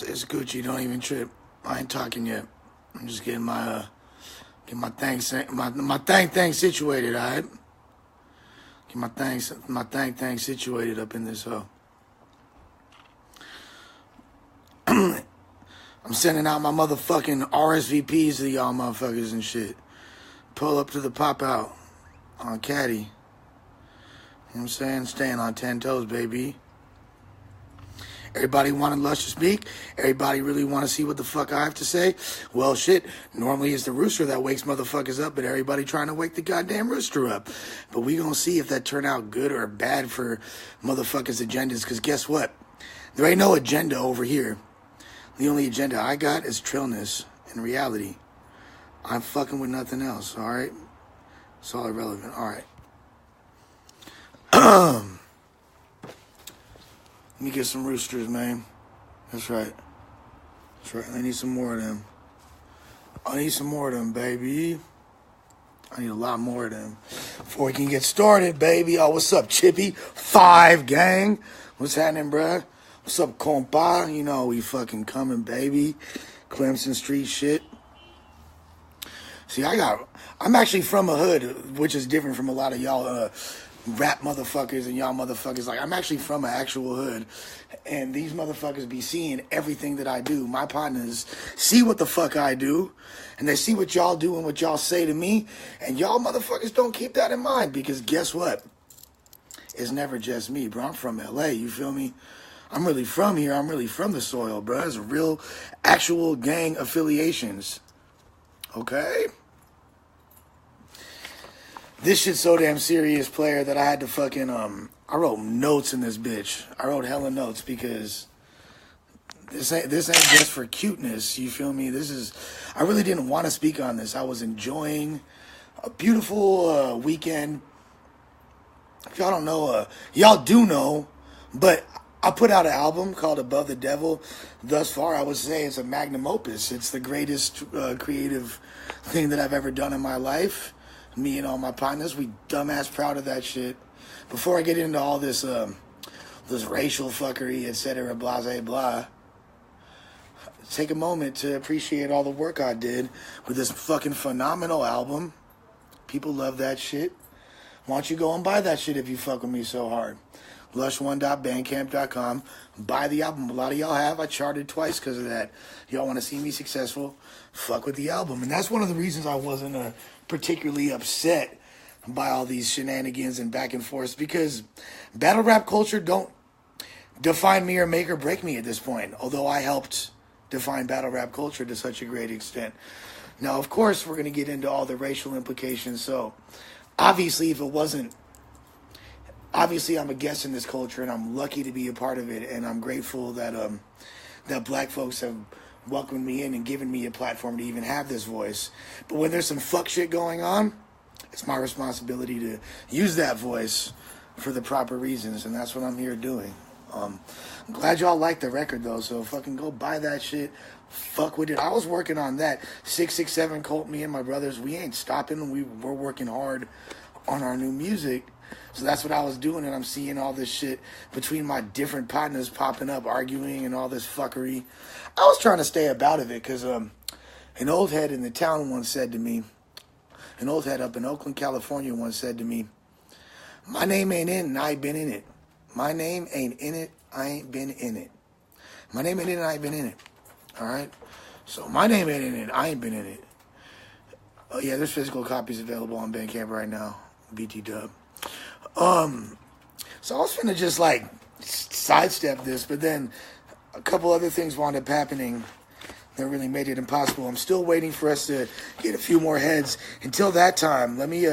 It's Gucci. Don't even trip. I ain't talking yet. I'm just getting my thing situated. All right. Get my thing situated up in this hoe. I'm sending out my motherfucking RSVPs to y'all motherfuckers and shit. Pull up to the pop out on Kotd. You know what I'm saying? Staying on 10 toes, baby. Everybody wanted Lush to speak. Everybody really want to see what the fuck I have to say. Well, shit, normally it's the rooster that wakes motherfuckers up, but everybody trying to wake the goddamn rooster up. But we gonna see if that turned out good or bad for motherfuckers' agendas, because guess what? There ain't no agenda over here. The only agenda I got is trillness in reality. I'm fucking with nothing else, all right? It's all irrelevant, all right. Let me get some roosters, man. That's right. That's right. I need some more of them. I need some more of them, baby. I need a lot more of them before we can get started, baby. Oh, what's up, Chippy? 5 gang. What's happening, bruh? What's up, compa? You know we fucking coming, baby. Clemson Street shit. See, I'm actually from a hood, which is different from a lot of y'all rap motherfuckers and y'all motherfuckers. Like, I'm actually from an actual hood, and these motherfuckers be seeing everything that I do. My partners see what the fuck I do, and they see what y'all do and what y'all say to me, and y'all motherfuckers don't keep that in mind, because guess what? It's never just me, bro. I'm from LA, you feel me? I'm really from here. I'm really from the soil, bro. There's real, actual gang affiliations. Okay? This shit's so damn serious, player, that I had to fucking, I wrote notes in this bitch. I wrote hella notes because this ain't just for cuteness, you feel me? I really didn't want to speak on this. I was enjoying a beautiful weekend. If y'all don't know, y'all do know, but I put out an album called Above the Devil. Thus far, I would say it's a magnum opus. It's the greatest creative thing that I've ever done in my life. Me and all my partners, we dumbass proud of that shit. Before I get into all this racial fuckery, etc., blah, blah, take a moment to appreciate all the work I did with this fucking phenomenal album. People love that shit. Why don't you go and buy that shit if you fuck with me so hard? Lush1.bandcamp.com. Buy the album. A lot of y'all have. I charted twice because of that. Y'all want to see me successful? Fuck with the album. And that's one of the reasons I wasn't particularly upset by all these shenanigans and back and forth, because battle rap culture don't define me or make or break me at this point, although I helped define battle rap culture to such a great extent. Now, of course, we're going to get into all the racial implications. So, obviously, I'm a guest in this culture, and I'm lucky to be a part of it, and I'm grateful that that black folks have welcomed me in and given me a platform to even have this voice. But when there's some fuck shit going on, it's my responsibility to use that voice for the proper reasons, and that's what I'm here doing. I'm glad y'all like the record, though, so fucking go buy that shit. Fuck with it. I was working on that 667 Colt, me and my brothers. We ain't stopping. We're working hard on our new music. So that's what I was doing, and I'm seeing all this shit between my different partners popping up, arguing, and all this fuckery. I was trying to stay out of it, because an old head in the town once said to me, an old head up in Oakland, California once said to me, my name ain't in it, and I ain't been in it. My name ain't in it, I ain't been in it. My name ain't in it, I ain't been in it. All right? So my name ain't in it, I ain't been in it. Oh, yeah, there's physical copies available on Bandcamp right now. BT Dub. So I was finna just like sidestep this, but then a couple other things wound up happening that really made it impossible. I'm still waiting for us to get a few more heads. Until that time, let me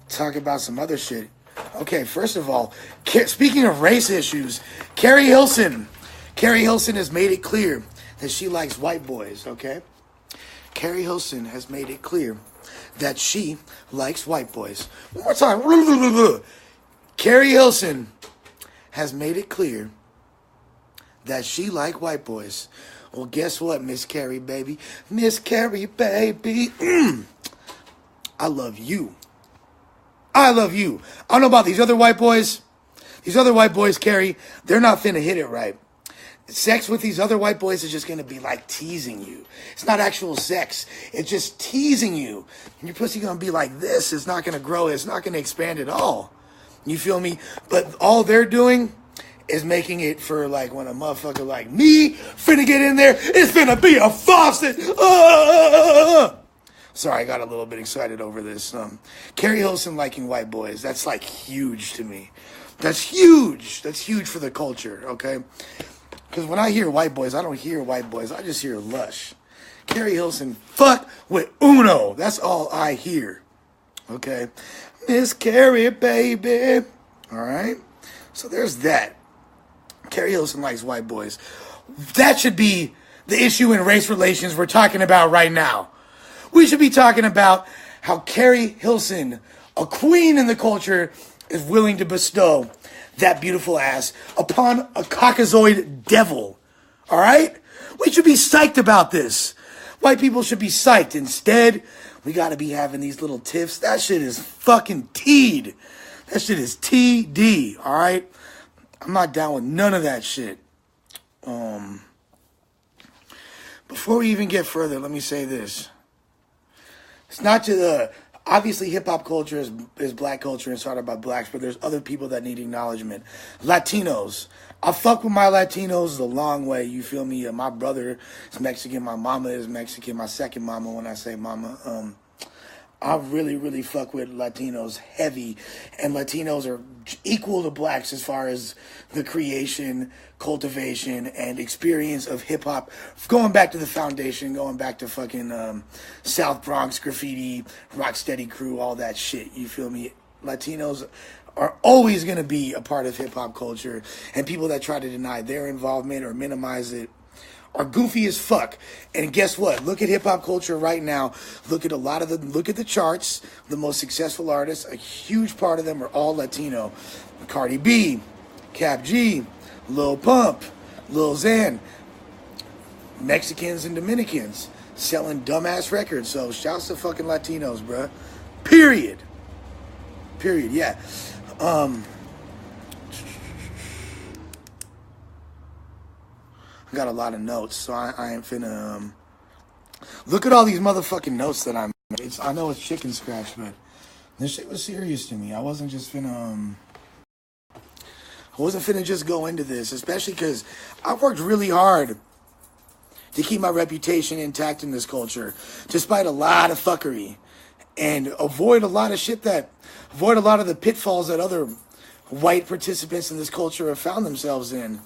talk about some other shit. Okay, first of all, speaking of race issues, Carrie Hilson has made it clear that she likes white boys, okay? Carrie Hilson has made it clear that she likes white boys. One more time. Carrie Hilson has made it clear that she like white boys. Well, guess what, Miss Carrie, baby? Miss Carrie, baby. I love you. I love you. I don't know about these other white boys. These other white boys, Carrie, they're not finna hit it right. Sex with these other white boys is just gonna be like teasing you. It's not actual sex. It's just teasing you. And your pussy gonna be like this. It's not gonna grow. It's not gonna expand at all. You feel me? But all they're doing is making it for like when a motherfucker like me finna get in there, it's finna be a faucet. Sorry, I got a little bit excited over this. Carrie Hilson liking white boys, that's like huge to me. That's huge. That's huge for the culture, okay? Because when I hear white boys, I don't hear white boys. I just hear Lush. Carrie Hilson, fuck with Uno. That's all I hear. Okay? Miss Carrie, baby. All right? So there's that. Carrie Hilson likes white boys. That should be the issue in race relations we're talking about right now. We should be talking about how Carrie Hilson, a queen in the culture, is willing to bestow that beautiful ass upon a Caucasoid devil. All right? We should be psyched about this. White people should be psyched. Instead, we got to be having these little tiffs. That shit is fucking T'd. That shit is TD. All right? I'm not down with none of that shit. Before we even get further, let me say this. It's not just obviously, hip-hop culture is black culture and started by blacks, but there's other people that need acknowledgement. Latinos. I fuck with my Latinos the long way, you feel me? My brother is Mexican, my mama is Mexican, my second mama, when I say mama. I really, really fuck with Latinos heavy, and Latinos are equal to blacks as far as the creation, cultivation, and experience of hip-hop, going back to the foundation, going back to fucking South Bronx, graffiti, Rocksteady crew, all that shit, you feel me? Latinos are always going to be a part of hip-hop culture, and people that try to deny their involvement or minimize it are goofy as fuck. And guess what? Look at hip-hop culture right now. Look at the charts. The most successful artists, a huge part of them are all Latino. Cardi B, Cap G, Lil Pump, Lil Xan, Mexicans and Dominicans selling dumbass records. So shouts to fucking Latinos, bruh. Period, yeah. I got a lot of notes, so I ain't finna, look at all these motherfucking notes that I'm, I know it's chicken scratch, but this shit was serious to me. I wasn't finna just go into this, especially because I've worked really hard to keep my reputation intact in this culture, despite a lot of fuckery, and avoid a lot of the pitfalls that other white participants in this culture have found themselves in.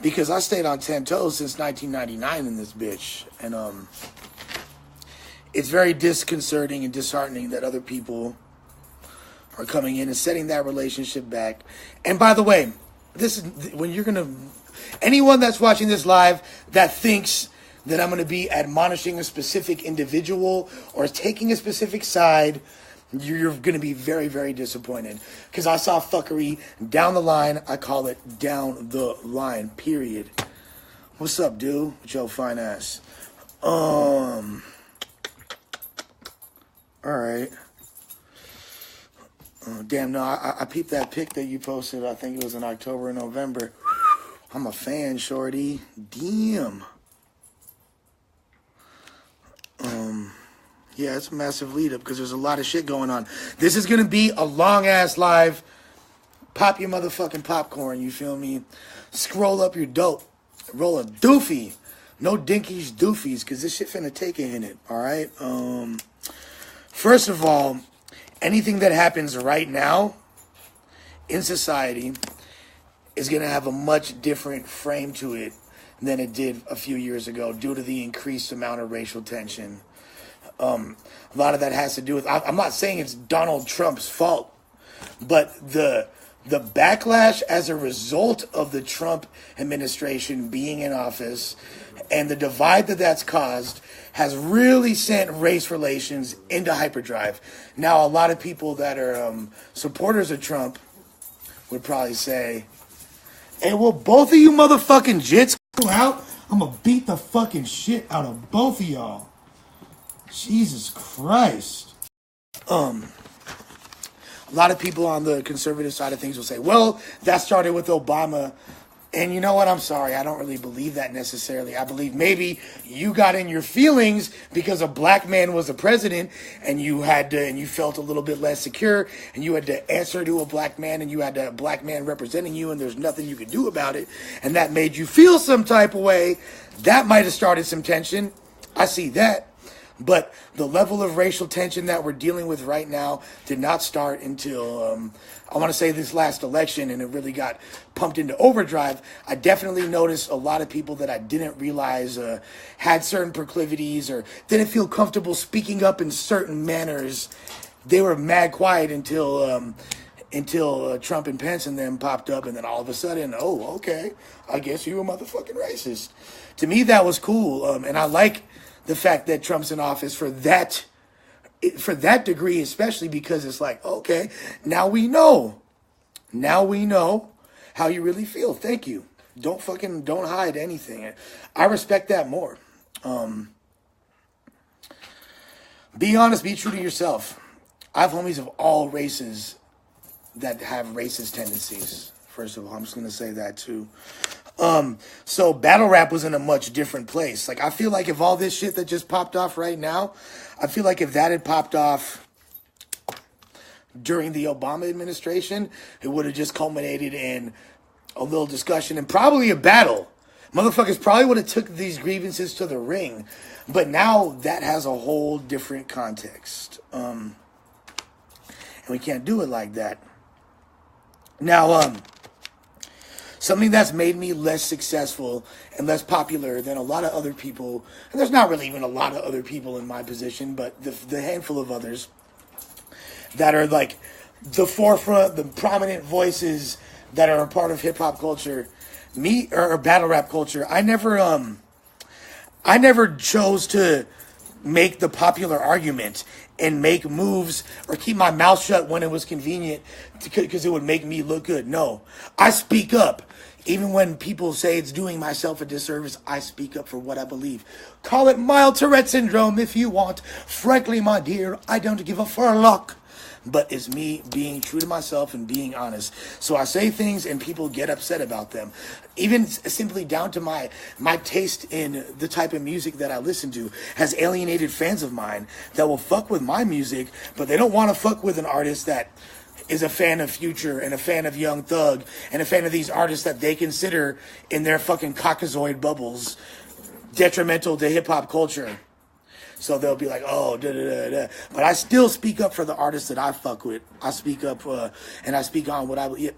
Because I stayed on 10 toes since 1999 in this bitch. And it's very disconcerting and disheartening that other people are coming in and setting that relationship back. And by the way, this is when you're going to... Anyone that's watching this live that thinks that I'm going to be admonishing a specific individual or taking a specific side, you're going to be very, very disappointed. Because I saw fuckery down the line. I call it down the line, period. What's up, dude? With your fine ass. Alright. Damn, no, I peeped that pic that you posted. I think it was in October or November. I'm a fan, shorty. Damn. Yeah, it's a massive lead up because there's a lot of shit going on. This is going to be a long ass live. Pop your motherfucking popcorn, you feel me? Scroll up your dope. Roll a doofy. No dinkies, doofies, because this shit finna take a hit, alright? First of all, anything that happens right now in society is going to have a much different frame to it than it did a few years ago due to the increased amount of racial tension. A lot of that has to do with, I'm not saying it's Donald Trump's fault, but the backlash as a result of the Trump administration being in office and the divide that's caused has really sent race relations into hyperdrive. Now, a lot of people that are supporters of Trump would probably say, hey, will both of you motherfucking jits go out? I'm gonna beat the fucking shit out of both of y'all. Jesus Christ. A lot of people on the conservative side of things will say, well, that started with Obama. And you know what? I'm sorry. I don't really believe that necessarily. I believe maybe you got in your feelings because a black man was a president and you felt a little bit less secure and you had to answer to a black man and you had a black man representing you and there's nothing you could do about it. And that made you feel some type of way. That might have started some tension. I see that. But the level of racial tension that we're dealing with right now did not start until, I want to say, this last election, and it really got pumped into overdrive. I definitely noticed a lot of people that I didn't realize had certain proclivities or didn't feel comfortable speaking up in certain manners. They were mad quiet until Trump and Pence and them popped up, and then all of a sudden, oh, okay, I guess you're a motherfucking racist. To me, that was cool, and I like the fact that Trump's in office for that degree, especially because it's like, okay, now we know how you really feel. Thank you. Don't hide anything. I respect that more. Be honest, be true to yourself. I have homies of all races that have racist tendencies. First of all, I'm just going to say that too. So battle rap was in a much different place. Like, I feel like if all this shit that just popped off right now, I feel like if that had popped off during the Obama administration, it would have just culminated in a little discussion and probably a battle. Motherfuckers probably would have took these grievances to the ring. But now that has a whole different context. And we can't do it like that. Now, something that's made me less successful and less popular than a lot of other people, and there's not really even a lot of other people in my position, but the handful of others that are like the forefront, the prominent voices that are a part of hip hop culture, or battle rap culture. I never chose to make the popular argument and make moves or keep my mouth shut when it was convenient because it would make me look good. No, I speak up. Even when people say it's doing myself a disservice, I speak up for what I believe. Call it mild Tourette syndrome if you want. Frankly, my dear, I don't give a furlock. But it's me being true to myself and being honest. So I say things and people get upset about them. Even simply down to my taste in the type of music that I listen to has alienated fans of mine that will fuck with my music, but they don't want to fuck with an artist that is a fan of Future and a fan of Young Thug and a fan of these artists that they consider in their fucking caucasoid bubbles detrimental to hip hop culture. So they'll be like, oh, da-da-da-da. But I still speak up for the artists that I fuck with. I speak up and I speak on what I believe. Yeah.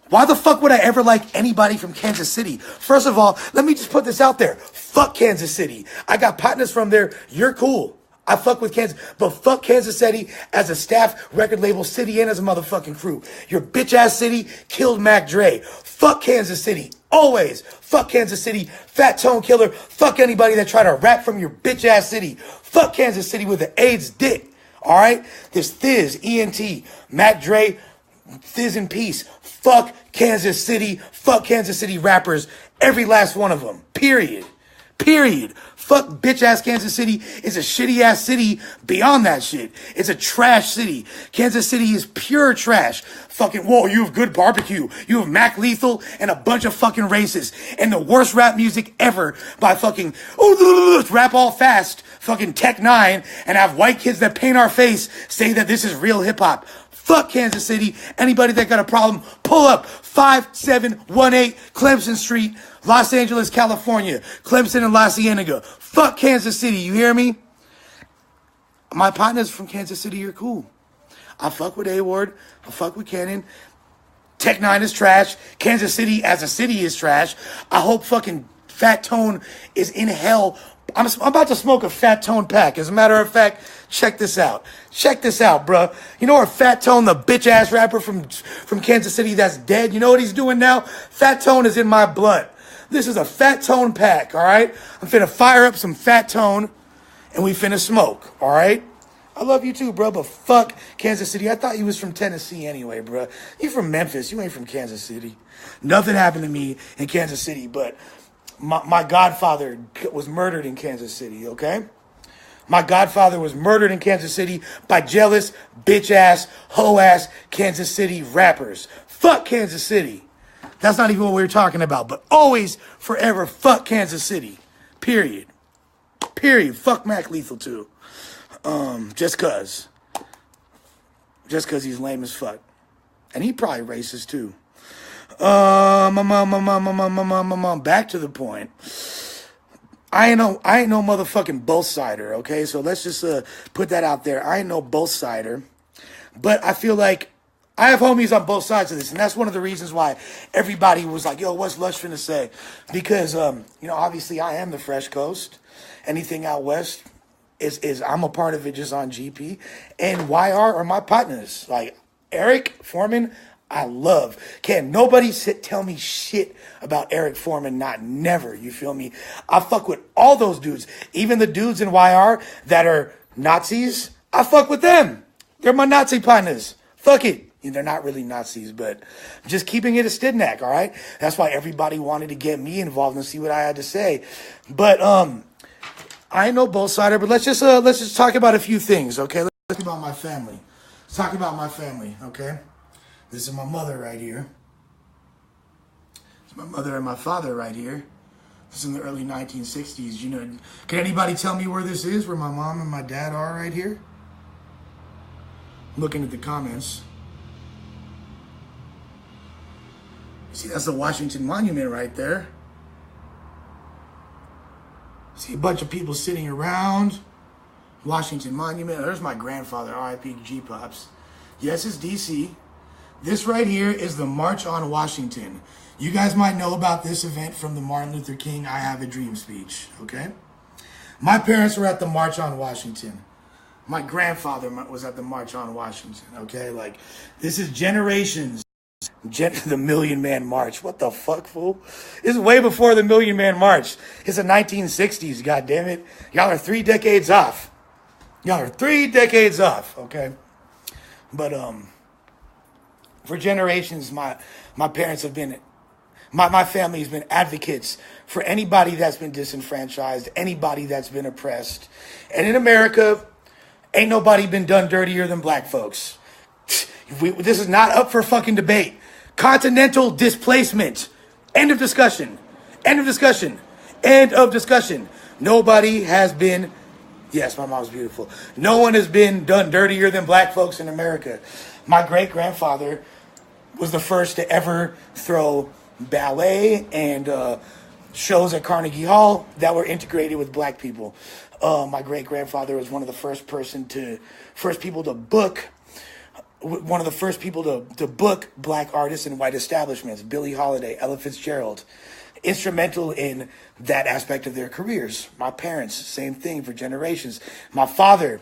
Why the fuck would I ever like anybody from Kansas City? First of all, let me just put this out there. Fuck Kansas City. I got partners from there. You're cool. I fuck with Kansas, but fuck Kansas City as a staff record label city and as a motherfucking crew. Your bitch ass city killed Mac Dre. Fuck Kansas City. Always. Fuck Kansas City. Fat Tone Killer. Fuck anybody that try to rap from your bitch ass city. Fuck Kansas City with the AIDS dick. Alright? There's Thiz, ENT, Mac Dre, Thiz in peace. Fuck Kansas City. Fuck Kansas City rappers. Every last one of them. Period. Fuck bitch ass Kansas City is a shitty ass city beyond that shit. It's a trash city. Kansas City is pure trash. Fucking, whoa, you have good barbecue. You have Mac Lethal and a bunch of fucking racists. And the worst rap music ever by fucking, rap all fast, fucking Tech 9, and have white kids that paint our face say that this is real hip hop. Fuck Kansas City. Anybody that got a problem, pull up 5718 Clemson Street, Los Angeles, California. Clemson and La Cienega. Fuck Kansas City. You hear me? My partners from Kansas City are cool. I fuck with A-Ward. I fuck with Cannon. Tech 9 is trash. Kansas City as a city is trash. I hope fucking Fat Tone is in hell. I'm about to smoke a Fat Tone pack. As a matter of fact, check this out. Check this out, bruh. You know what Fat Tone, the bitch-ass rapper from Kansas City that's dead, you know what he's doing now? Fat Tone is in my blood. This is a Fat Tone pack, all right? I'm finna fire up some Fat Tone, and we finna smoke, all right? I love you too, bro, but fuck Kansas City. I thought you was from Tennessee anyway, bro. You from Memphis. You ain't from Kansas City. Nothing happened to me in Kansas City, but my godfather was murdered in Kansas City, okay? My godfather was murdered in Kansas City by jealous, bitch-ass, hoe-ass Kansas City rappers. Fuck Kansas City. That's not even what we were talking about. But always, forever, fuck Kansas City. Period. Period. Fuck Mac Lethal too. Just cause. Just cause he's lame as fuck. And he probably racist too. Back to the point. I ain't no motherfucking both sider, okay? So let's just put that out there. I ain't no both sider. But I feel like I have homies on both sides of this, and that's one of the reasons why everybody was like, yo, what's Lush finna say? Because obviously I am the Fresh Coast. Anything out west is I'm a part of it just on GP. And YR are my partners. Like Eric Foreman, I love. Can't nobody tell me shit about Eric Foreman, not never. You feel me? I fuck with all those dudes. Even the dudes in YR that are Nazis, I fuck with them. They're my Nazi partners. Fuck it. They're not really Nazis, but just keeping it a Stidnack, all right? That's why everybody wanted to get me involved and see what I had to say. But I know both sider, but let's just talk about a few things, okay? Let's talk about my family. Let's talk about my family, okay? This is my mother right here. It's my mother and my father right here. This is in the early 1960s. You know, can anybody tell me where this is, where my mom and my dad are right here? Looking at the comments. See, that's the Washington Monument right there. See a bunch of people sitting around. Washington Monument. There's my grandfather, R.I.P. G-Pops. Yes, it's D.C. This right here is the March on Washington. You guys might know about this event from the Martin Luther King I Have a Dream speech, okay? My parents were at the March on Washington. My grandfather was at the March on Washington, okay? Like, this is generations. The Million Man March. What the fuck, fool? This is way before the Million Man March. It's the 1960s, goddammit. Y'all are 3 decades off. Y'all are 3 decades off, okay? But, for generations, my parents have been, my family has been advocates for anybody that's been disenfranchised, anybody that's been oppressed. And in America, ain't nobody been done dirtier than black folks. This is not up for fucking debate. Continental displacement. End of discussion. End of discussion. End of discussion. Nobody has been, yes, my mom's beautiful. No one has been done dirtier than black folks in America. My great-grandfather was the first to ever throw ballet and shows at Carnegie Hall that were integrated with black people. My great-grandfather was one of the first people to book black artists in white establishments. Billie Holiday, Ella Fitzgerald, instrumental in that aspect of their careers. My parents, same thing for generations. My father,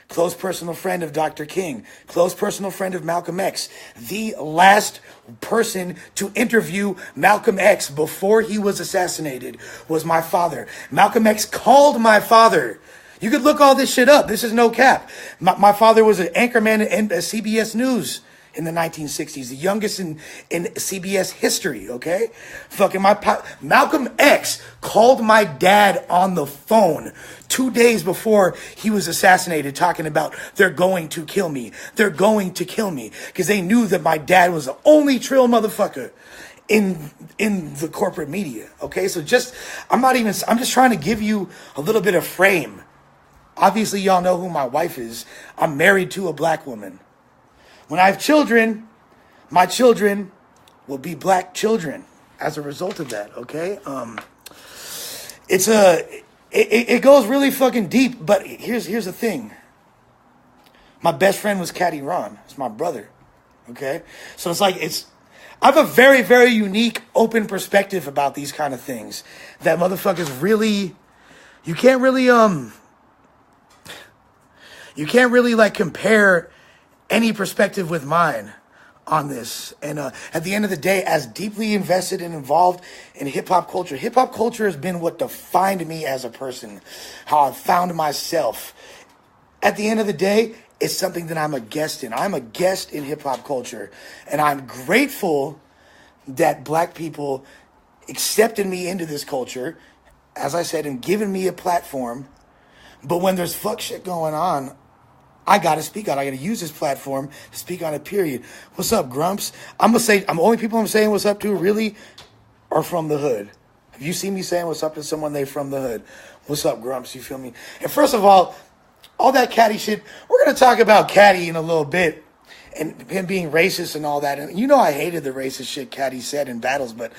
close personal friend of Dr. King, close personal friend of Malcolm X. The last person to interview Malcolm X before he was assassinated was my father. Malcolm X called my father. You could look all this shit up. This is no cap. My father was an anchorman at CBS News in the 1960s, the youngest in CBS history, okay? Fucking Malcolm X called my dad on the phone 2 days before he was assassinated, talking about they're going to kill me. They're going to kill me. Because they knew that my dad was the only trill motherfucker in the corporate media, okay? So I'm just trying to give you a little bit of frame. Obviously, y'all know who my wife is. I'm married to a black woman. When I have children, my children will be black children as a result of that, okay? It goes really fucking deep, but here's the thing. My best friend was Caddy Ron. It's my brother, okay? So I have a very, very unique, open perspective about these kind of things that motherfuckers really, you can't really like compare any perspective with mine on this. And at the end of the day, as deeply invested and involved in hip hop culture has been what defined me as a person, how I found myself. At the end of the day, it's something that I'm a guest in. I'm a guest in hip hop culture. And I'm grateful that black people accepted me into this culture, as I said, and given me a platform. But when there's fuck shit going on, I got to speak on it. I got to use this platform to speak on it, period. What's up, Grumps? I'm going to say, I'm only people I'm saying what's up to really are from the hood. If you see me saying what's up to someone, they from the hood. What's up, Grumps? You feel me? And first of all that catty shit, we're going to talk about Catty in a little bit. And him being racist and all that. And you know I hated the racist shit Kotd said in battles, but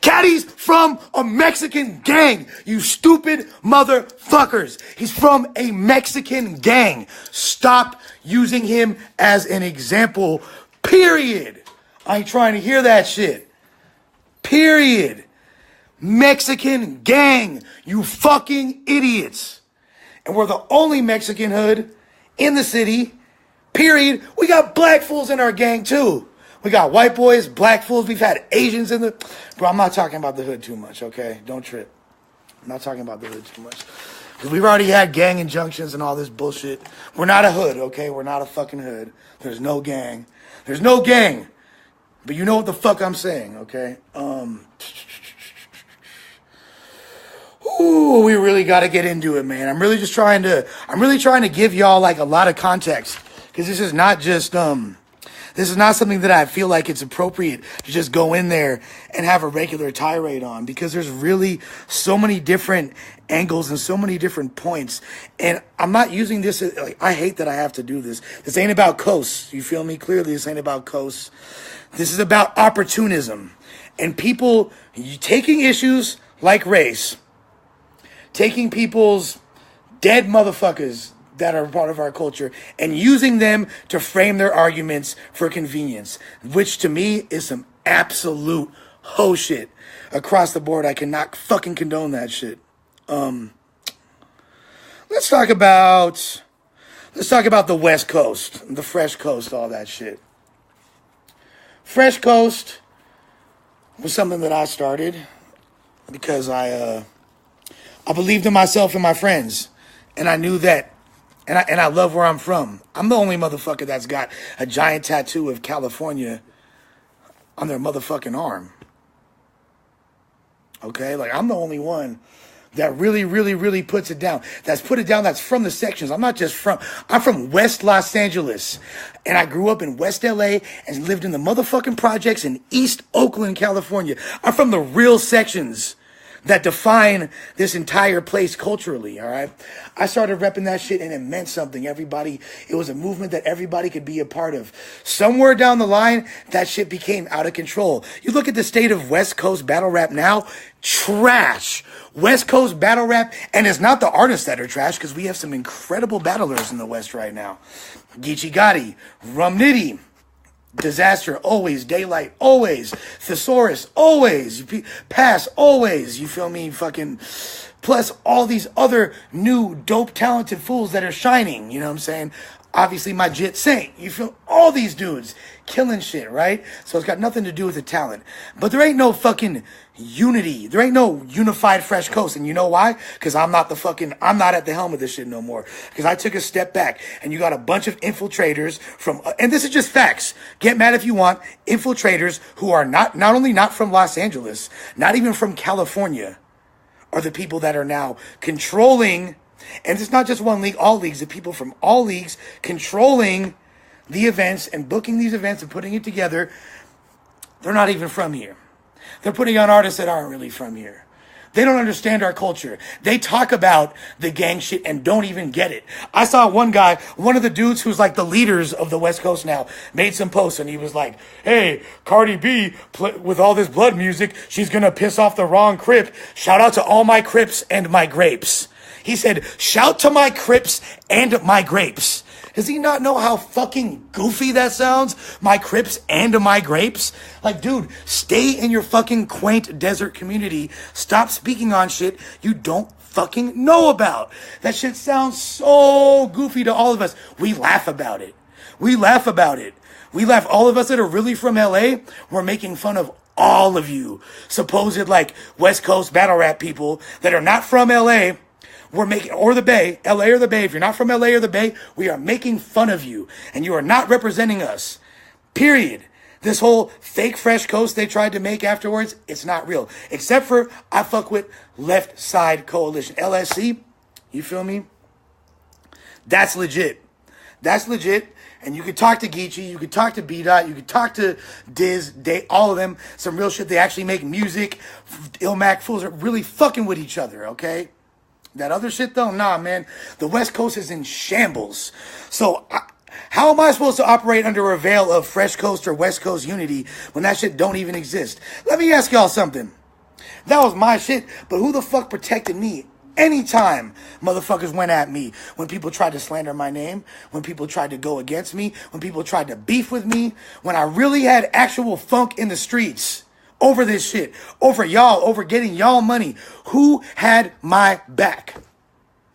Kotd's from a Mexican gang, you stupid motherfuckers. He's from a Mexican gang. Stop using him as an example, period. I ain't trying to hear that shit. Period. Mexican gang, you fucking idiots. And we're the only Mexican hood in the city. Period. We got black fools in our gang too. We got white boys, black fools. We've had Asians in the... Bro, I'm not talking about the hood too much, okay? Don't trip. I'm not talking about the hood too much. Because we've already had gang injunctions and all this bullshit. We're not a hood, okay? We're not a fucking hood. There's no gang. There's no gang. But you know what the fuck I'm saying, okay? Ooh, we really got to get into it, man. I'm really trying to give y'all like a lot of context. Because this is not just, this is not something that I feel like it's appropriate to just go in there and have a regular tirade on. Because there's really so many different angles and so many different points. And I'm not using this, like, I hate that I have to do this. This ain't about coasts. You feel me? Clearly, this ain't about coasts. This is about opportunism. And people taking issues like race, taking people's dead motherfuckers that are part of our culture and using them to frame their arguments for convenience, which to me is some absolute ho shit across the board. I cannot fucking condone that shit. Let's talk about the West Coast, the Fresh Coast, all that shit. Fresh Coast was something that I started because I believed in myself and my friends, and I knew that. And I love where I'm from. I'm the only motherfucker that's got a giant tattoo of California on their motherfucking arm. Okay? Like, I'm the only one that really, really, really puts it down. That's put it down. That's from the sections. I'm from West Los Angeles. And I grew up in West LA and lived in the motherfucking projects in East Oakland, California. I'm from the real sections that define this entire place culturally, all right? I started repping that shit and it meant something. It was a movement that everybody could be a part of. Somewhere down the line, that shit became out of control. You look at the state of West Coast battle rap now, trash. West Coast battle rap, and it's not the artists that are trash, because we have some incredible battlers in the West right now. Geechee Gotti, Rum Nitty, Disaster, always. Daylight, always. Thesaurus, always. Pass, always. You feel me? Fucking. Plus all these other new, dope, talented fools that are shining. You know what I'm saying? Obviously, my Jit Saint. You feel all these dudes killing shit, right? So it's got nothing to do with the talent. But there ain't no fucking unity. There ain't no unified Fresh Coast. And you know why? Because I'm not at the helm of this shit no more. Because I took a step back, and you got a bunch of infiltrators from, and this is just facts. Get mad if you want. Infiltrators who are not only not from Los Angeles, not even from California, are the people that are now controlling. And it's not just one league, all leagues. The people from all leagues controlling the events and booking these events and putting it together. They're not even from here. They're putting on artists that aren't really from here. They don't understand our culture. They talk about the gang shit and don't even get it. I saw one guy, one of the dudes who's like the leaders of the West Coast now, made some posts and he was like, hey, Cardi B, with all this blood music, she's going to piss off the wrong Crip. Shout out to all my Crips and my grapes. He said, shout to my Crips and my grapes. Does he not know how fucking goofy that sounds? My Crips and my grapes? Like, dude, stay in your fucking quaint desert community. Stop speaking on shit you don't fucking know about. That shit sounds so goofy to all of us. We laugh about it. We laugh. All of us that are really from LA, we're making fun of all of you supposed like West Coast battle rap people that are not from LA. We're making, or the Bay, LA or the Bay. If you're not from LA or the Bay, we are making fun of you. And you are not representing us. Period. This whole fake Fresh Coast they tried to make afterwards, it's not real. Except for, I fuck with Left Side Coalition. LSC, you feel me? That's legit. That's legit. And you could talk to Geechee, you could talk to B-Dot, you could talk to Diz, all of them. Some real shit. They actually make music. Ilmac fools are really fucking with each other, okay? That other shit, though, nah, man. The West Coast is in shambles. So, how am I supposed to operate under a veil of Fresh Coast or West Coast unity when that shit don't even exist? Let me ask y'all something. That was my shit, but who the fuck protected me? Anytime motherfuckers went at me, when people tried to slander my name, when people tried to go against me, when people tried to beef with me, when I really had actual funk in the streets over this shit, over y'all, over getting y'all money, who had my back?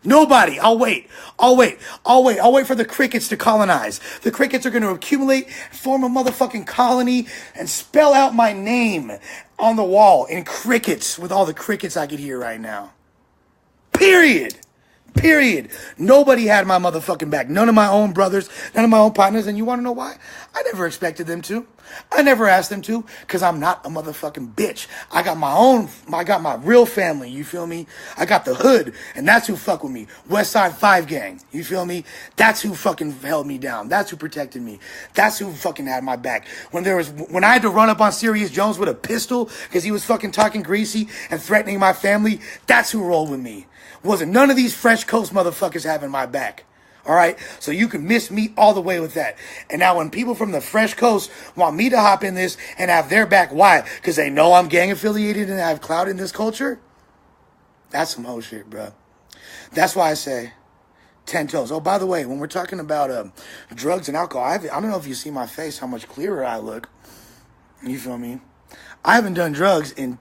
Nobody. I'll wait for the crickets to colonize. The crickets are going to accumulate, form a motherfucking colony, and spell out my name on the wall in crickets with all the crickets I could hear right now. Period. Nobody had my motherfucking back. None of my own brothers, none of my own partners. And you want to know why? I never expected them to. I never asked them to, because I'm not a motherfucking bitch. I got my real family, you feel me? I got the hood, and that's who fuck with me. West Side 5 gang, you feel me? That's who fucking held me down. That's who protected me. That's who fucking had my back. When I had to run up on Sirius Jones with a pistol, because he was fucking talking greasy and threatening my family, that's who rolled with me. Wasn't none of these Fresh Coast motherfuckers having my back. All right? So you can miss me all the way with that. And now when people from the Fresh Coast want me to hop in this and have their back, why? Because they know I'm gang affiliated and I have clout in this culture? That's some whole shit, bro. That's why I say 10 toes. Oh, by the way, when we're talking about drugs and alcohol, I don't know if you see my face, how much clearer I look. You feel me? I haven't done drugs in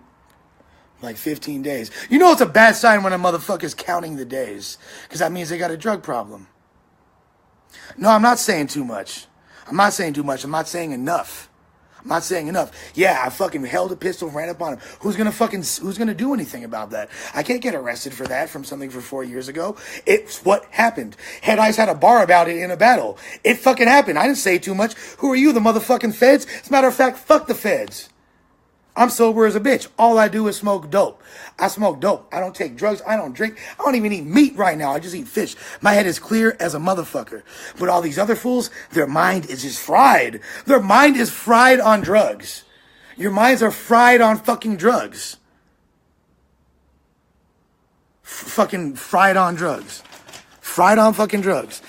like 15 days. You know it's a bad sign when a motherfucker's counting the days, because that means they got a drug problem. No, I'm not saying too much. I'm not saying enough. Yeah, I fucking held a pistol, ran up on him. Who's gonna do anything about that? I can't get arrested for that from something from 4 years ago. It's what happened. Head Ice had a bar about it in a battle. It fucking happened. I didn't say too much. Who are you, the motherfucking feds? As a matter of fact, fuck the feds. I'm sober as a bitch. All I do is smoke dope. I smoke dope. I don't take drugs. I don't drink. I don't even eat meat right now. I just eat fish. My head is clear as a motherfucker. But all these other fools, their mind is just fried. Their mind is fried on drugs. Your minds are fried on fucking drugs. Fucking fried on drugs. Fried on fucking drugs.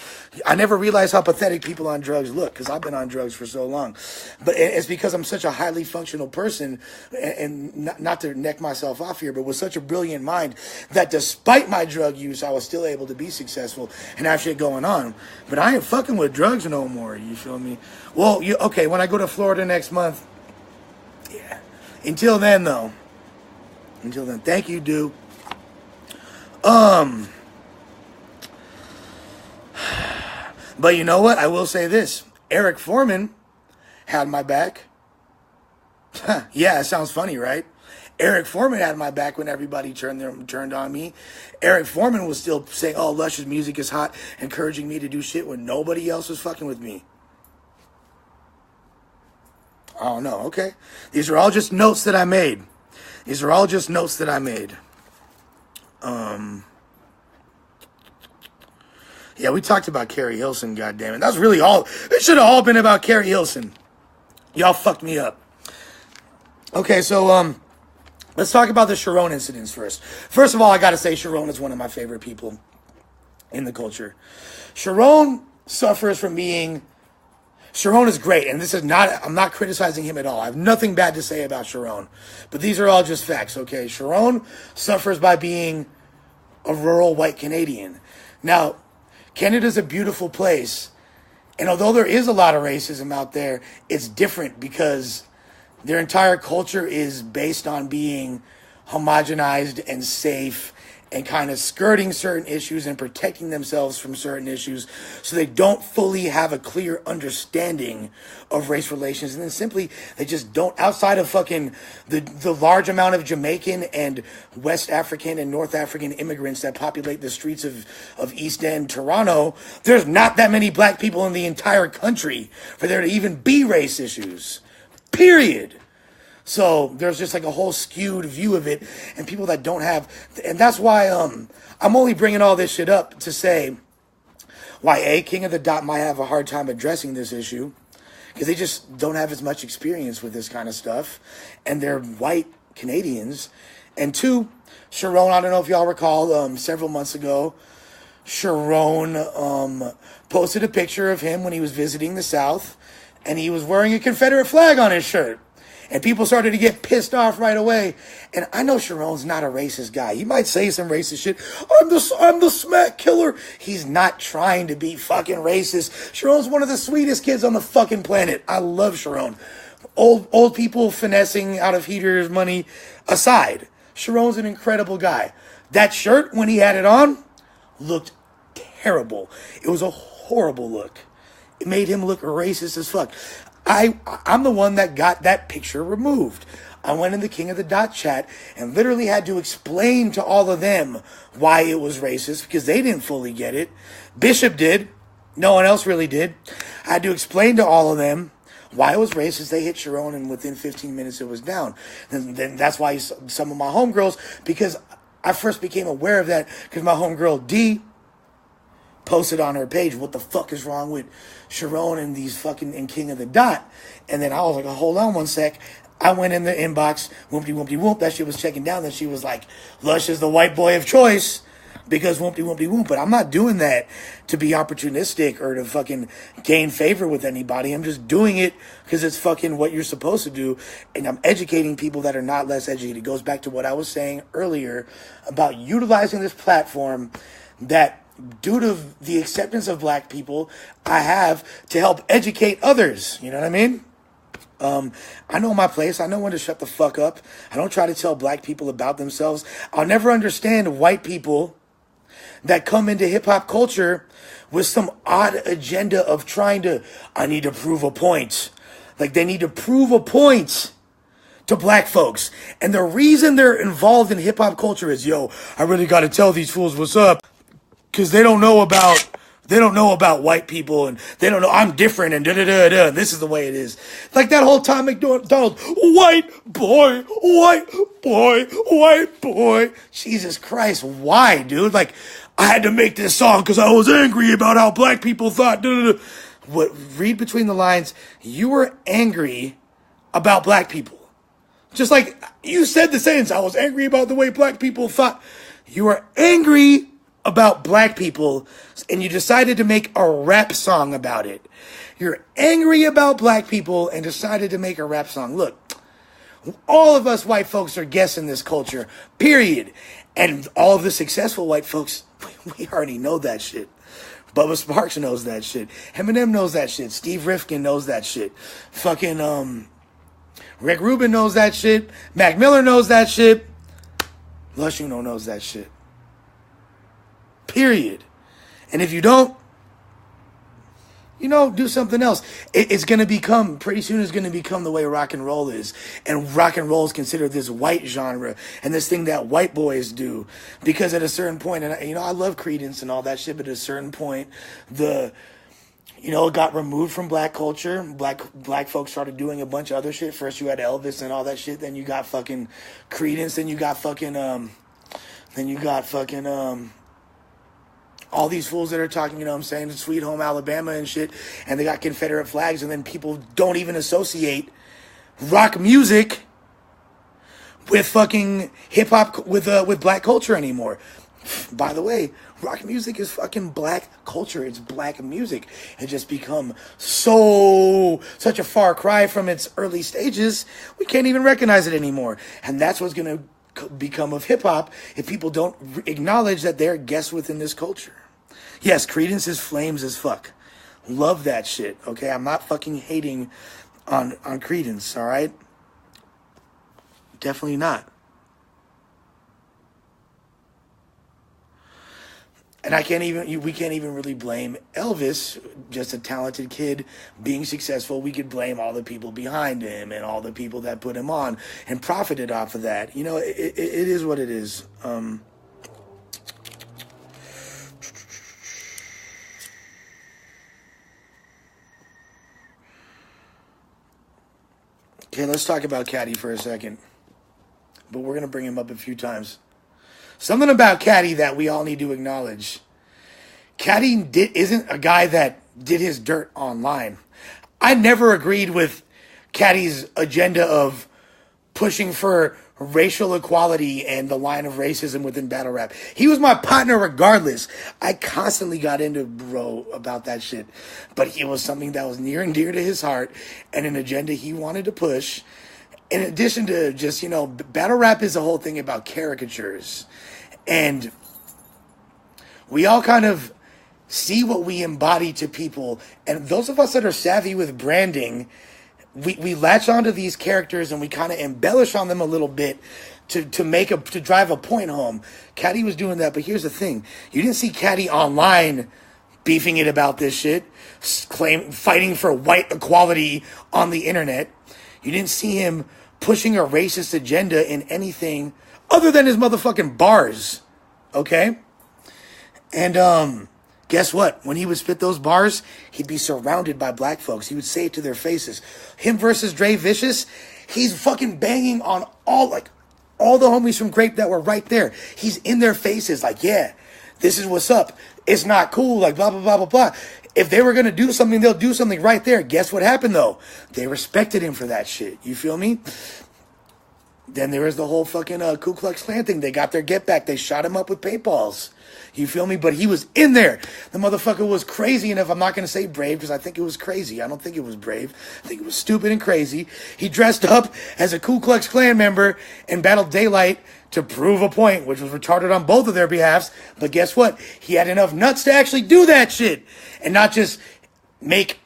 I never realized how pathetic people on drugs look, because I've been on drugs for so long. But it's because I'm such a highly functional person, and not to neck myself off here, but with such a brilliant mind, that despite my drug use, I was still able to be successful and have shit going on. But I ain't fucking with drugs no more, you feel me? Well, okay, when I go to Florida next month, yeah. Until then, though. Thank you, dude. But you know what? I will say this. Eric Foreman had my back. Yeah, it sounds funny, right? Eric Foreman had my back when everybody turned on me. Eric Foreman was still saying, oh, Lush's music is hot, encouraging me to do shit when nobody else was fucking with me. Oh, no, okay. These are all just notes that I made. Yeah, we talked about Carrie Hilson, goddammit. That's really all. It should have all been about Carrie Hilson. Y'all fucked me up. Okay, so let's talk about the Sharon incidents first. First of all, I gotta say Sharon is one of my favorite people in the culture. Sharon suffers from being... Sharon is great, and I'm not criticizing him at all. I have nothing bad to say about Sharon. But these are all just facts, okay? Sharon suffers by being a rural white Canadian. Now, Canada's a beautiful place, and although there is a lot of racism out there, it's different because their entire culture is based on being homogenized and safe and kind of skirting certain issues and protecting themselves from certain issues, so they don't fully have a clear understanding of race relations. And then simply, they just don't, outside of fucking the large amount of Jamaican and West African and North African immigrants that populate the streets of East End, Toronto, there's not that many black people in the entire country for there to even be race issues. Period. So there's just like a whole skewed view of it, and people that don't have, and that's why I'm only bringing all this shit up to say, why King of the Dot might have a hard time addressing this issue, because they just don't have as much experience with this kind of stuff, and they're white Canadians. And two, Sharon, I don't know if y'all recall, several months ago, Sharon posted a picture of him when he was visiting the South, and he was wearing a Confederate flag on his shirt. And people started to get pissed off right away. And I know Sharon's not a racist guy. He might say some racist shit. I'm the smack killer. He's not trying to be fucking racist. Sharon's one of the sweetest kids on the fucking planet. I love Sharon. Old people finessing out of heaters money aside, Sharon's an incredible guy. That shirt, when he had it on, looked terrible. It was a horrible look. It made him look racist as fuck. I'm the one that got that picture removed. I went in the King of the Dot chat and literally had to explain to all of them why it was racist, because they didn't fully get it. Bishop did. No one else really did. I had to explain to all of them why it was racist. They hit Sharon, and within 15 minutes it was down. And then that's why some of my homegirls, because I first became aware of that because my homegirl D posted on her page, what the fuck is wrong with Sharon and these fucking and King of the Dot? And then I was like, oh, hold on one sec. I went in the inbox, whoopty whoopty whoop. That shit was checking down. Then she was like, Lush is the white boy of choice because whoopty whoopty whoop. But I'm not doing that to be opportunistic or to fucking gain favor with anybody. I'm just doing it because it's fucking what you're supposed to do. And I'm educating people that are not less educated. It goes back to what I was saying earlier about utilizing this platform that, due to the acceptance of black people, I have to help educate others. You know what I mean? I know my place. I know when to shut the fuck up. I don't try to tell black people about themselves. I'll never understand white people that come into hip-hop culture with some odd agenda of trying to, I need to prove a point. Like, they need to prove a point to black folks. And the reason they're involved in hip-hop culture is, yo, I really got to tell these fools what's up. Because they don't know about white people, and they don't know I'm different, and da-da-da-da, and this is the way it is. Like that whole Tom McDonald, white boy, white boy, white boy. Jesus Christ, why, dude? Like, I had to make this song because I was angry about how black people thought. Da-da-da. What? Read between the lines. You were angry about black people. Just like you said the sentence, I was angry about the way black people thought. You were angry about black people, and you decided to make a rap song about it. You're angry about black people and decided to make a rap song. Look, all of us white folks are guests in this culture, period. And all of the successful white folks, we already know that shit. Bubba Sparks knows that shit. Eminem knows that shit. Steve Rifkin knows that shit. Fucking Rick Rubin knows that shit. Mac Miller knows that shit. Lush knows that shit. Period. And if you don't, do something else. It's going to become, pretty soon it's going to become the way rock and roll is. And rock and roll is considered this white genre and this thing that white boys do. Because at a certain point, and I love Creedence and all that shit, but at a certain point, it got removed from black culture. Black folks started doing a bunch of other shit. First you had Elvis and all that shit. Then you got fucking Creedence. Then you got fucking, all these fools that are talking, Sweet Home Alabama and shit, and they got Confederate flags, and then people don't even associate rock music with fucking hip hop with black culture anymore. By the way, rock music is fucking black culture. It's black music. It just become such a far cry from its early stages, we can't even recognize it anymore. And that's what's going to become of hip hop if people don't acknowledge that they're guests within this culture. Yes, Creedence is flames as fuck. Love that shit, okay? I'm not fucking hating on Creedence, all right? Definitely not. And we can't even really blame Elvis, just a talented kid being successful. We could blame all the people behind him and all the people that put him on and profited off of that. It is what it is. Okay, let's talk about Caddy for a second. But we're going to bring him up a few times. Something about Caddy that we all need to acknowledge. Isn't a guy that did his dirt online. I never agreed with Caddy's agenda of pushing for racial equality and the line of racism within battle rap. He was my partner regardless. I constantly got into bro about that shit. But it was something that was near and dear to his heart and an agenda he wanted to push. In addition to just, battle rap is a whole thing about caricatures. And we all kind of see what we embody to people. And those of us that are savvy with branding, we latch onto these characters and we kind of embellish on them a little bit to drive a point home. Caddy was doing that, but here's the thing. You didn't see Caddy online beefing it about this shit, fighting for white equality on the internet. You didn't see him pushing a racist agenda in anything other than his motherfucking bars. Okay? And guess what? When he would spit those bars, he'd be surrounded by black folks. He would say it to their faces. Him versus Dre Vicious, he's fucking banging on all the homies from Grape that were right there. He's in their faces like, yeah, this is what's up. It's not cool, like blah, blah, blah, blah, blah. If they were going to do something, they'll do something right there. Guess what happened, though? They respected him for that shit. You feel me? Then there was the whole fucking Ku Klux Klan thing. They got their get back. They shot him up with paintballs. You feel me? But he was in there. The motherfucker was crazy enough. I'm not going to say brave because I think it was crazy. I don't think it was brave. I think it was stupid and crazy. He dressed up as a Ku Klux Klan member and battled daylight to prove a point, which was retarded on both of their behalves. But guess what? He had enough nuts to actually do that shit and not just make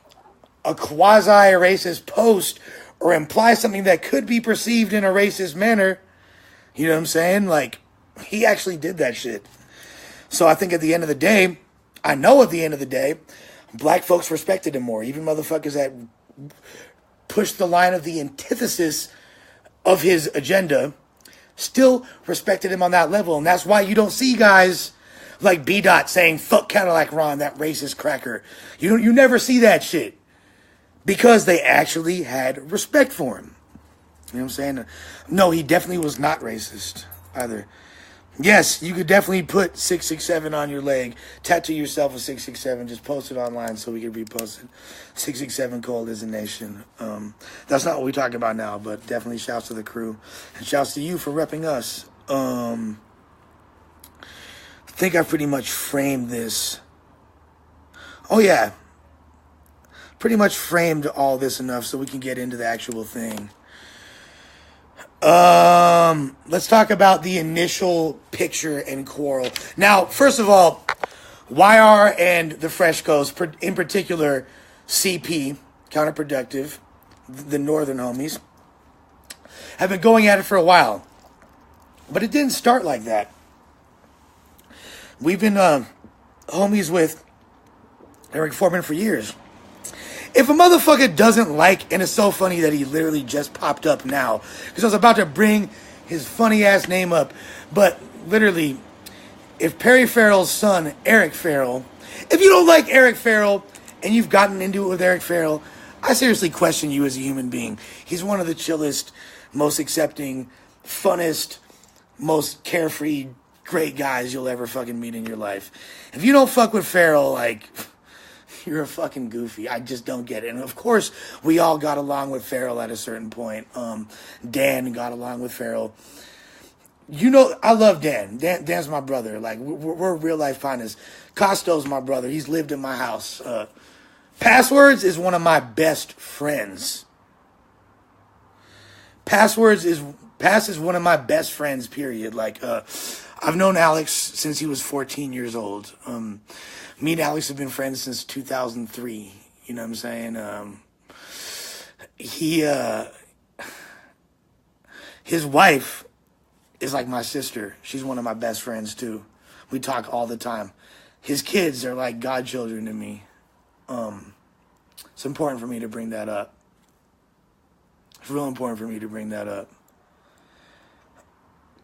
a quasi-racist post or imply something that could be perceived in a racist manner. You know what I'm saying? Like, he actually did that shit. So I think at the end of the day, black folks respected him more. Even motherfuckers that pushed the line of the antithesis of his agenda still respected him on that level. And that's why you don't see guys like B-Dot saying, fuck Cadillac Ron, that racist cracker. You never see that shit. Because they actually had respect for him. You know what I'm saying? No, he definitely was not racist either. Yes, you could definitely put 667 on your leg. Tattoo yourself a 667. Just post it online so we can repost it. 667 Cold is a nation. That's not what we're talking about now, but definitely shouts to the crew. And shouts to you for repping us. I think I pretty much framed this. Oh, yeah. Pretty much framed all this enough so we can get into the actual thing. Let's talk about the initial picture and quarrel. Now, first of all, YR and the Freshcos, in particular CP, Counterproductive, the northern homies, have been going at it for a while. But it didn't start like that. We've been homies with Eric Foreman for years. If a motherfucker doesn't like, and it's so funny that he literally just popped up now, because I was about to bring his funny ass name up, but literally, if Perry Farrell's son, Eric Farrell, if you don't like Eric Farrell, and you've gotten into it with Eric Farrell, I seriously question you as a human being. He's one of the chillest, most accepting, funnest, most carefree, great guys you'll ever fucking meet in your life. If you don't fuck with Farrell, like, you're a fucking goofy. I just don't get it. And of course, we all got along with Farrell at a certain point. Dan got along with Farrell. You know, I love Dan. Dan's my brother. Like, we're real life partners. Costo's my brother. He's lived in my house. Passwords is one of my best friends. Pass is one of my best friends, period. Like, I've known Alex since he was 14 years old. Me and Alex have been friends since 2003. You know what I'm saying? His wife is like my sister. She's one of my best friends too. We talk all the time. His kids are like godchildren to me. It's important for me to bring that up. It's real important for me to bring that up.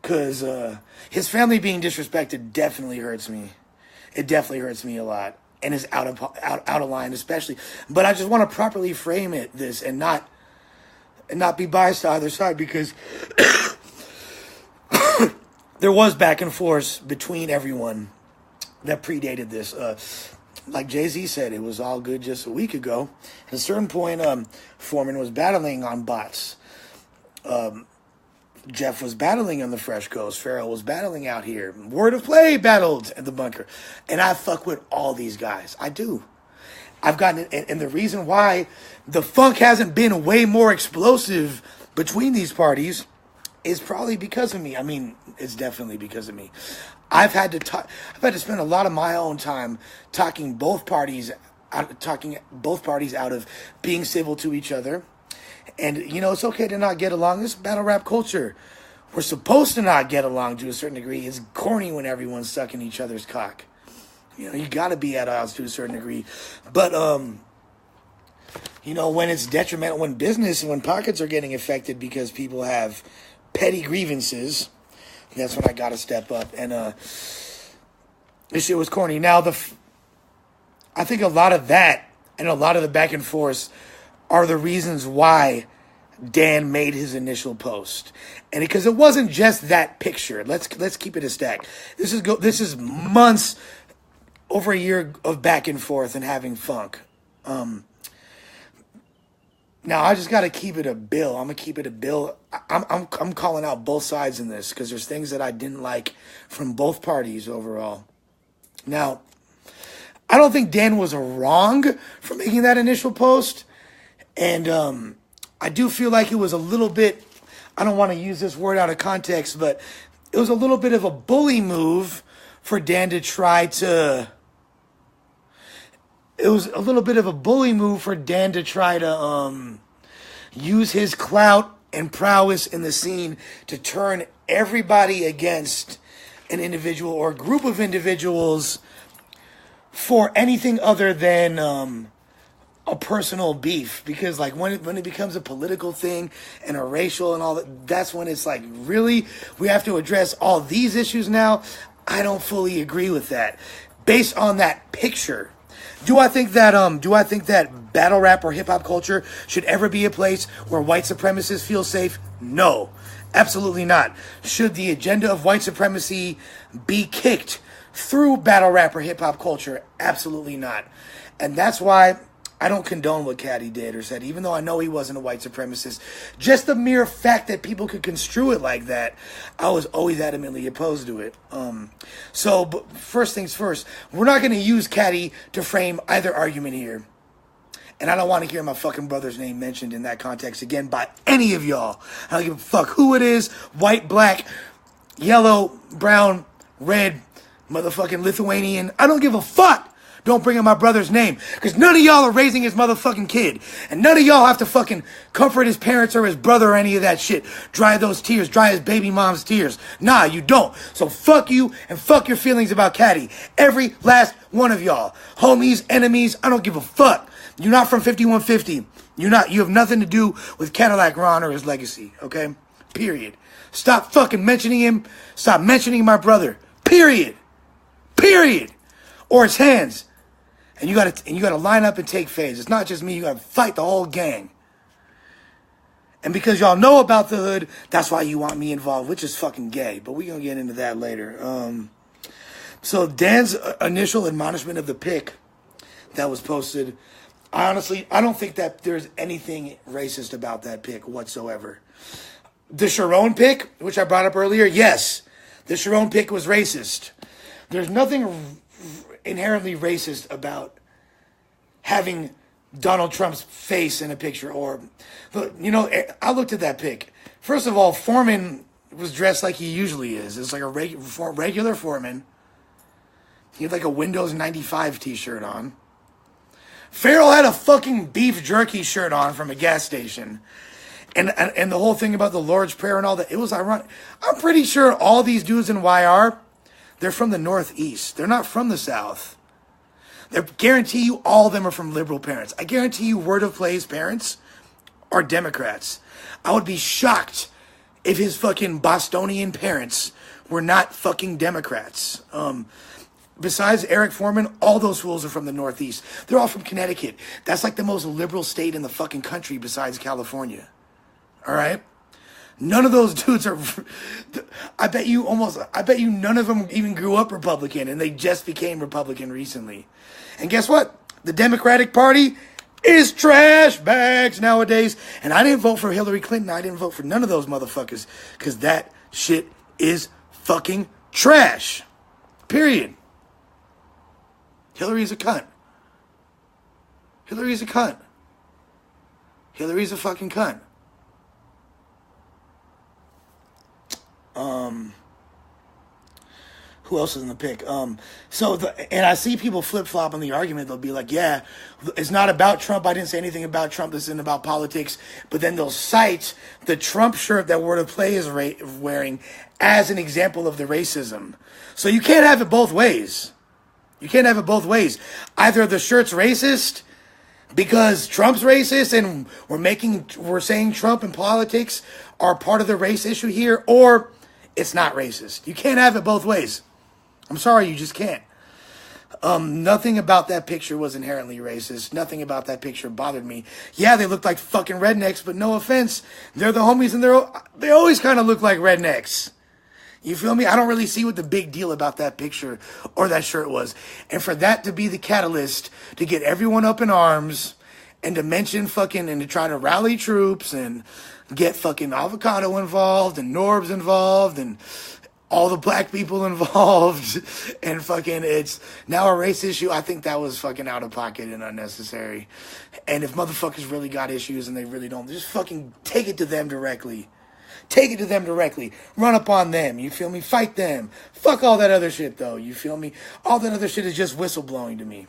Because his family being disrespected definitely hurts me. It definitely hurts me a lot. And is out of line especially. But I just want to properly frame this and not be biased to either side, because there was back and forth between everyone that predated this. Like Jay-Z said, it was all good just a week ago. At a certain point, Foreman was battling on bots. Jeff was battling on the Fresh Coast. Farrell was battling out here. Word of Play battled at the bunker. And I fuck with all these guys. I do. I've gotten it. And the reason why the funk hasn't been way more explosive between these parties is probably because of me. I mean, it's definitely because of me. I've had to spend a lot of my own time talking both parties out of being civil to each other. And, you know, it's okay to not get along. This battle rap culture, we're supposed to not get along to a certain degree. It's corny when everyone's sucking each other's cock. You know, you got to be at odds to a certain degree. But, you know, when it's detrimental, when business and when pockets are getting affected because people have petty grievances, that's when I got to step up. And this shit was corny. Now, I think a lot of that and a lot of the back and forth are the reasons why Dan made his initial post. And because it wasn't just that picture. Let's keep it a stack. This is months, over a year of back and forth and having funk. Now I just got to keep it a bill. I'm gonna keep it a bill. I'm calling out both sides in this because there's things that I didn't like from both parties overall. Now, I don't think Dan was wrong for making that initial post. And I do feel like it was a little bit, I don't want to use this word out of context, but it was a little bit of a bully move for Dan to try to, use his clout and prowess in the scene to turn everybody against an individual or a group of individuals for anything other than a personal beef. Because like when it becomes a political thing and a racial and all that, that's when it's like, really, we have to address all these issues now? I don't fully agree with that based on that picture. Do I think that battle rap or hip hop culture should ever be a place where white supremacists feel safe? No, absolutely not. Should the agenda of white supremacy be kicked through battle rap or hip hop culture? Absolutely not. And that's why I don't condone what Kotd did or said, even though I know he wasn't a white supremacist. Just the mere fact that people could construe it like that, I was always adamantly opposed to it. But first things first, we're not going to use Kotd to frame either argument here. And I don't want to hear my fucking brother's name mentioned in that context again by any of y'all. I don't give a fuck who it is, white, black, yellow, brown, red, motherfucking Lithuanian. I don't give a fuck. Don't bring up my brother's name. Because none of y'all are raising his motherfucking kid. And none of y'all have to fucking comfort his parents or his brother or any of that shit. Dry those tears. Dry his baby mom's tears. Nah, you don't. So fuck you and fuck your feelings about Kotd. Every last one of y'all. Homies, enemies, I don't give a fuck. You're not from 5150. You have nothing to do with Cadillac Ron or his legacy. Okay? Period. Stop fucking mentioning him. Stop mentioning my brother. Period. Or his hands. And you gotta line up and take phase. It's not just me. You gotta fight the whole gang. And because y'all know about the hood, that's why you want me involved, which is fucking gay. But we gonna get into that later. So Dan's initial admonishment of the pic that was posted, I don't think that there's anything racist about that pic whatsoever. The Sharon pic, which I brought up earlier, yes, the Sharon pic was racist. There's nothing inherently racist about having Donald Trump's face in a picture. Or, you know, I looked at that pic. First of all, Foreman was dressed like he usually is. It's like a regular Foreman. He had like a Windows 95 t-shirt on. Farrell had a fucking beef jerky shirt on from a gas station. And the whole thing about the Lord's Prayer and all that, it was ironic. I'm pretty sure all these dudes in YR, they're from the Northeast. They're not from the South. I guarantee you all of them are from liberal parents. I guarantee you Word of Play's parents are Democrats. I would be shocked if his fucking Bostonian parents were not fucking Democrats. Besides Eric Foreman, all those fools are from the Northeast. They're all from Connecticut. That's like the most liberal state in the fucking country besides California. All right? None of those dudes are, I bet you none of them even grew up Republican and they just became Republican recently. And guess what? The Democratic Party is trash bags nowadays. And I didn't vote for Hillary Clinton. I didn't vote for none of those motherfuckers because that shit is fucking trash. Period. Hillary's a cunt. Hillary's a cunt. Hillary's a fucking cunt. Who else is in the pick? And I see people flip-flop on the argument. They'll be like, yeah, it's not about Trump. I didn't say anything about Trump. This isn't about politics. But then they'll cite the Trump shirt that Word of Play is wearing as an example of the racism. So you can't have it both ways. You can't have it both ways. Either the shirt's racist because Trump's racist and we're saying Trump and politics are part of the race issue here, or it's not racist. You can't have it both ways. I'm sorry, you just can't. Nothing about that picture was inherently racist. Nothing about that picture bothered me. Yeah, they looked like fucking rednecks, but no offense. They're the homies and they always kind of look like rednecks. You feel me? I don't really see what the big deal about that picture or that shirt was. And for that to be the catalyst to get everyone up in arms and to mention fucking and to try to rally troops and get fucking Avocado involved and Norbs involved and all the black people involved and fucking it's now a race issue. I think that was fucking out of pocket and unnecessary. And if motherfuckers really got issues and they really don't, just fucking take it to them directly. Take it to them directly. Run up on them. You feel me? Fight them. Fuck all that other shit, though. You feel me? All that other shit is just whistleblowing to me.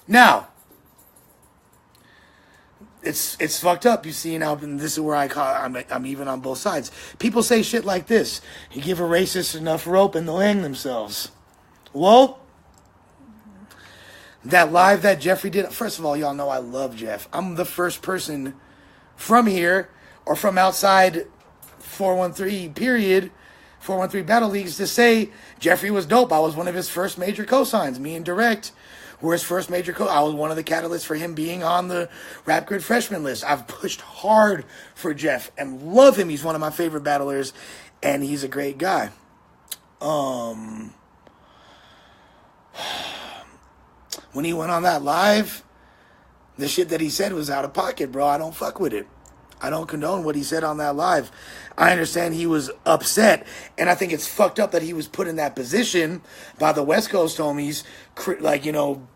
Now, it's fucked up. You see now, and this is where I'm even on both sides. People say shit like this. You give a racist enough rope and they'll hang themselves. Well, that live that Jeffery did. First of all, y'all know I love Jeff. I'm the first person from here or from outside 413 Battle Leagues to say Jeffery was dope. I was one of his first major cosigns. Me and Direct were his first major I was one of the catalysts for him being on the Rap Grid freshman list. I've pushed hard for Jeff and love him. He's one of my favorite battlers and he's a great guy. When he went on that live, the shit that he said was out of pocket, bro. I don't fuck with it. I don't condone what he said on that live. I understand he was upset, and I think it's fucked up that he was put in that position by the West Coast homies, like, you know,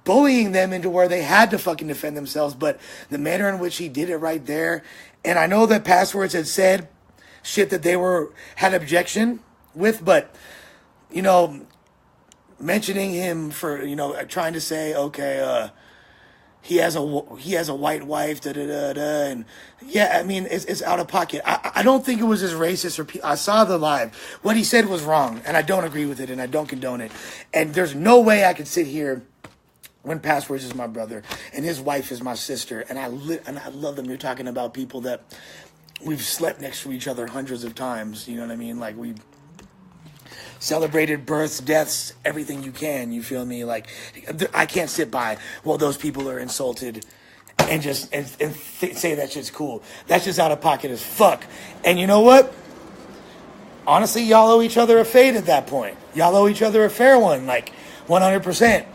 bullying them into where they had to fucking defend themselves, but the manner in which he did it right there, and I know that Passwords had said shit that they had objection with, but, you know, mentioning him for, you know, trying to say, okay, he has a white wife, and yeah, I mean, it's out of pocket. I don't think it was as racist I saw the live. What he said was wrong, and I don't agree with it, and I don't condone it. And there's no way I could sit here when Passwords is my brother, and his wife is my sister, and I love them. You're talking about people that we've slept next to each other hundreds of times, you know what I mean? Like, we celebrated births, deaths, everything you can, you feel me? Like, I can't sit by while those people are insulted and just say that shit's cool. That's just out of pocket as fuck. And you know what? Honestly, y'all owe each other a fade at that point. Y'all owe each other a fair one, like 100%.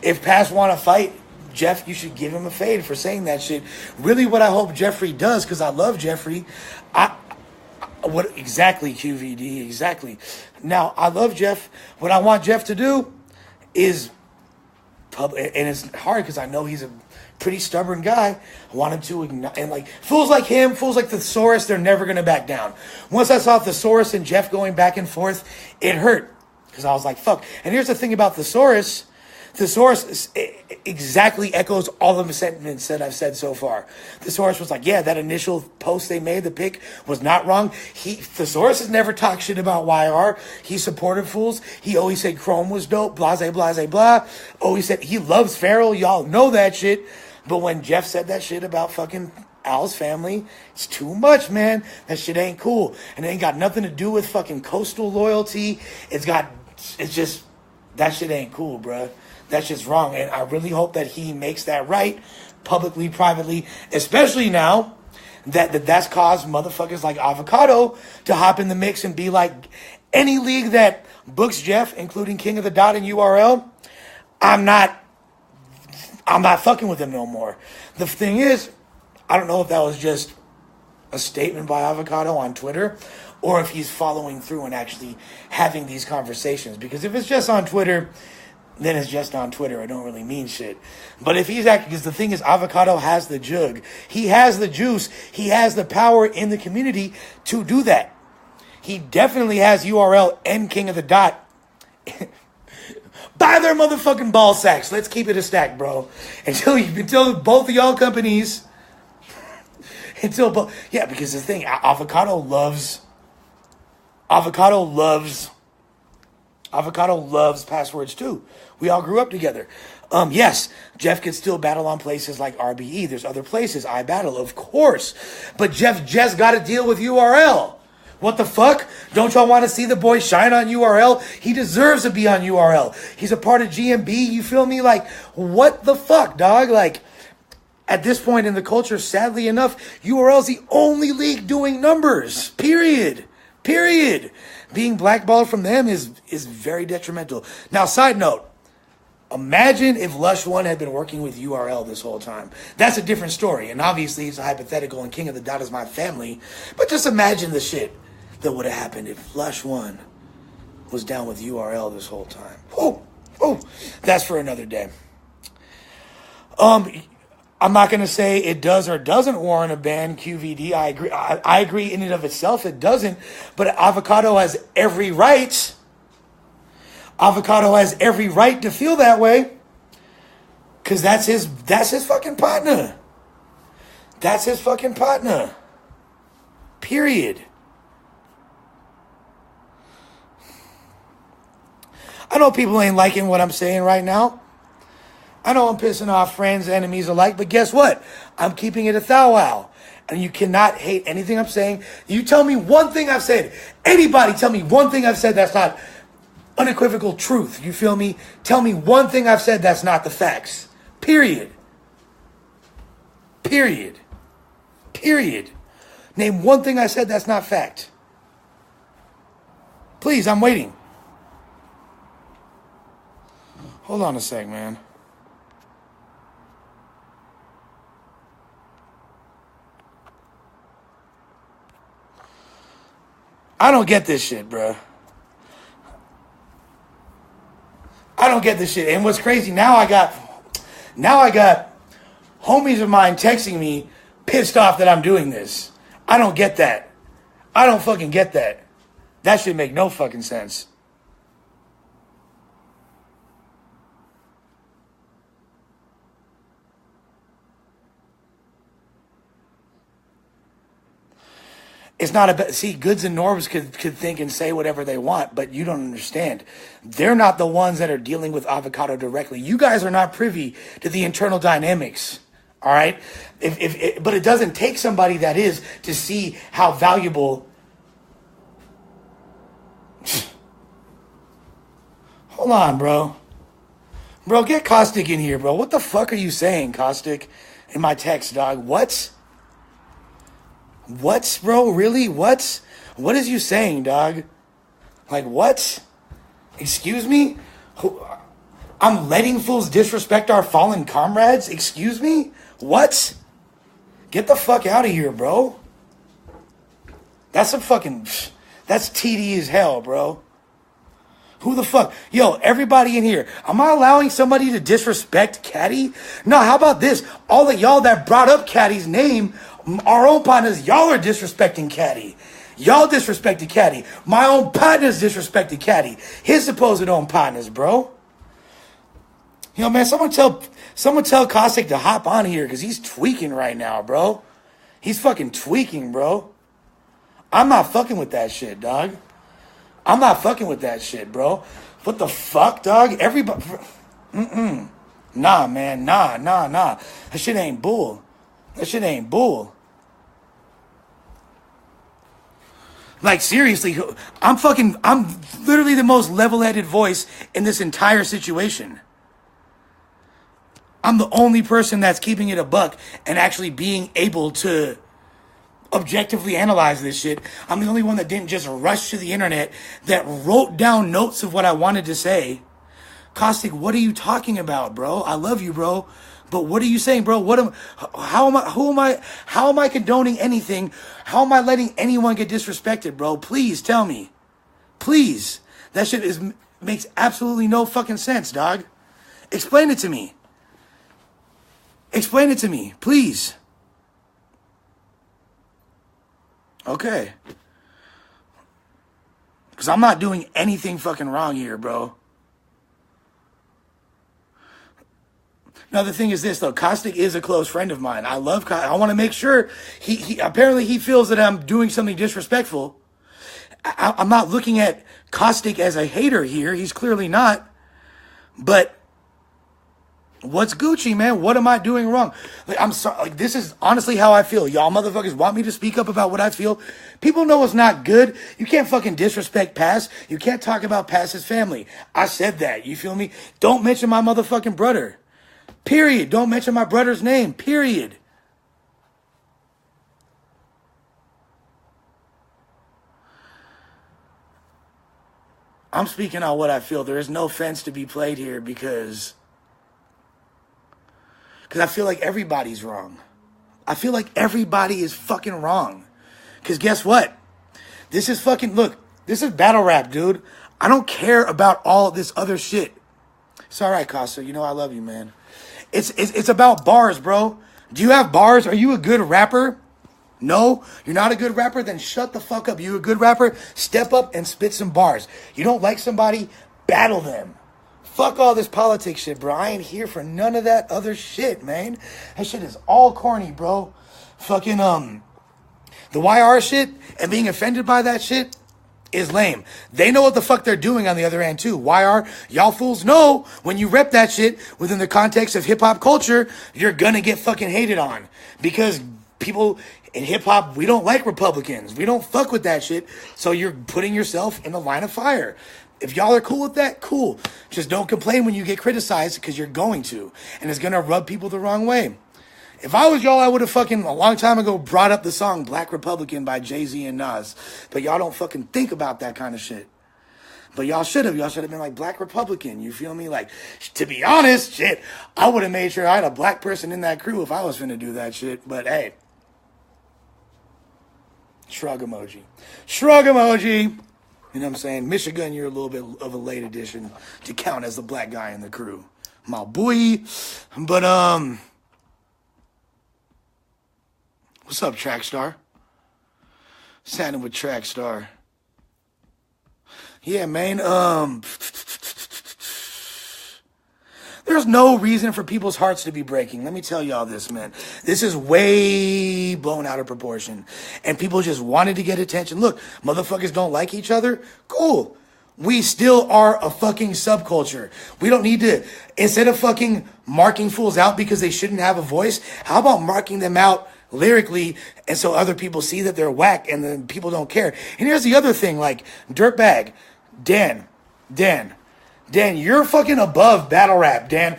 If Pass want to fight, Jeff, you should give him a fade for saying that shit. Really what I hope Jeffrey does, because I love Jeffrey, what exactly, QVD, exactly. Now, I love Jeff. What I want Jeff to do is, and it's hard because I know he's a pretty stubborn guy. I want him to ignite, and like, fools like him, fools like Thesaurus, they're never going to back down. Once I saw Thesaurus and Jeff going back and forth, it hurt because I was like, fuck. And here's the thing about Thesaurus. Thesaurus exactly echoes all of the sentiments that I've said so far. Thesaurus was like, yeah, that initial post they made, the pick, was not wrong. Thesaurus has never talked shit about YR. He supported fools. He always said Chrome was dope, blase, blase, blah. Always said he loves Farrell. Y'all know that shit. But when Jeff said that shit about fucking Al's family, it's too much, man. That shit ain't cool. And it ain't got nothing to do with fucking coastal loyalty. It's just, that shit ain't cool, bruh. That's just wrong, and I really hope that he makes that right publicly, privately, especially now that's caused motherfuckers like Avocado to hop in the mix and be like, any league that books Jeff, including King of the Dot and URL, I'm not fucking with him no more. The thing is, I don't know if that was just a statement by Avocado on Twitter or if he's following through and actually having these conversations. Because if it's just on Twitter, then it's just on Twitter. It don't really mean shit. But if he's acting, because the thing is, Avocado has the jug. He has the juice. He has the power in the community to do that. He definitely has URL and King of the Dot. Buy their motherfucking ball sacks. Let's keep it a stack, bro. Until both of y'all companies, because the thing, Avocado loves passwords too. We all grew up together. Yes, Jeff could still battle on places like RBE. There's other places I battle, of course. But Jeff just got to deal with URL. What the fuck? Don't y'all want to see the boy shine on URL? He deserves to be on URL. He's a part of GMB. You feel me? Like, what the fuck, dog? Like, at this point in the culture, sadly enough, URL's the only league doing numbers. Period. Being blackballed from them is very detrimental. Now, side note, imagine if Lush 1 had been working with URL this whole time. That's a different story. And obviously, it's a hypothetical, and King of the Dot is my family. But just imagine the shit that would have happened if Lush 1 was down with URL this whole time. Oh, that's for another day. I'm not going to say it does or doesn't warrant a ban, QVD. I agree. I agree in and of itself it doesn't. But Avocado has every right. Avocado has every right to feel that way. Because that's his fucking partner. That's his fucking partner. Period. I know people ain't liking what I'm saying right now. I know I'm pissing off friends, enemies alike, but guess what? I'm keeping it a thou wow. And you cannot hate anything I'm saying. You tell me one thing I've said. Anybody tell me one thing I've said that's not unequivocal truth. You feel me? Tell me one thing I've said that's not the facts. Period. Name one thing I said that's not fact. Please, I'm waiting. Hold on a sec, man. I don't get this shit, bro. I don't get this shit. And what's crazy, now I got homies of mine texting me pissed off that I'm doing this. I don't get that. I don't fucking get that. That should make no fucking sense. It's not about, see, Goods and Norbs could think and say whatever they want, but you don't understand. They're not the ones that are dealing with Avocado directly. You guys are not privy to the internal dynamics, all right? But it doesn't take somebody that is to see how valuable. Hold on, bro. Bro, get Caustic in here, bro. What the fuck are you saying, Caustic, in my text, dog? What? What, bro? Really? What? What is you saying, dog? Like, what? Excuse me? I'm letting fools disrespect our fallen comrades? Excuse me? What? Get the fuck out of here, bro. That's that's TD as hell, bro. Who the fuck? Yo, everybody in here. Am I allowing somebody to disrespect Caddy? No, how about this? All of y'all that brought up Caddy's name, our own partners, y'all are disrespecting Caddy. Y'all disrespected Caddy. My own partners disrespected Caddy. His supposed own partners, bro. Yo, man, someone tell Caustic to hop on here because he's tweaking right now, bro. He's fucking tweaking, bro. I'm not fucking with that shit, dog. I'm not fucking with that shit, bro. What the fuck, dog? Everybody. Nah, man. Nah. That shit ain't bull. Like, seriously, I'm literally the most level-headed voice in this entire situation. I'm the only person that's keeping it a buck and actually being able to objectively analyze this shit. I'm the only one that didn't just rush to the internet, that wrote down notes of what I wanted to say. Caustic, what are you talking about, bro? I love you, bro. But what are you saying, bro? How am I condoning anything? How am I letting anyone get disrespected, bro? Please tell me. Please. That shit makes absolutely no fucking sense, dog. Explain it to me. Explain it to me, please. Okay. Because I'm not doing anything fucking wrong here, bro. Now, the thing is this, though. Caustic is a close friend of mine. I love Caustic. I want to make sure he apparently he feels that I'm doing something disrespectful. I'm not looking at Caustic as a hater here. He's clearly not. But what's Gucci, man? What am I doing wrong? Like, I'm sorry. Like, this is honestly how I feel. Y'all motherfuckers want me to speak up about what I feel. People know it's not good. You can't fucking disrespect Pass. You can't talk about Pass's family. I said that. You feel me? Don't mention my motherfucking brother. Period. Don't mention my brother's name. Period. I'm speaking on what I feel. There is no fence to be played here because I feel like everybody's wrong. I feel like everybody is fucking wrong. Because guess what? This is fucking, look, this is battle rap, dude. I don't care about all this other shit. It's all right, Casa. You know I love you, man. It's about bars, bro. Do you have bars? Are you a good rapper? No? You're not a good rapper? Then shut the fuck up. You a good rapper? Step up and spit some bars. You don't like somebody? Battle them. Fuck all this politics shit, bro. I ain't here for none of that other shit, man. That shit is all corny, bro. Fucking, the YR shit and being offended by that shit is lame. They know what the fuck they're doing on the other end too. YR, y'all fools know when you rep that shit within the context of hip hop culture, you're gonna get fucking hated on. Because people in hip hop, we don't like Republicans. We don't fuck with that shit. So you're putting yourself in the line of fire. If y'all are cool with that, cool. Just don't complain when you get criticized because you're going to. And it's gonna rub people the wrong way. If I was y'all, I would have fucking a long time ago brought up the song Black Republican by Jay-Z and Nas. But y'all don't fucking think about that kind of shit. But y'all should have. Y'all should have been like Black Republican. You feel me? Like, to be honest, shit, I would have made sure I had a black person in that crew if I was finna do that shit. But hey. Shrug emoji. Shrug emoji. You know what I'm saying? Michigan, you're a little bit of a late addition to count as the black guy in the crew. My boy. But, what's up, Trackstar? Standing with Trackstar. Yeah, man. There's no reason for people's hearts to be breaking. Let me tell y'all this, man. This is way blown out of proportion. And people just wanted to get attention. Look, motherfuckers don't like each other. Cool. We still are a fucking subculture. We don't need to, instead of fucking marking fools out because they shouldn't have a voice, how about marking them out lyrically, and so other people see that they're whack and then people don't care. And here's the other thing, like, Dirtbag, Dan, you're fucking above battle rap, Dan.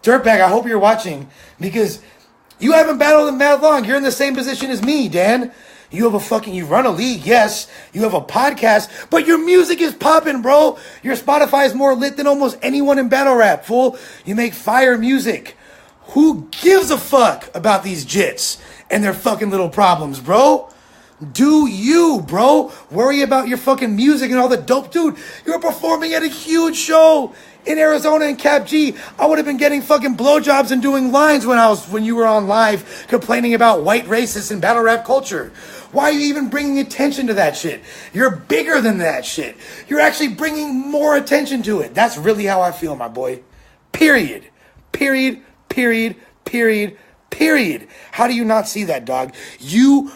Dirtbag, I hope you're watching, because you haven't battled in that long. You're in the same position as me, Dan. You run a league, yes. You have a podcast, but your music is popping, bro. Your Spotify is more lit than almost anyone in battle rap, fool. You make fire music. Who gives a fuck about these jits and their fucking little problems, bro? Do you, bro? Worry about your fucking music and all the dope. Dude, you're performing at a huge show in Arizona in Cap G. I would have been getting fucking blowjobs and doing lines when you were on live complaining about white racists and battle rap culture. Why are you even bringing attention to that shit? You're bigger than that shit. You're actually bringing more attention to it. That's really how I feel, my boy. Period. How do you not see that, dog? You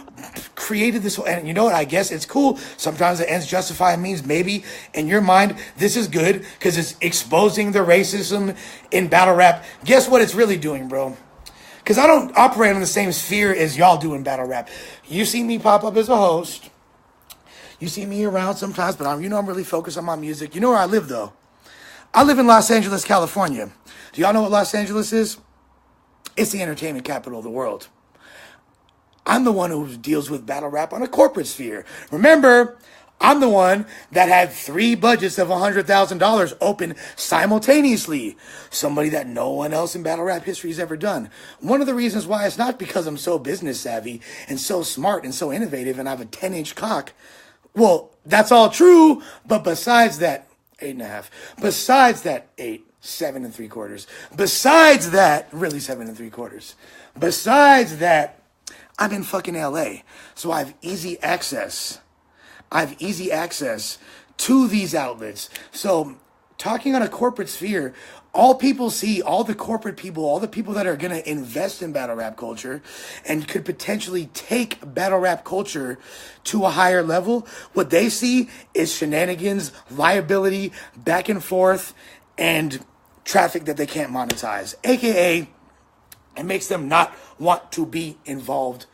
created this, and you know what? I guess it's cool. Sometimes the ends justify means. Maybe in your mind, this is good because it's exposing the racism in battle rap. Guess what it's really doing, bro? Because I don't operate on the same sphere as y'all do in battle rap. You see me pop up as a host. You see me around sometimes, but I'm really focused on my music. You know where I live, though? I live in Los Angeles, California. Do y'all know what Los Angeles is? It's the entertainment capital of the world. I'm the one who deals with battle rap on a corporate sphere. Remember, I'm the one that had 3 budgets of $100,000 open simultaneously. Somebody that no one else in battle rap history has ever done. One of the reasons why is not because I'm so business savvy and so smart and so innovative and I have a 10-inch cock. Well, that's all true, but besides that, 8.5. Besides that, 8, 7 3/4. Besides that, really 7 3/4. Besides that, I'm in fucking LA, so I have easy access. To these outlets. So talking on a corporate sphere, all people see, all the corporate people, all the people that are going to invest in battle rap culture and could potentially take battle rap culture to a higher level, what they see is shenanigans, liability, back and forth, and traffic that they can't monetize. AKA, it makes them not want to be involved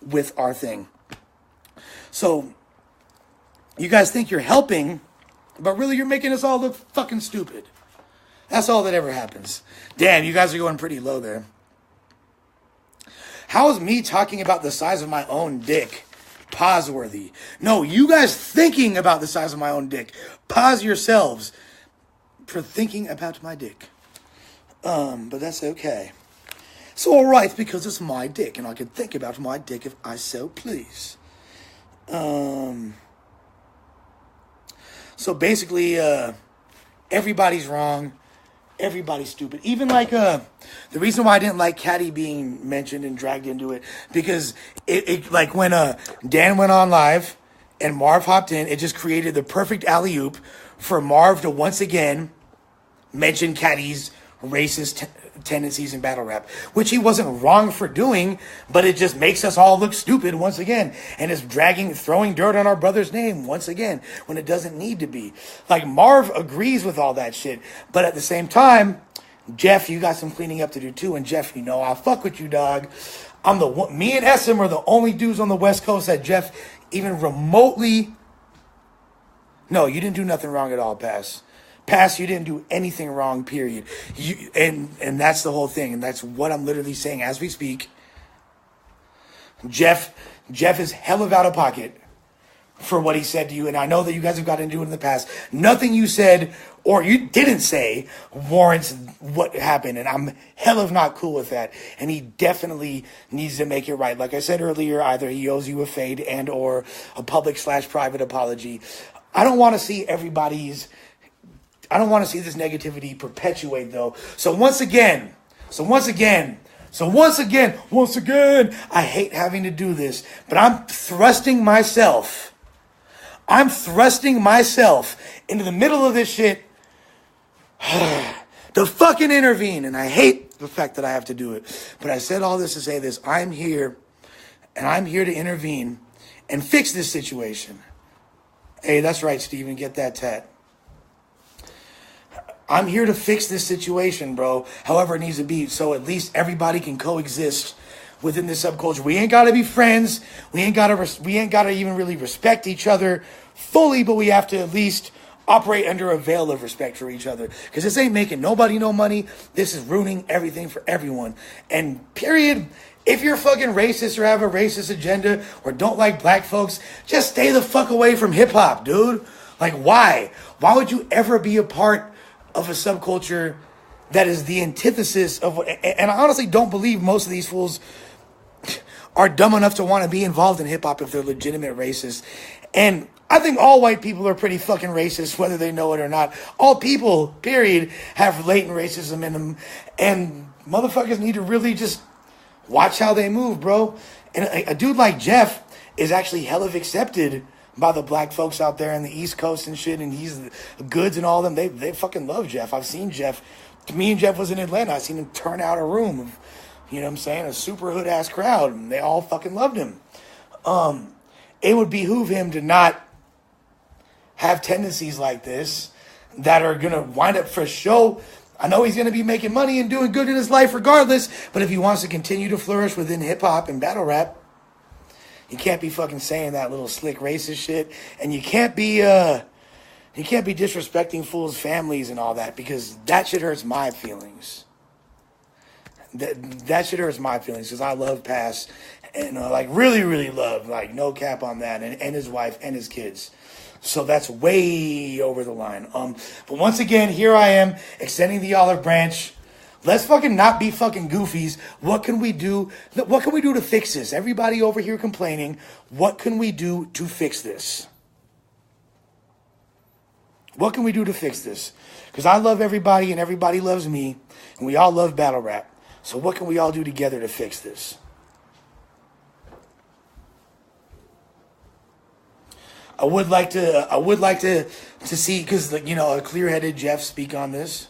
with our thing. So you guys think you're helping, but really you're making us all look fucking stupid. That's all that ever happens. Damn, you guys are going pretty low there. How is me talking about the size of my own dick pause-worthy? No, you guys thinking about the size of my own dick. Pause yourselves for thinking about my dick. But that's okay. It's alright because it's my dick and I can think about my dick if I so please. So basically, everybody's wrong. Everybody's stupid. Even like, the reason why I didn't like Kotd being mentioned and dragged into it, because it like when, Dan went on live and Marv hopped in, it just created the perfect alley-oop for Marv to once again mention Kotd's racist tendencies in battle rap, which he wasn't wrong for doing, but it just makes us all look stupid once again, and is throwing dirt on our brother's name once again when it doesn't need to be. Like, Marv agrees with all that shit, but at the same time, Jeff, you got some cleaning up to do too, and Jeff, you know I fuck with you, dog. Me and SM are the only dudes on the West Coast that Jeff even remotely. No, you didn't do nothing wrong at all, Pass. Pass, you didn't do anything wrong, period. And that's the whole thing. And that's what I'm literally saying as we speak. Jeff is hella out of pocket for what he said to you. And I know that you guys have gotten into it in the past. Nothing you said or you didn't say warrants what happened. And I'm hella not cool with that. And he definitely needs to make it right. Like I said earlier, either he owes you a fade and or a public/private apology. I don't want to see this negativity perpetuate, though. So once again, I hate having to do this, but I'm thrusting myself into the middle of this shit to fucking intervene, and I hate the fact that I have to do it. But I said all this to say this. I'm here to intervene and fix this situation. Hey, that's right, Steven, get that tat. I'm here to fix this situation, bro. However it needs to be, so at least everybody can coexist within this subculture. We ain't gotta be friends. We ain't gotta even really respect each other fully, but we have to at least operate under a veil of respect for each other. Because this ain't making nobody no money. This is ruining everything for everyone. And period. If you're fucking racist or have a racist agenda or don't like black folks, just stay the fuck away from hip hop, dude. Like, why? Why would you ever be a part of a subculture that is the antithesis of what, and I honestly don't believe most of these fools are dumb enough to want to be involved in hip hop if they're legitimate racists. And I think all white people are pretty fucking racist, whether they know it or not. All people, period, have latent racism in them, and motherfuckers need to really just watch how they move, bro. And a dude like Jeff is actually hella accepted by the black folks out there in the East Coast and shit, and he's the goods and all them. They fucking love Jeff. I've seen Jeff. Me and Jeff was in Atlanta. I seen him turn out a room of, you know what I'm saying, a super hood ass crowd, and they all fucking loved him. It would behoove him to not have tendencies like this that are gonna wind up for show. I know he's gonna be making money and doing good in his life regardless, but if he wants to continue to flourish within hip hop and battle rap, you can't be fucking saying that little slick racist shit, and you can't be disrespecting fools' families and all that, because that shit hurts my feelings. That shit hurts my feelings, because I love Pass, And like really, really love, like no cap on that, and his wife and his kids. So that's way over the line. But once again, here I am extending the olive branch. Let's fucking not be fucking goofies. What can we do? What can we do to fix this? Everybody over here complaining. What can we do to fix this? What can we do to fix this? Because I love everybody and everybody loves me, and we all love battle rap. So what can we all do together to fix this? I would like to see, because you know, a clear-headed Jeff speak on this.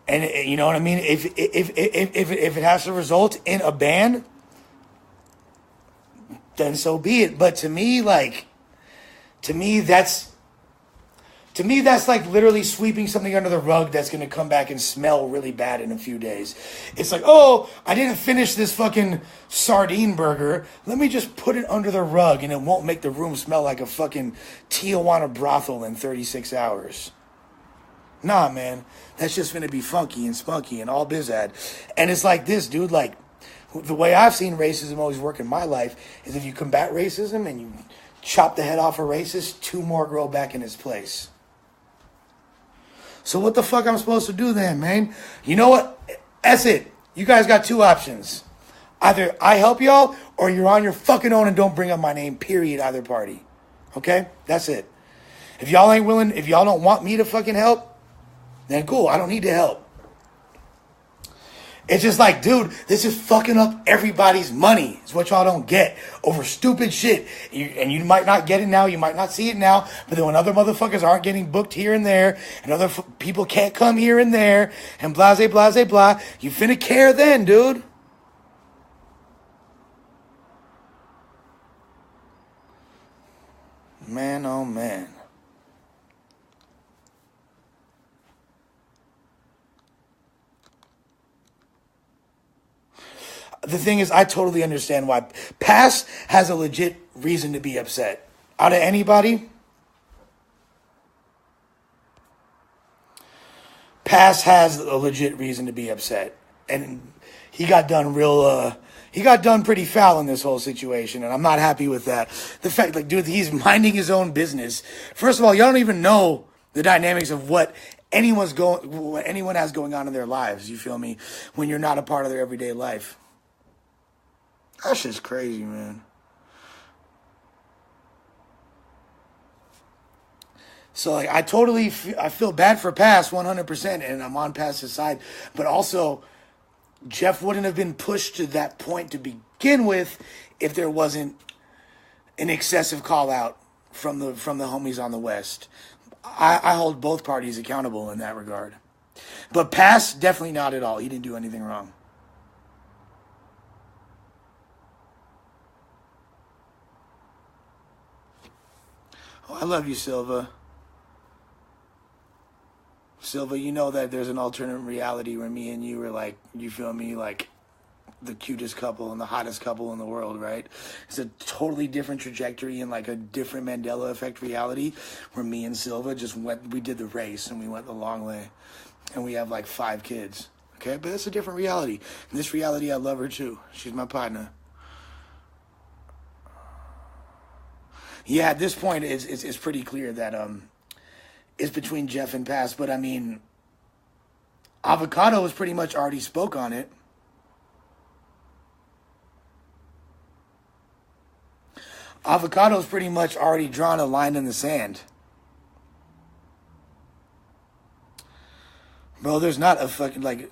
And you know what I mean? If it has to result in a ban, then so be it. But to me, that's like literally sweeping something under the rug that's going to come back and smell really bad in a few days. It's like, oh, I didn't finish this fucking sardine burger. Let me just put it under the rug and it won't make the room smell like a fucking Tijuana brothel in 36 hours. Nah, man. That's just going to be funky and spunky and all bizad. And it's like this, dude. Like, the way I've seen racism always work in my life is if you combat racism and you chop the head off a racist, 2 more grow back in its place. So what the fuck I'm supposed to do then, man? You know what? That's it. You guys got 2 options. Either I help y'all or you're on your fucking own and don't bring up my name, period, either party. Okay? That's it. If y'all ain't willing, if y'all don't want me to fucking help, then cool, I don't need to help. It's just like, dude, this is fucking up everybody's money. It's what y'all don't get over stupid shit. And you might not get it now, you might not see it now, but then when other motherfuckers aren't getting booked here and there, and other people can't come here and there, and blase, blase, blah, you finna care then, dude. Man, oh man. The thing is, I totally understand why. Pass has a legit reason to be upset. Out of anybody, Pass has a legit reason to be upset. And he got done pretty foul in this whole situation, and I'm not happy with that. The fact, like, dude, he's minding his own business. First of all, y'all don't even know the dynamics of what anyone has going on in their lives, you feel me, when you're not a part of their everyday life. That shit's crazy, man. So, like, I feel bad for Pass 100%, and I'm on Pass's side. But also, Jeff wouldn't have been pushed to that point to begin with if there wasn't an excessive call out from the homies on the West. I hold both parties accountable in that regard. But Pass, definitely not at all. He didn't do anything wrong. Oh, I love you, Silva. Silva, you know that there's an alternate reality where me and you are like, you feel me, like the cutest couple and the hottest couple in the world, right? It's a totally different trajectory and like a different Mandela effect reality where me and Silva we did the race and we went the long way. And we have like 5 kids, okay? But that's a different reality. In this reality, I love her too. She's my partner. Yeah, at this point, it's pretty clear that it's between Jeff and Pass. But I mean, Avocado has pretty much already spoke on it. Avocado's pretty much already drawn a line in the sand. Bro, there's not a fucking, like...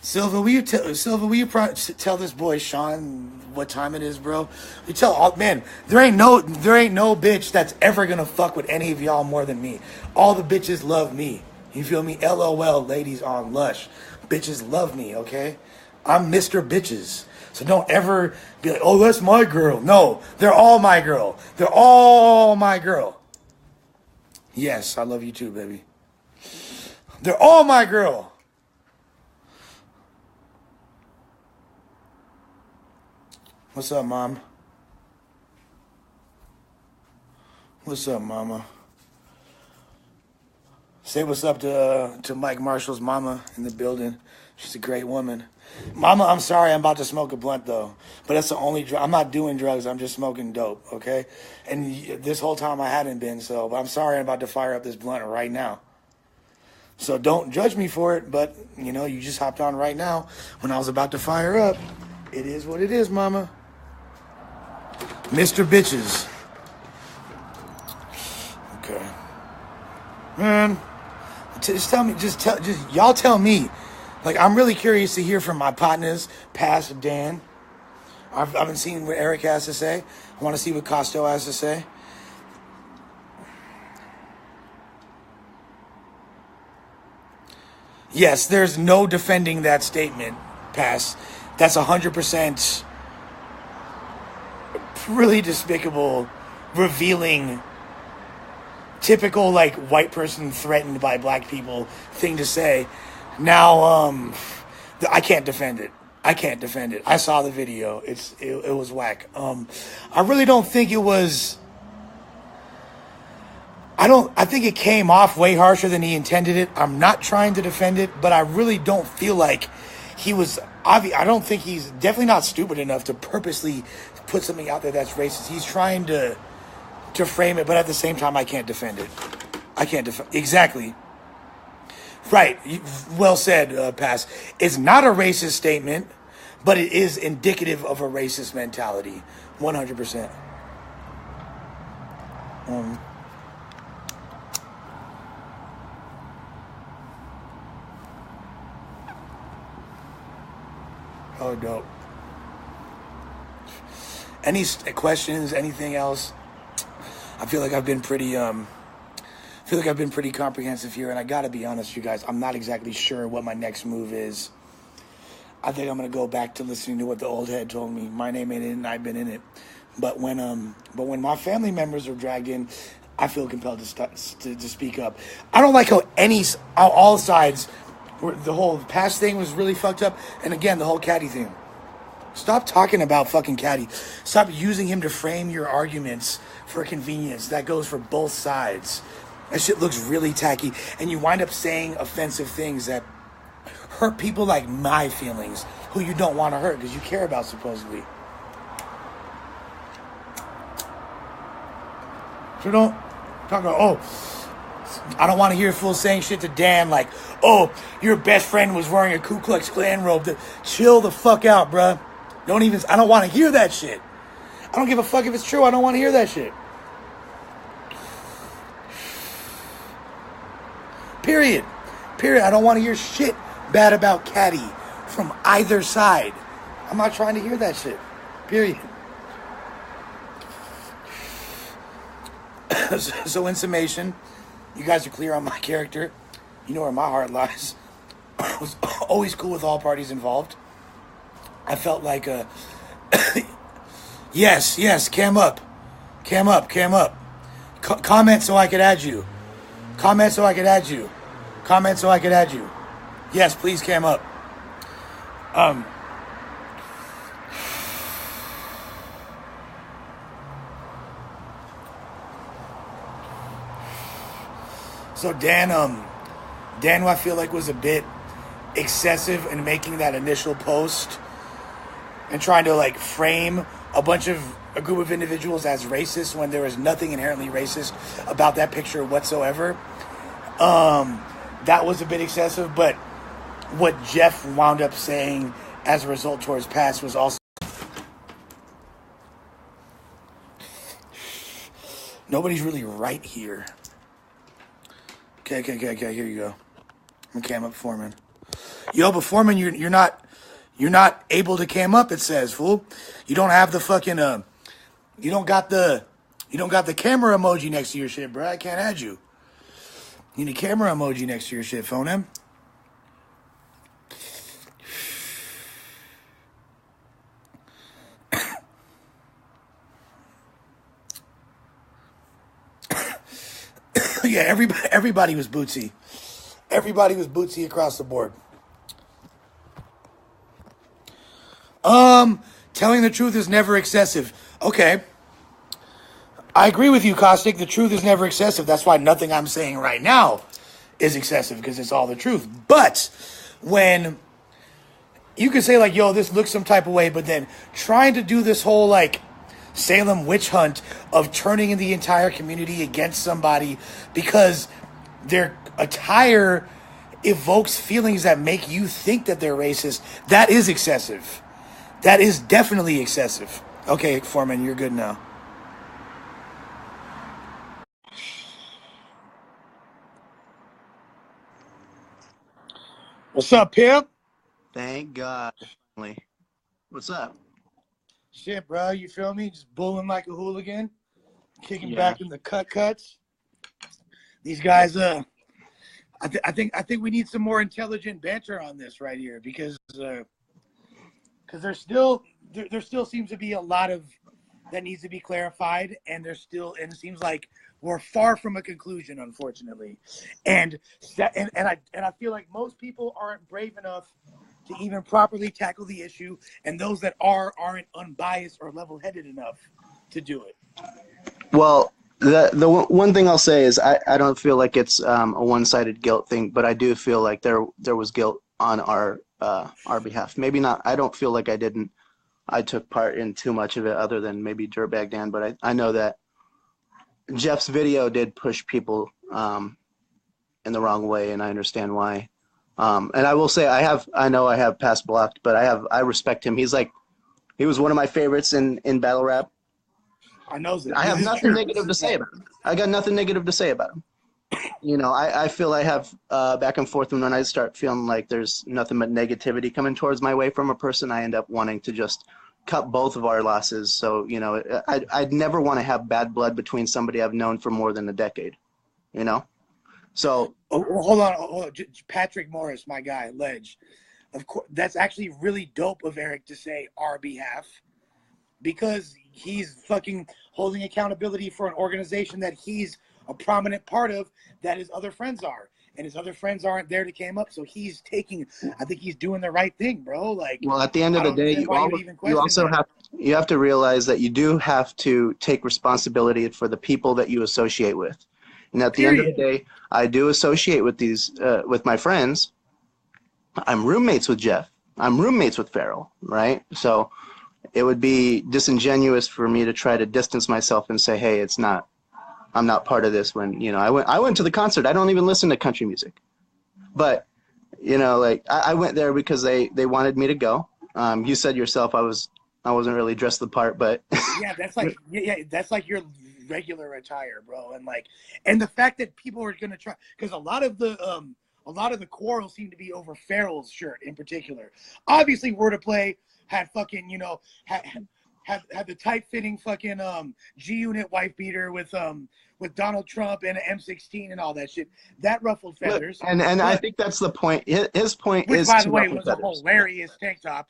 Silva, will you tell this boy Sean what time it is, bro? You tell all, man, there ain't no bitch that's ever gonna fuck with any of y'all more than me. All the bitches love me. You feel me? LOL, ladies on Lush. Bitches love me, okay? I'm Mr. Bitches. So don't ever be like, oh, that's my girl. No, they're all my girl. They're all my girl. Yes, I love you too, baby. They're all my girl. What's up, Mom? What's up, mama? Say what's up to Mike Marshall's mama in the building. She's a great woman. Mama, I'm sorry, I'm about to smoke a blunt though. But that's the only drug. I'm not doing drugs. I'm just smoking dope, okay? And this whole time I hadn't been, so. But I'm sorry, I'm about to fire up this blunt right now. So don't judge me for it, but, you know, you just hopped on right now when I was about to fire up. It is what it is, mama. Mr. Bitches. Okay. Man, just tell me, just y'all tell me. Like, I'm really curious to hear from my partners, past Dan. I've been seeing what Eric has to say. I want to see what Kotd has to say. Yes, there's no defending that statement, Pass. That's 100% really despicable, revealing, typical, like, white person threatened by black people thing to say. Now, I can't defend it. I can't defend it. I saw the video. It was whack. I really don't think it was... I think it came off way harsher than he intended it. I'm not trying to defend it, but I really don't feel like he was obvious. I don't think he's definitely not stupid enough to purposely put something out there that's racist. He's trying to frame it, but at the same time, I can't defend it. I can't defend exactly. Right. Well said, Pass. It's not a racist statement, but it is indicative of a racist mentality. 100%. Oh, dope. Any questions? Anything else? I feel like I've been pretty comprehensive here, and I gotta be honest, you guys. I'm not exactly sure what my next move is. I think I'm gonna go back to listening to what the old head told me. My name ain't in it, and I've been in it. But when my family members are dragged in, I feel compelled to speak up. I don't like how all sides. The whole past thing was really fucked up. And again, the whole Caddy thing. Stop talking about fucking Caddy. Stop using him to frame your arguments for convenience. That goes for both sides. That shit looks really tacky. And you wind up saying offensive things that hurt people like my feelings, who you don't want to hurt because you care about, supposedly. So don't talk about, I don't want to hear Fool saying shit to Dan like, oh, your best friend was wearing a Ku Klux Klan robe. Chill the fuck out, bruh. I don't want to hear that shit. I don't give a fuck if it's true. I don't want to hear that shit. Period. I don't want to hear shit bad about Caddy from either side. I'm not trying to hear that shit. Period. So in summation, you guys are clear on my character. You know where my heart lies. I was always cool with all parties involved. I felt like yes, cam up. Comment so I could add you. Yes, please cam up. So Dan, who I feel like was a bit excessive in making that initial post and trying to like frame a group of individuals as racist when there was nothing inherently racist about that picture whatsoever. That was a bit excessive, but what Jeff wound up saying as a result towards Pass was also... Nobody's really right here. Okay, here you go. I'm gonna cam up Foreman. Yo, but Foreman, you're not able to cam up, it says, fool. You don't have the fucking you don't got the camera emoji next to your shit, bro. I can't add you. You need a camera emoji next to your shit, phone him. Yeah, everybody was bootsy. Everybody was bootsy across the board. Telling the truth is never excessive. Okay. I agree with you, Caustic. The truth is never excessive. That's why nothing I'm saying right now is excessive because it's all the truth. But when you can say like, "Yo, this looks some type of way," but then trying to do this whole like Salem witch hunt of turning in the entire community against somebody because their attire evokes feelings that make you think that they're racist, that is excessive. That is definitely excessive. Okay, Foreman, you're good now. What's up, Pimp? Thank God. Finally. What's up? Shit, bro, you feel me? Just bulling like a hooligan, kicking Yeah. back in the cuts. These guys, I think we need some more intelligent banter on this right here because there still seems to be a lot of that needs to be clarified, and it seems like we're far from a conclusion, unfortunately, and I feel like most people aren't brave enough to even properly tackle the issue, and those that aren't unbiased or level-headed enough to do it. Well, the one thing I'll say is I don't feel like it's a one-sided guilt thing, but I do feel like there was guilt on our behalf. Maybe not. I don't feel like I took part in too much of it other than maybe Dirtbag Dan, but I know that Jeff's video did push people in the wrong way, and I understand why. And I will say I know I have past blocked, but I respect him. He was one of my favorites in battle rap. I know that. I have nothing negative to say about him. I got nothing negative to say about him. You know, I feel I have back and forth, and when I start feeling like there's nothing but negativity coming towards my way from a person, I end up wanting to just cut both of our losses. So, you know, I'd never want to have bad blood between somebody I've known for more than a decade, you know? So. Hold on. Patrick Morris, my guy, Ledge. Of course, that's actually really dope of Eric to say our behalf because he's fucking holding accountability for an organization that he's a prominent part of that his other friends are, and his other friends aren't there to came up, so I think he's doing the right thing, bro. Like, well, at the end of the day, you have to realize that you do have to take responsibility for the people that you associate with, and at the end of the day, I do associate with these with my friends. I'm roommates with Jeff. I'm roommates with Farrell, right? So it would be disingenuous for me to try to distance myself and say, hey, I'm not part of this when, you know, I went to the concert. I don't even listen to country music. But, you know, like I went there because they wanted me to go. You said yourself I wasn't really dressed the part, but that's like your regular attire, bro. And the fact that people are gonna try, because a lot of the quarrels seem to be over Farrell's shirt in particular. Obviously, Word of Play had fucking, you know, had the tight-fitting fucking G-Unit wife beater with Donald Trump and an M16 and all that shit. That ruffled feathers. And I think that's the point. His point which, is, by the way, was a hilarious tank top.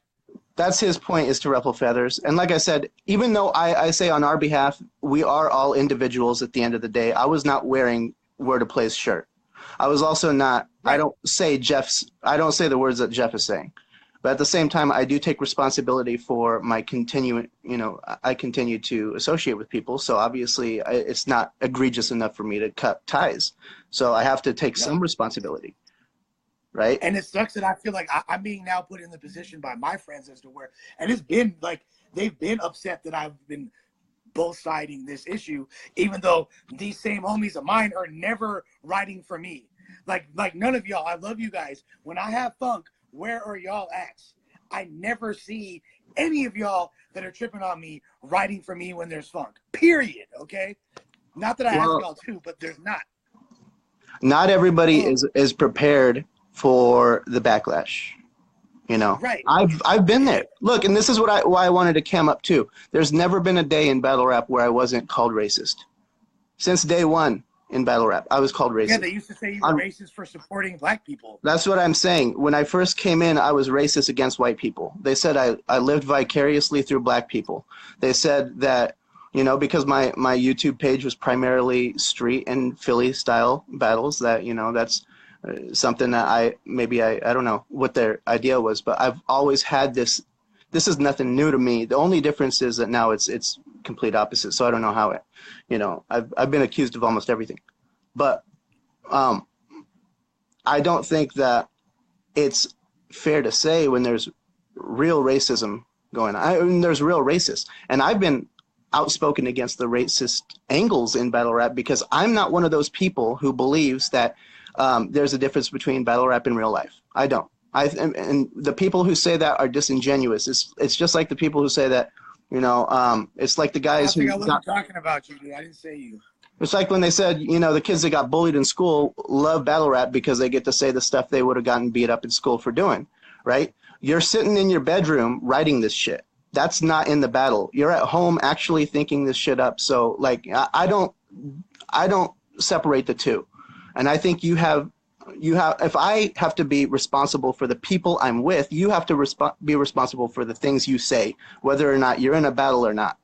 That's his point, is to ruffle feathers. And like I said, even though I say on our behalf, we are all individuals at the end of the day, I was not wearing Word of Play's shirt. I was also not, right. I don't say the words that Jeff is saying. But at the same time, I do take responsibility for my continuing, you know, I continue to associate with people. So obviously it's not egregious enough for me to cut ties. So I have to take some responsibility, right? And it sucks that I feel like I'm being now put in the position by my friends as to where, and it's been like, they've been upset that I've been both siding this issue, even though these same homies of mine are never riding for me. Like none of y'all, I love you guys. When I have funk, where are y'all at? I never see any of y'all that are tripping on me riding for me when there's funk. Period. Okay? Not that I ask y'all to, but there's not. Not everybody is prepared for the backlash. You know, right? I've been there. Look, and this is why I wanted to cam up too. There's never been a day in battle rap where I wasn't called racist. Since day one. In battle rap, I was called racist. Yeah, they used to say you were racist for supporting black people. That's what I'm saying. When I first came in, I was racist against white people. They said I lived vicariously through black people. They said that, you know, because my YouTube page was primarily street and Philly style battles, that, you know, that's something that I don't know what their idea was, but I've always had this. This is nothing new to me. The only difference is that now it's complete opposite. So I don't know how it, you know, I've been accused of almost everything, but I don't think that it's fair to say when there's real racism going on. I mean, there's real racists, and I've been outspoken against the racist angles in battle rap because I'm not one of those people who believes that there's a difference between battle rap and real life. I don't. And the people who say that are disingenuous. It's just like the people who say that, you know, it's like the guys who. I wasn't talking about you, dude. I didn't say you. It's like when they said, you know, the kids that got bullied in school love battle rap because they get to say the stuff they would have gotten beat up in school for doing, right? You're sitting in your bedroom writing this shit. That's not in the battle. You're at home actually thinking this shit up. So like, I don't separate the two. And I think if I have to be responsible for the people I'm with, you have to be responsible for the things you say, whether or not you're in a battle or not.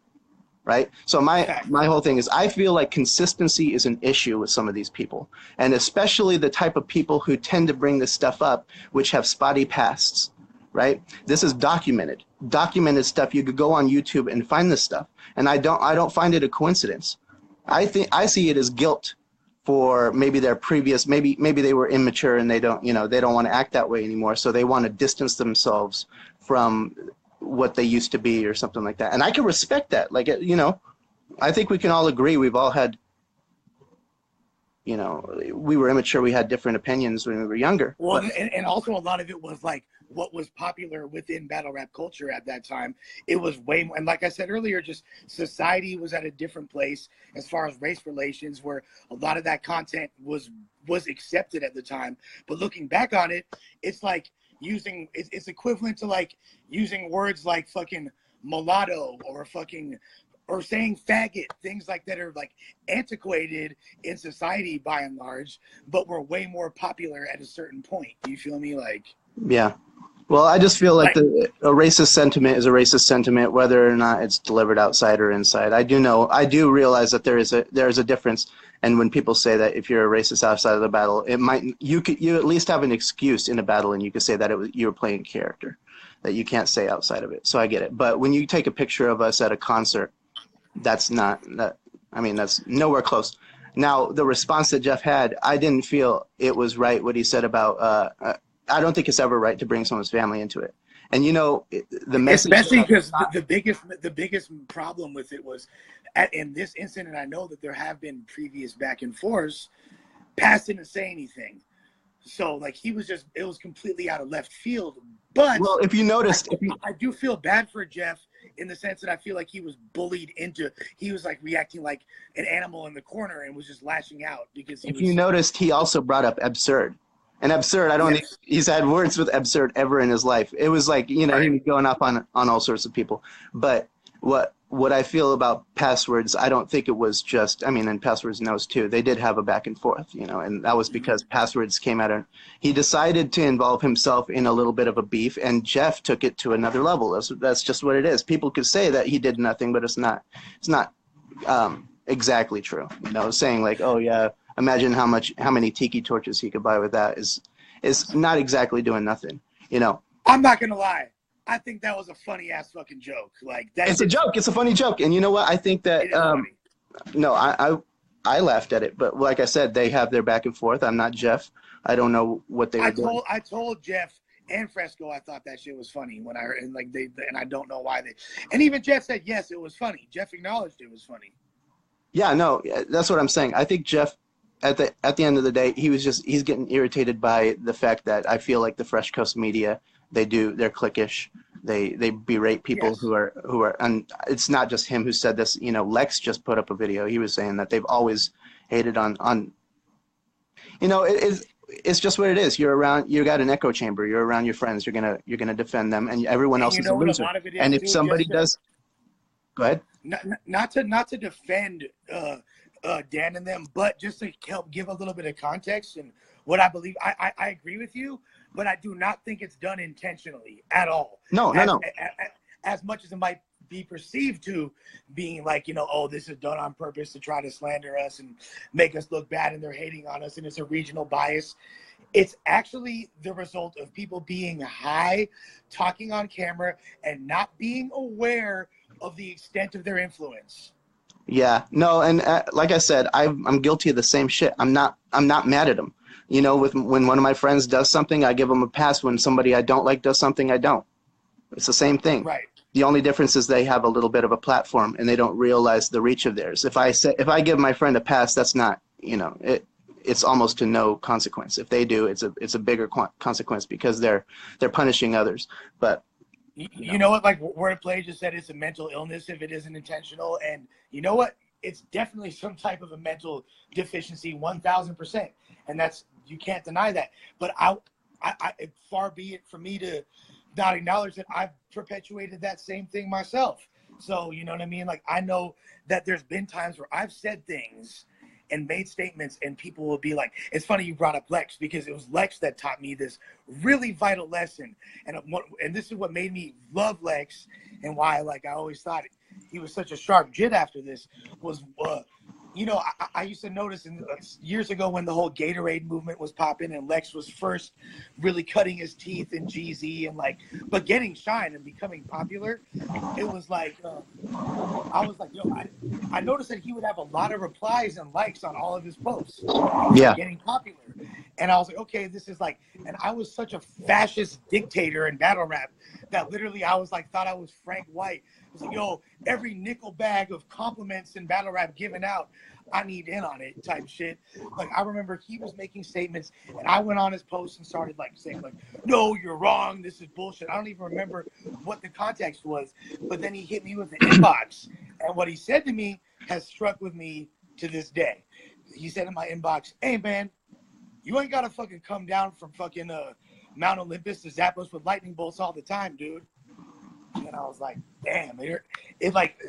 Right? So my whole thing is I feel like consistency is an issue with some of these people, and especially the type of people who tend to bring this stuff up, which have spotty pasts, right? This is documented stuff. You could go on YouTube and find this stuff, and I don't find it a coincidence. I see it as guilt for maybe their previous, maybe they were immature and they don't want to act that way anymore, so they want to distance themselves from what they used to be or something like that. And I can respect that. Like, you know, I think we can all agree we've all had, you know, we were immature. We had different opinions when we were younger. Well, and also a lot of it was like what was popular within battle rap culture at that time. It was way more, and like I said earlier, just society was at a different place as far as race relations, where a lot of that content was accepted at the time. But looking back on it, it's like, it's equivalent to like using words like fucking mulatto or saying faggot, things like that are like antiquated in society by and large, but were way more popular at a certain point. You feel me? Like, yeah. Well, I just feel like a racist sentiment is a racist sentiment, whether or not it's delivered outside or inside. I do realize that there is a difference. And when people say that if you're a racist outside of the battle, you at least have an excuse in a battle, and you could say that you were playing character, that you can't say outside of it. So I get it. But when you take a picture of us at a concert, that's nowhere close. Now, the response that Jeff had, I didn't feel it was right what he said about. I don't think it's ever right to bring someone's family into it. And you know, the message, especially because the biggest problem with it was, in this incident, I know that there have been previous back and forths. Pass didn't say anything, so like it was completely out of left field. But well, if you noticed, I do feel bad for Jeff in the sense that I feel like he was bullied into. He was like reacting like an animal in the corner and was just lashing out because. You noticed, he also brought up absurd. And absurd, I don't think he's had words with absurd ever in his life. It was like, you know, he was going up on all sorts of people. But what I feel about Passwords, I don't think it was just, I mean, and Passwords knows too, they did have a back and forth, you know, and that was because Passwords came out and he decided to involve himself in a little bit of a beef, and Jeff took it to another level. That's just what it is. People could say that he did nothing, but it's not exactly true. You know, saying like, oh yeah, imagine how many tiki torches he could buy with that is not exactly doing nothing, you know. I'm not gonna lie, I think that was a funny ass fucking joke. Like it's a joke. It's a funny joke, and you know what? I think that no, I laughed at it, but like I said, they have their back and forth. I'm not Jeff. I don't know what they were doing. I told Jeff and Fresco I thought that shit was funny when and I don't know why they. And even Jeff said yes, it was funny. Jeff acknowledged it was funny. Yeah, no, that's what I'm saying. I think Jeff, at the end of the day, he's getting irritated by the fact that I feel like the Fresh Coast media, they're cliquish. They berate people who are, and it's not just him who said this. You know, Lex just put up a video. He was saying that they've always hated on. You know, it's just what it is. You got an echo chamber. You're around your friends. You're gonna defend them, and everyone else is a loser. And if somebody does, go ahead. Not to defend Dan and them, but just to help give a little bit of context and what I believe. I agree with you, but I do not think it's done intentionally at all. No. As much as it might be perceived to being like, you know, oh, this is done on purpose to try to slander us and make us look bad, and they're hating on us, and it's a regional bias. It's actually the result of people being high, talking on camera, and not being aware of the extent of their influence. Yeah, no, and like I said, I'm guilty of the same shit. I'm not mad at them. You know, when one of my friends does something, I give them a pass. When somebody I don't like does something, I don't. It's the same thing. Right. The only difference is they have a little bit of a platform and they don't realize the reach of theirs. If I give my friend a pass, that's not, it's almost to no consequence. If they do, it's a bigger consequence because they're punishing others. But you know what, like Wordplay just said, it's a mental illness if it isn't intentional. And you know what? It's definitely some type of a mental deficiency, 1000%. And that's, you can't deny that. But I far be it for me to not acknowledge that I've perpetuated that same thing myself. So, you know what I mean? Like, I know that there's been times where I've said things and made statements and people will be like, it's funny you brought up Lex, because it was Lex that taught me this really vital lesson. And this is what made me love Lex, and why, like, I always thought he was such a sharp jit after this was, I used to notice years ago when the whole Gatorade movement was popping and Lex was first really cutting his teeth in GZ and but getting shine and becoming popular, it was like, I was like, I noticed that he would have a lot of replies and likes on all of his posts. He was getting popular. And I was like, okay, this is like, and I was such a fascist dictator in battle rap that literally I was like, thought I was Frank White. I was like, every nickel bag of compliments in battle rap given out, I need in on it type shit. Like, I remember he was making statements and I went on his post and started saying no, you're wrong. This is bullshit. I don't even remember what the context was, but then he hit me with the inbox. And what he said to me has struck with me to this day. He said in my inbox, hey man, you ain't got to fucking come down from fucking Mount Olympus to zap us with lightning bolts all the time, dude. And I was like, damn, it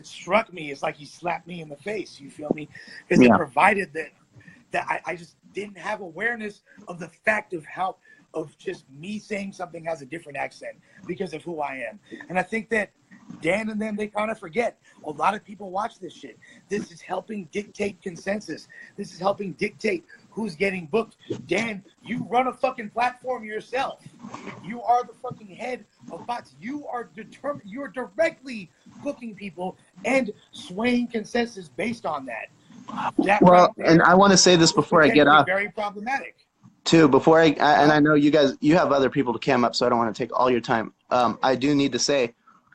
struck me. It's like he slapped me in the face. You feel me? Because it provided that I just didn't have awareness of the fact of just me saying something has a different accent because of who I am. And I think that Dan and them, they kind of forget. A lot of people watch this shit. This is helping dictate consensus. This is helping dictate who's getting booked. Dan, you run a fucking platform yourself. You are the fucking head of bots. You are determined. You are directly booking people and swaying consensus based on that. And I want to say this before I get off. Very problematic. Too, before and I know you guys, you have other people to cam up, so I don't want to take all your time. I do need to say,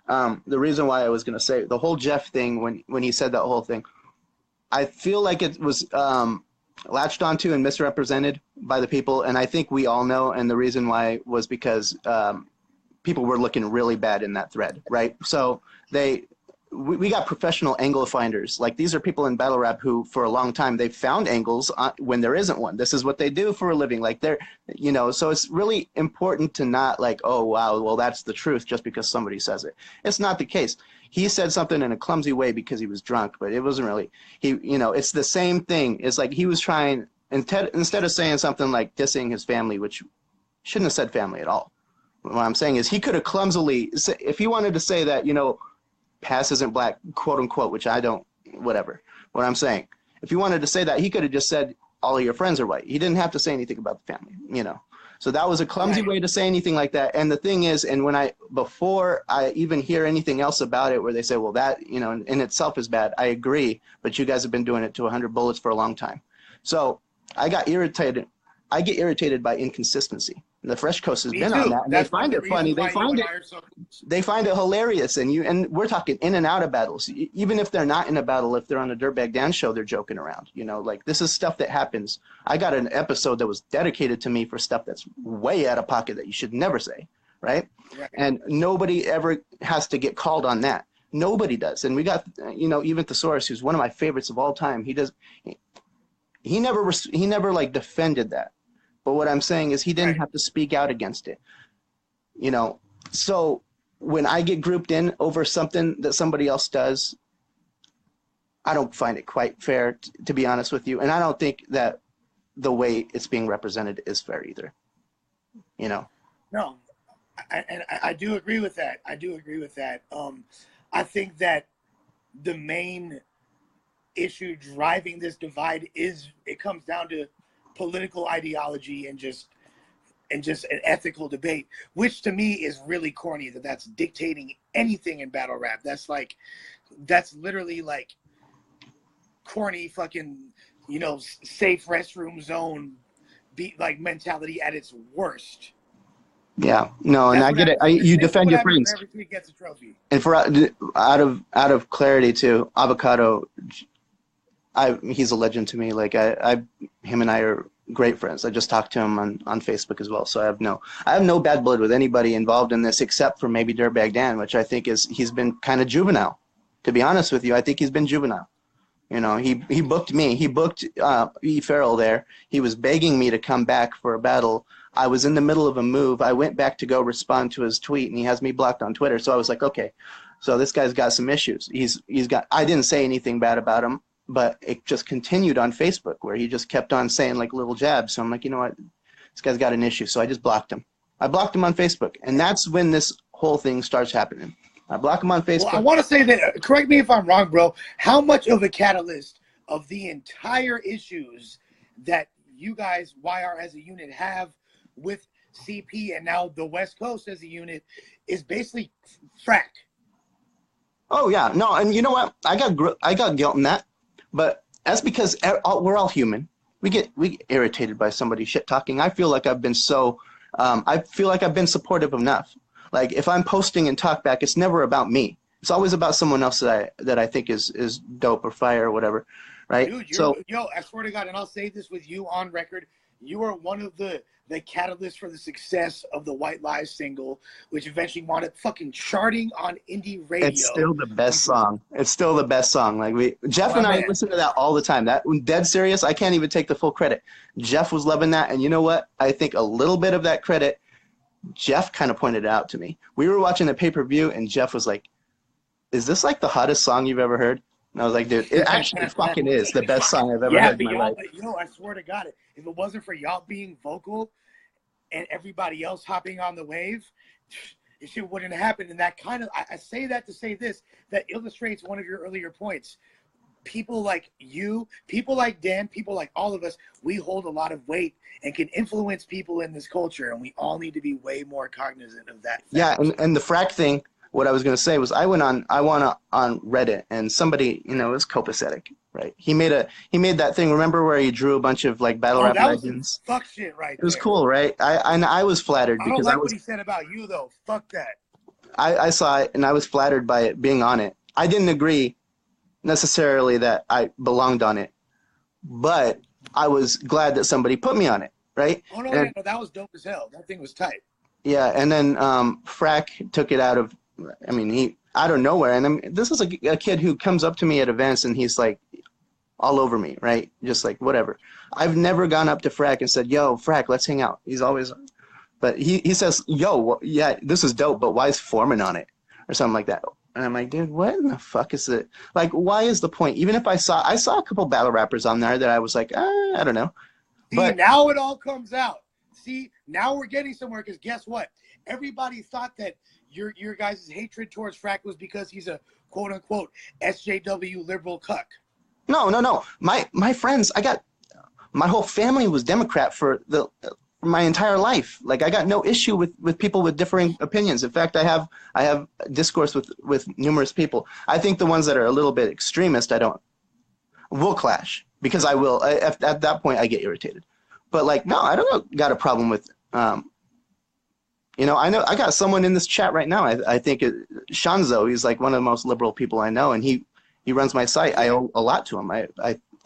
the reason why I was going to say the whole Jeff thing, when he said that whole thing, I feel like it was latched onto and misrepresented by the people, and I think we all know, and the reason why was because people were looking really bad in that thread, right? So we got professional angle finders. Like, these are people in battle rap who, for a long time, they've found angles when there isn't one. This is what they do for a living. Like, so it's really important to not oh, wow, well, that's the truth just because somebody says it. It's not the case. He said something in a clumsy way because he was drunk, but it wasn't really, it's the same thing. It's like he was trying, instead of saying something like dissing his family, which shouldn't have said family at all. What I'm saying is he could have clumsily, if he wanted to say that, Pass isn't black, quote unquote, which I don't, whatever. What I'm saying, if he wanted to say that, he could have just said all of your friends are white. He didn't have to say anything about the family, So that was a clumsy way to say anything like that. And the thing is, and before I even hear anything else about it, where they say, well, that, in itself is bad, I agree, but you guys have been doing it to 100 bullets for a long time. So I got irritated. I get irritated by inconsistency. The Fresh Coast has been on that, and they find it funny. They find it hilarious, and we're talking in and out of battles. Even if they're not in a battle, if they're on a Dirtbag Dan show, they're joking around. This is stuff that happens. I got an episode that was dedicated to me for stuff that's way out of pocket that you should never say, right? And nobody ever has to get called on that. Nobody does. And we got, even Thesaurus, who's one of my favorites of all time. He never defended that. But what I'm saying is he didn't have to speak out against it. So when I get grouped in over something that somebody else does, I don't find it quite fair, to be honest with you. And I don't think that the way it's being represented is fair either. No, I do agree with that. I think that the main issue driving this divide it comes down to political ideology and just and just an ethical debate, which to me is really corny. That's dictating anything in battle rap. That's literally like corny fucking, you know, safe restroom zone beat like mentality at its worst. Yeah, no, and I get it. You defend your friends. Every kid gets a trophy. And for out of clarity too, Avocado, he's a legend to me. Like him and I are great friends. I just talked to him on Facebook as well. So I have no bad blood with anybody involved in this except for maybe Dirtbag Dan, which I think he's been kind of juvenile. To be honest with you, I think he's been juvenile. You know, he booked me. He booked E. Farrell there. He was begging me to come back for a battle. I was in the middle of a move. I went back to go respond to his tweet, and he has me blocked on Twitter. So I was like, okay, so this guy's got some issues. I didn't say anything bad about him, but it just continued on Facebook where he just kept on saying like little jabs. So I'm like, you know what, this guy's got an issue. So I just blocked him. I blocked him on Facebook, and that's when this whole thing starts happening. I block him on Facebook. Well, I want to say that, correct me if I'm wrong, bro, how much of a catalyst of the entire issues that you guys, YR as a unit, have with CP and now the West Coast as a unit is basically frack? Oh, yeah. No, and you know what? I got guilt in that, but that's because we're all human. We get irritated by somebody shit talking. I feel like I've been supportive enough. Like if I'm posting and talk back, it's never about me. It's always about someone else that I think is dope or fire or whatever, right? Dude, yo, I swear to God, and I'll say this with you on record, you are one of the catalysts for the success of the White Lies single, which eventually wound up fucking charting on indie radio. It's still the best song. It's still the best song. Like Jeff and I listen to that all the time. That dead serious. I can't even take the full credit. Jeff was loving that, and you know what? I think a little bit of that credit, Jeff kind of pointed it out to me. We were watching the pay-per-view, and Jeff was like, "Is this like the hottest song you've ever heard?" And I was like, "Dude, it actually fucking is the best song I've ever heard in my life." You know, I swear to God, if it wasn't for y'all being vocal and everybody else hopping on the wave, it shit wouldn't happen. And that kind of, I say that to say this, that illustrates one of your earlier points. People like you, people like Dan, people like all of us, we hold a lot of weight and can influence people in this culture, and we all need to be way more cognizant of that fact. Yeah, and the frack thing, what I was going to say was I went on Reddit, and somebody, you know, it was copacetic, right? He made that thing, remember where he drew a bunch of like battle rap legends? Fuck shit right there. It was cool, right? I was flattered because I don't like what he said about you though. Fuck that. I saw it and I was flattered by it being on it. I didn't agree necessarily that I belonged on it, but I was glad that somebody put me on it, right? Oh no, that was dope as hell. That thing was tight. Yeah, and then Frack took it out of, I mean, he out of nowhere, and this is a kid who comes up to me at events and he's like all over me, right? Just like whatever. I've never gone up to Frack and said, "Yo, Frack, let's hang out." He's always, but he says, "Yo, well, yeah, this is dope, but why is Foreman on it?" or something like that. And I'm like, dude, what in the fuck is it? Like, why is the point? Even if I saw a couple battle rappers on there that I was like, I don't know. See, now it all comes out. See, now we're getting somewhere, because guess what? Everybody thought that your guys' hatred towards Frack was because he's a quote unquote SJW liberal cuck. No. My friends, my whole family was Democrat for my entire life. Like I got no issue with people with differing opinions. In fact, I have discourse with numerous people. I think the ones that are a little bit extremist, will clash, because I will at that point I get irritated. But like, no, I don't got a problem with you know, I know I got someone in this chat right now. I think Shanzo, he's like one of the most liberal people I know, and he runs my site. I owe a lot to him.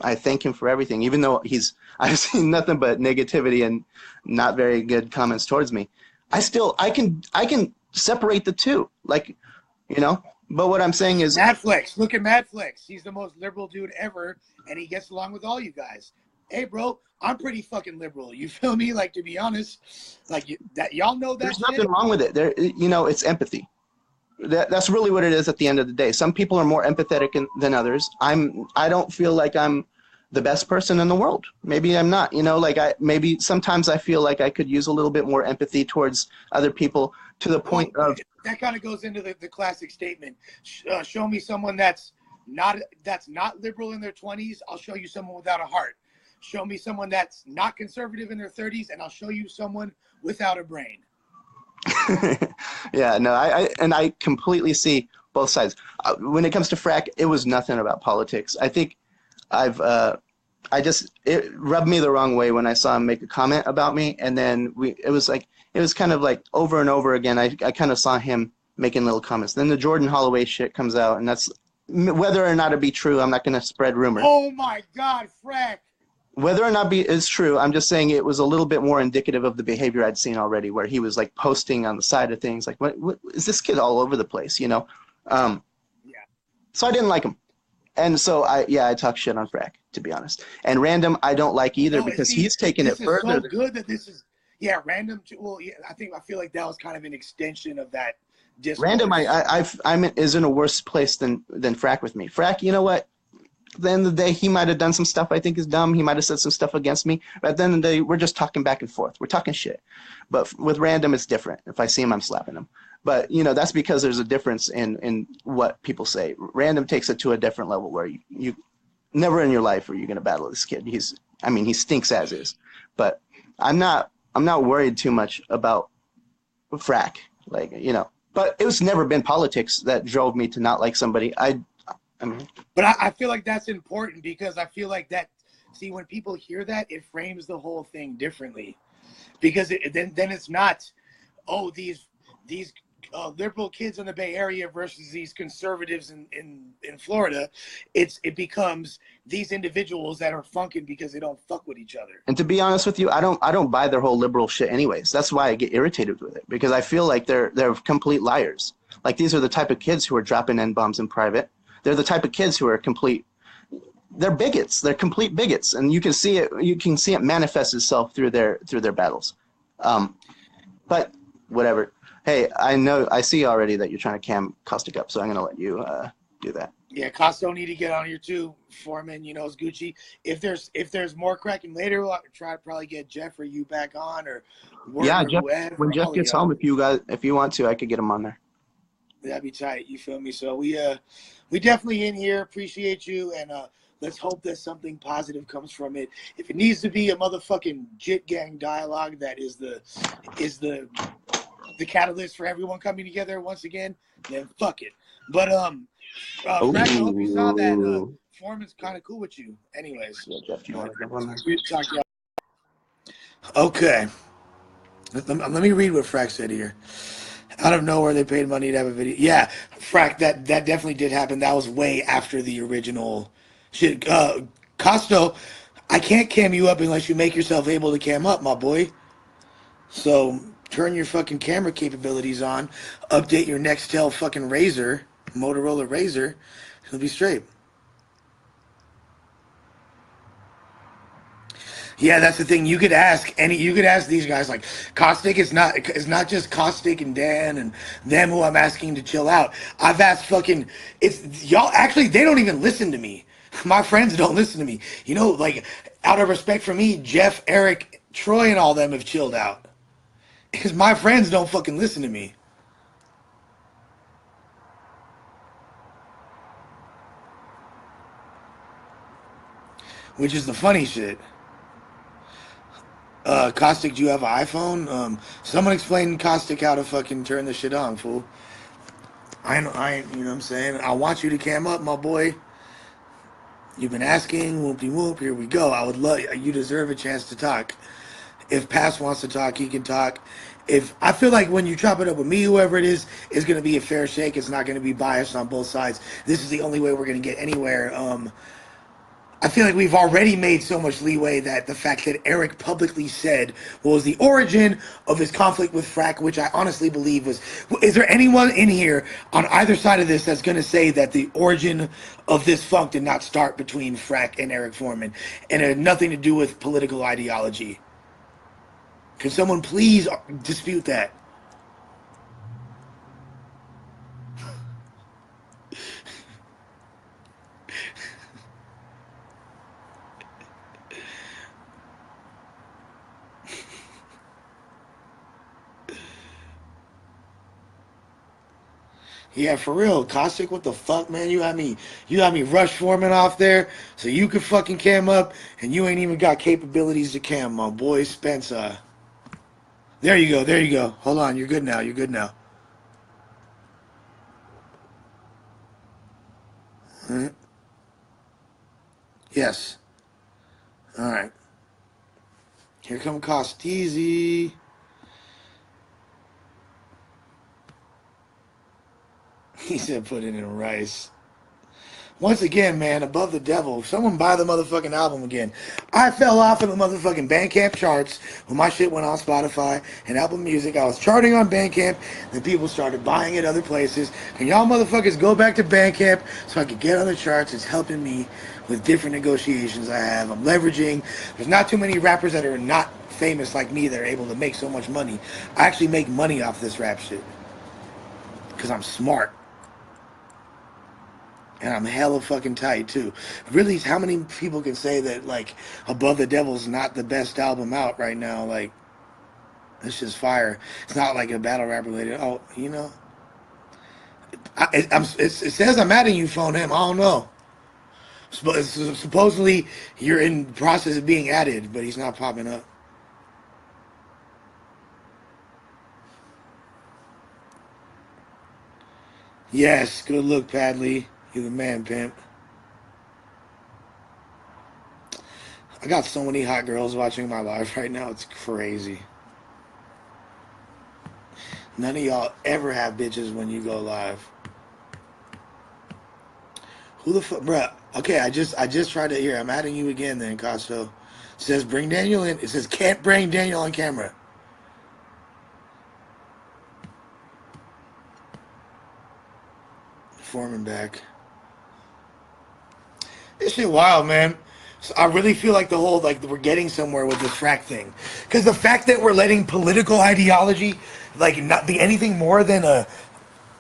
I thank him for everything, even though I've seen nothing but negativity and not very good comments towards me. I can separate the two, like, you know. But what I'm saying is, Madflex. Look at Madflex. He's the most liberal dude ever, and he gets along with all you guys. Hey, bro, I'm pretty fucking liberal. You feel me? Like, to be honest, like that y'all know that. There's nothing wrong with it. There, you know, it's empathy. That's really what it is at the end of the day. Some people are more empathetic than others. I don't feel like I'm the best person in the world. Maybe I'm not, you know, like maybe sometimes I feel like I could use a little bit more empathy towards other people, to the point of. That kind of goes into the classic statement. Show me someone that's not liberal in their 20s. I'll show you someone without a heart. show me someone that's not conservative in their 30s, and I'll show you someone without a brain. Yeah, no, I completely see both sides. When it comes to Frack, it was nothing about politics. I think it rubbed me the wrong way when I saw him make a comment about me, and then it was kind of like over and over again. I kind of saw him making little comments. Then the Jordan Holloway shit comes out, and that's whether or not it be true. I'm not going to spread rumor. Oh my God, Frack! Whether or not it's true, I'm just saying it was a little bit more indicative of the behavior I'd seen already, where he was like posting on the side of things, like what is this kid all over the place, you know? Yeah. So I didn't like him. And so I talk shit on Frack, to be honest. And Random, I don't like either because he's taken it further. This is so good that this is, Random. Well, yeah, I feel like that was kind of an extension of that discourse. Random, I'm is in a worse place than Frack with me. Frack, you know what? At the end of the day, he might have done some stuff I think is dumb. He might have said some stuff against me. But at the end of the day, we're just talking back and forth. We're talking shit. But with Random, it's different. If I see him, I'm slapping him. But, you know, that's because there's a difference in what people say. Random takes it to a different level where you never in your life are you going to battle this kid. He stinks as is. But I'm not worried too much about Frack. Like, you know. But it's never been politics that drove me to not like somebody. But I feel like that's important because I feel like that. See, when people hear that, it frames the whole thing differently, because then it's not, oh, these liberal kids in the Bay Area versus these conservatives in Florida. It becomes these individuals that are funking because they don't fuck with each other. And to be honest with you, I don't buy their whole liberal shit anyways. That's why I get irritated with it, because I feel like they're complete liars. Like, these are the type of kids who are dropping N-bombs in private. They're the type of kids who are they're bigots. They're complete bigots, and you can see it. You can see it manifest itself through their battles. But whatever. Hey, I see already that you're trying to cam Caustic up, so I'm gonna let you do that. Yeah, Costo need to get on here too, Foreman. You know, it's Gucci. If there's more cracking later, we'll try to probably get Jeffery you back on, or Jeff. When Jeff gets home, if you want to, I could get him on there. That'd be tight. You feel me? So we definitely in here. Appreciate you, and let's hope that something positive comes from it. If it needs to be a motherfucking jit gang dialogue that is the catalyst for everyone coming together once again, then fuck it. But Frack, I hope you saw that Foreman's kind of cool with you. Anyways, yeah, Jeff, you want to jump on there? Talk to y'all. Okay, let me read what Frack said here. Out of nowhere, they paid money to have a video. Yeah, Frack, that definitely did happen. That was way after the original shit. Costo, I can't cam you up unless you make yourself able to cam up, my boy. So turn your fucking camera capabilities on. Update your Nextel fucking Razr, Motorola Razr. It'll be straight. Yeah, that's the thing. You could ask these guys, like Caustic is not just Caustic and Dan and them who I'm asking to chill out. I've asked it's y'all. Actually, they don't even listen to me. My friends don't listen to me. You know, like, out of respect for me, Jeff, Eric, Troy, and all them have chilled out because my friends don't fucking listen to me. Which is the funny shit. Caustic, do you have an iPhone? Someone explain Caustic how to fucking turn the shit on, fool. You know what I'm saying? I want you to cam up, my boy. You've been asking, whoop-de-whoop, here we go. I would love, you deserve a chance to talk. If Pass wants to talk, he can talk. I feel like when you chop it up with me, whoever it is going to be a fair shake. It's not going to be biased on both sides. This is the only way we're going to get anywhere. I feel like we've already made so much leeway that the fact that Eric publicly said what was the origin of his conflict with Frack, which I honestly believe was... Is there anyone in here on either side of this that's going to say that the origin of this funk did not start between Frack and Eric Foreman and it had nothing to do with political ideology? Can someone please dispute that? Yeah, for real. Caustic, what the fuck, man? You had me rush forming off there so you could fucking cam up, and you ain't even got capabilities to cam, my boy Spencer. There you go, there you go. Hold on, you're good now, you're good now. Mhm. Yes. Alright. Here come Costeezy. He said put it in rice. Once again, man, Above the Devil. Someone buy the motherfucking album again. I fell off of the motherfucking Bandcamp charts when my shit went on Spotify and Apple Music. I was charting on Bandcamp, then people started buying it other places. Can y'all motherfuckers go back to Bandcamp so I could get on the charts? It's helping me with different negotiations I have. I'm leveraging. There's not too many rappers that are not famous like me that are able to make so much money. I actually make money off this rap shit because I'm smart. And I'm hella fucking tight too. Really, how many people can say that like Above the Devil's not the best album out right now? Like it's just fire. It's not like a battle rap related. Oh, it says I'm adding you, phone him. I don't know. Supposedly you're in the process of being added, but he's not popping up. Yes, good look, Padley. You're the man, pimp. I got so many hot girls watching my live right now. It's crazy. None of y'all ever have bitches when you go live. Who the fuck, bruh? Okay, I just tried to hear. I'm adding you again. Then Costo it says bring Daniel in. It says can't bring Daniel on camera. Foreman back. This shit wild, man. So I really feel like the whole like we're getting somewhere with this frack thing, because the fact that we're letting political ideology like not be anything more than a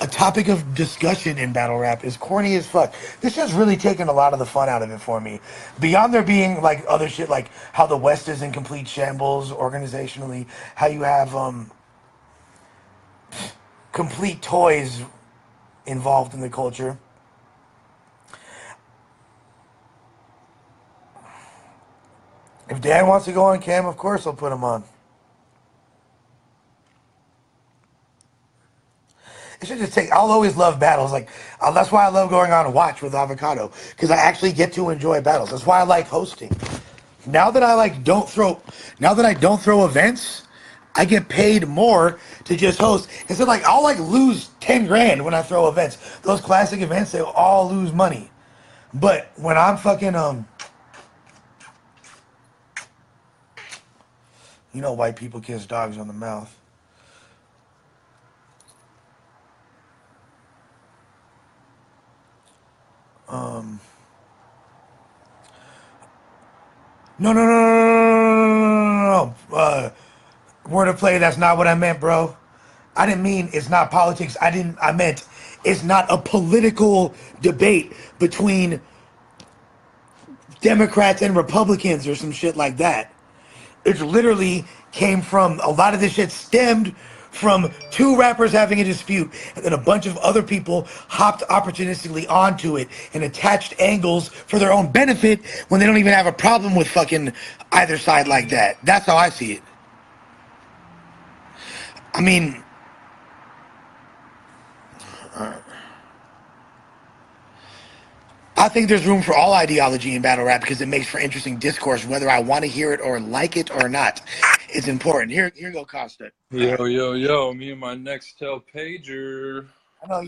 topic of discussion in battle rap is corny as fuck. This has really taken a lot of the fun out of it for me. Beyond there being like other shit like how the West is in complete shambles organizationally, how you have complete toys involved in the culture. If Dan wants to go on cam, of course I'll put him on. It should just take. I'll always love battles. Like that's why I love going on a watch with Avocado because I actually get to enjoy battles. That's why I like hosting. Now that I like don't throw, now that I don't throw events, I get paid more to just host. Instead, like I'll like lose 10 grand when I throw events. Those classic events, they all lose money. But when I'm fucking white people kiss dogs on the mouth. Um, no, no, no, no, no, no, no, no. Word of play. That's not what I meant, bro. I didn't mean it's not politics. I meant it's not a political debate between Democrats and Republicans or some shit like that. It literally came from a lot of this shit stemmed from two rappers having a dispute, and then a bunch of other people hopped opportunistically onto it and attached angles for their own benefit when they don't even have a problem with fucking either side like that. That's how I see it. I mean, I think there's room for all ideology in battle rap because it makes for interesting discourse, whether I want to hear it or like it or not. It's important. Here go Costa. Yo, yo, yo, me and my Nextel pager. I know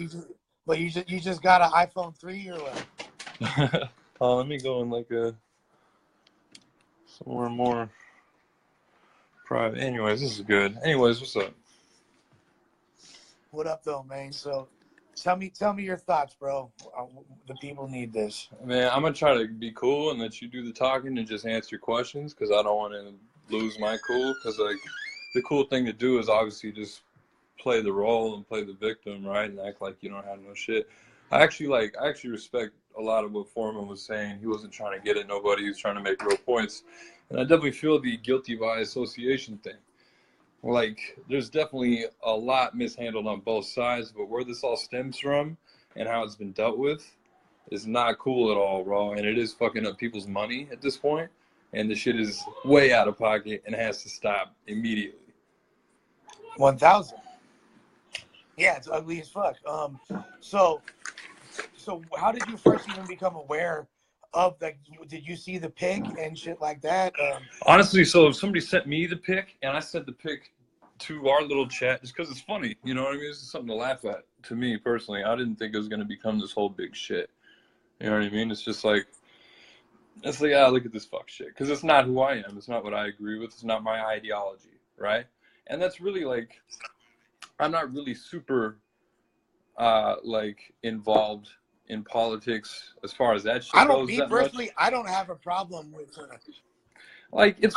but you just got an iPhone 3 or what? Oh, let me go in like somewhere more private. Anyways, this is good. Anyways, what's up? What up though, man? So tell me your thoughts, bro. The people need this. Man, I'm gonna try to be cool and let you do the talking and just answer questions because I don't want to lose my cool. Because like the cool thing to do is obviously just play the role and play the victim, right? And act like you don't have no shit. I actually respect a lot of what Foreman was saying. He wasn't trying to get at nobody. He was trying to make real points. And I definitely feel the guilty by association thing. like there's definitely a lot mishandled on both sides, but where this all stems from and how it's been dealt with is not cool at all, bro. And it is fucking up people's money at this point, and the shit is way out of pocket and has to stop immediately. 1,000. Yeah, it's ugly as fuck. So how did you first even become aware of, like, did you see the pic and shit like that? Honestly, so if somebody sent me the pic and I sent the pic to our little chat, just because it's funny, you know what I mean? This is something to laugh at. To me personally, I didn't think it was going to become this whole big shit. You know what I mean? It's just like, it's like, ah, look at this fuck shit. Because it's not who I am. It's not what I agree with. It's not my ideology, right? And that's really like, I'm not really super, like, involved in politics as far as that shit goes. Me personally, I don't have a problem with like it's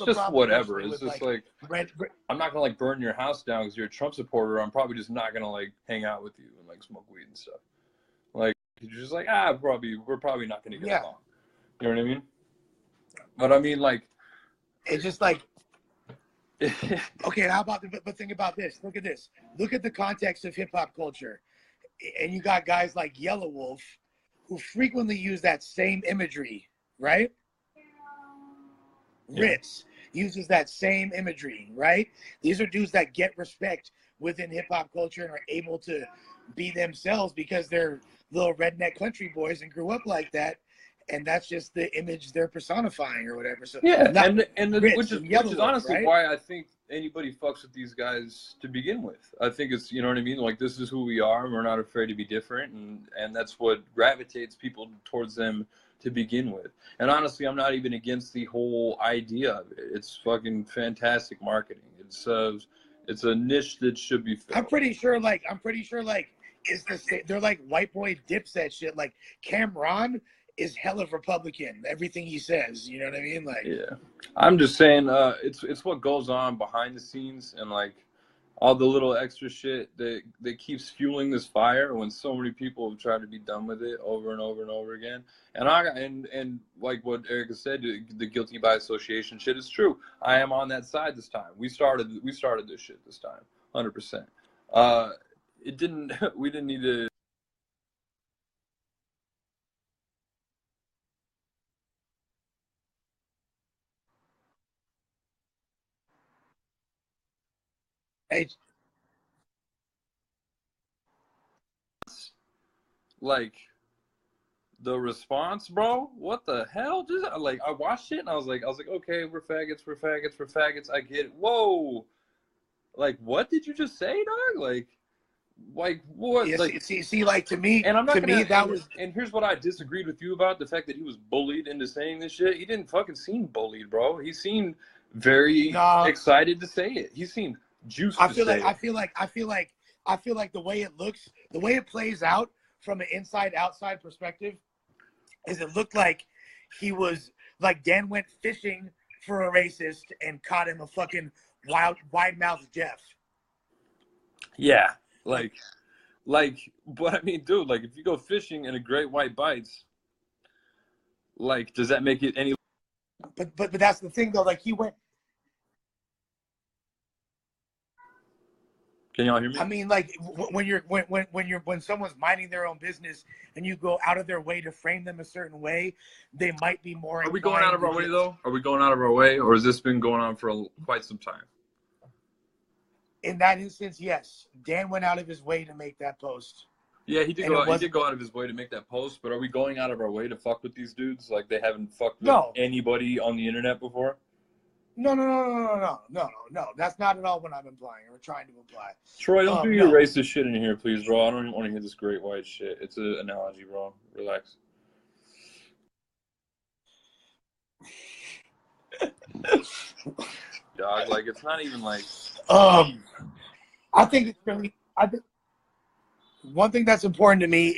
just whatever. It's just like red. I'm not gonna like burn your house down because you're a Trump supporter. I'm probably just not gonna like hang out with you and like smoke weed and stuff. Like you're just like we're probably not gonna get along. You know what I mean? But I mean, like, it's just like, okay, how about but think about this. Look at this. Look at the context of hip hop culture. And you got guys like Yellow Wolf who frequently use that same imagery, right? Yeah. Ritz uses that same imagery, right? These are dudes that get respect within hip hop culture and are able to be themselves because they're little redneck country boys and grew up like that. And that's just the image they're personifying or whatever. So yeah, which is honestly right? why I think anybody fucks with these guys to begin with. I think it's, you know what I mean? Like, this is who we are, and we're not afraid to be different, and that's what gravitates people towards them to begin with. And honestly, I'm not even against the whole idea of it. It's fucking fantastic marketing. It's a niche that should be filled. I'm pretty sure it's the same. They're like white boy Dipset shit. Like Cameron is hella Republican. Everything he says, you know what I mean? Like, yeah, I'm just saying, it's what goes on behind the scenes, and like all the little extra shit that keeps fueling this fire when so many people have tried to be done with it over and over and over again. And like what Erica said, the guilty by association shit is true. I am on that side this time. We started this shit this time, 100%. We didn't need to. Like, the response, bro, what the hell? Just like, I watched it and I was like, okay, we're faggots. I get it. Whoa, like, what did you just say, dog? Like what? Yeah, like, see, like, to me, and I'm not to gonna. Me, that was. And here's what I disagreed with you about: the fact that he was bullied into saying this shit. He didn't fucking seem bullied, bro. He seemed very excited to say it. He seemed juiced. I feel like the way it looks, the way it plays out from an inside-outside perspective, is it looked like he was like Dan went fishing for a racist and caught him a fucking wide-mouthed Jeff. Yeah, like, but I mean, dude, like, if you go fishing and a great white bites, like, does that make it any? But that's the thing, though. Like, he went. Can y'all hear me? I mean, like, when someone's minding their own business and you go out of their way to frame them a certain way, they might be more. Are we going out of our way, though? Are we going out of our way, or has this been going on for quite some time? In that instance, yes. Dan went out of his way to make that post. Yeah, he did go out of his way to make that post, but are we going out of our way to fuck with these dudes like they haven't fucked with anybody on the internet before? No. That's not at all what I'm implying or trying to imply. Troy, don't do your racist shit in here, please, bro. I don't even want to hear this great white shit. It's an analogy, bro. Relax. Dog, like, it's not even like. I think it's really. One thing that's important to me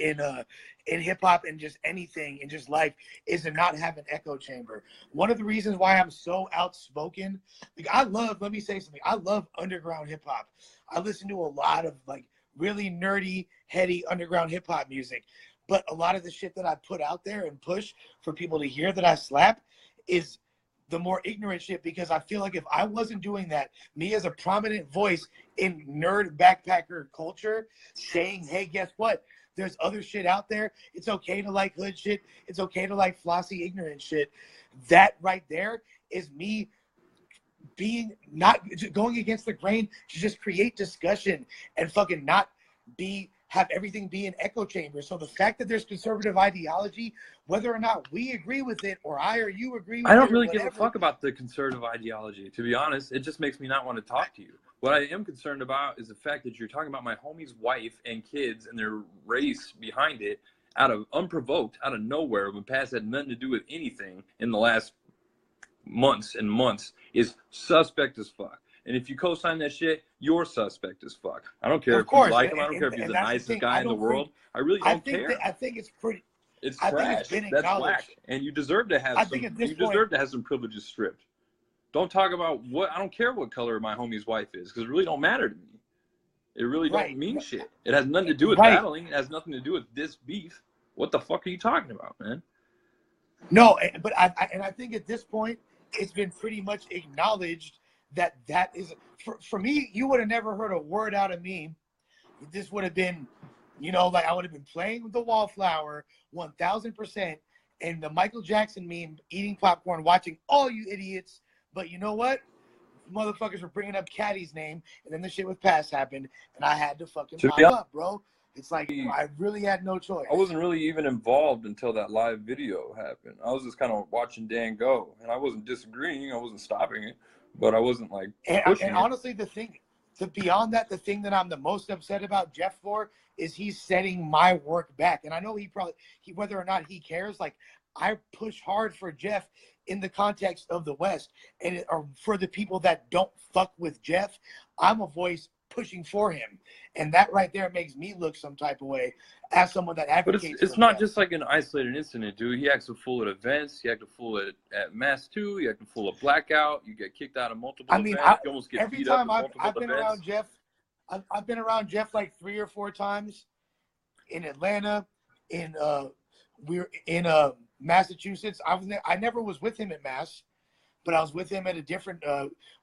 in hip hop and just anything in just life is to not have an echo chamber. One of the reasons why I'm so outspoken, like, let me say something. I love underground hip hop. I listen to a lot of like really nerdy, heady underground hip hop music. But a lot of the shit that I put out there and push for people to hear that I slap is the more ignorant shit, because I feel like if I wasn't doing that, me as a prominent voice in nerd backpacker culture, saying, hey, guess what? There's other shit out there. It's okay to like hood shit. It's okay to like flossy, ignorant shit. That right there is me being not going against the grain to just create discussion and fucking not have everything be an echo chamber. So the fact that there's conservative ideology, whether or not we agree with it or I or you agree with it, I don't really give a fuck about the conservative ideology, to be honest. It just makes me not want to talk to you. What I am concerned about is the fact that you're talking about my homie's wife and kids and their race behind it out of unprovoked, out of nowhere, when past had nothing to do with anything in the last months and months, is suspect as fuck. And if you co-sign that shit, you're suspect as fuck. I don't care if you like him. I don't care if he's the nicest guy in the world. I really don't care. I think it's pretty. It's trash. That's whack. And you deserve to have deserve to have some privileges stripped. Don't talk about what. I don't care what color my homie's wife is, because it really don't matter to me. It really don't mean shit. It has nothing to do with battling. It has nothing to do with this beef. What the fuck are you talking about, man? No, but I think at this point, it's been pretty much acknowledged that is, for me, you would have never heard a word out of me. This would have been, like I would have been playing with the wallflower 1000%, and the Michael Jackson meme, eating popcorn, watching all you idiots. But you know what? Motherfuckers were bringing up Caddy's name, and then the shit with Pass happened, and I had to fucking pop up, bro. It's like I really had no choice. I wasn't really even involved until that live video happened. I was just kind of watching Dan go, and I wasn't disagreeing. I wasn't stopping it, but I wasn't like pushing and honestly, the thing that I'm the most upset about Jeff for is he's setting my work back. And I know he whether or not he cares, like I push hard for Jeff in the context of the West, and or for the people that don't fuck with Jeff, I'm a voice pushing for him, and that right there makes me look some type of way as someone that advocates. But it's not just like an isolated incident, dude. He acts a fool at events. He acted a fool at Mass 2. He acted a fool at Blackout. You get kicked out of multiple events. You almost get every beat time up I've been around Jeff, I've been around Jeff like 3 or 4 times in Atlanta. We're in Massachusetts. I never was with him at Mass, but I was with him at a different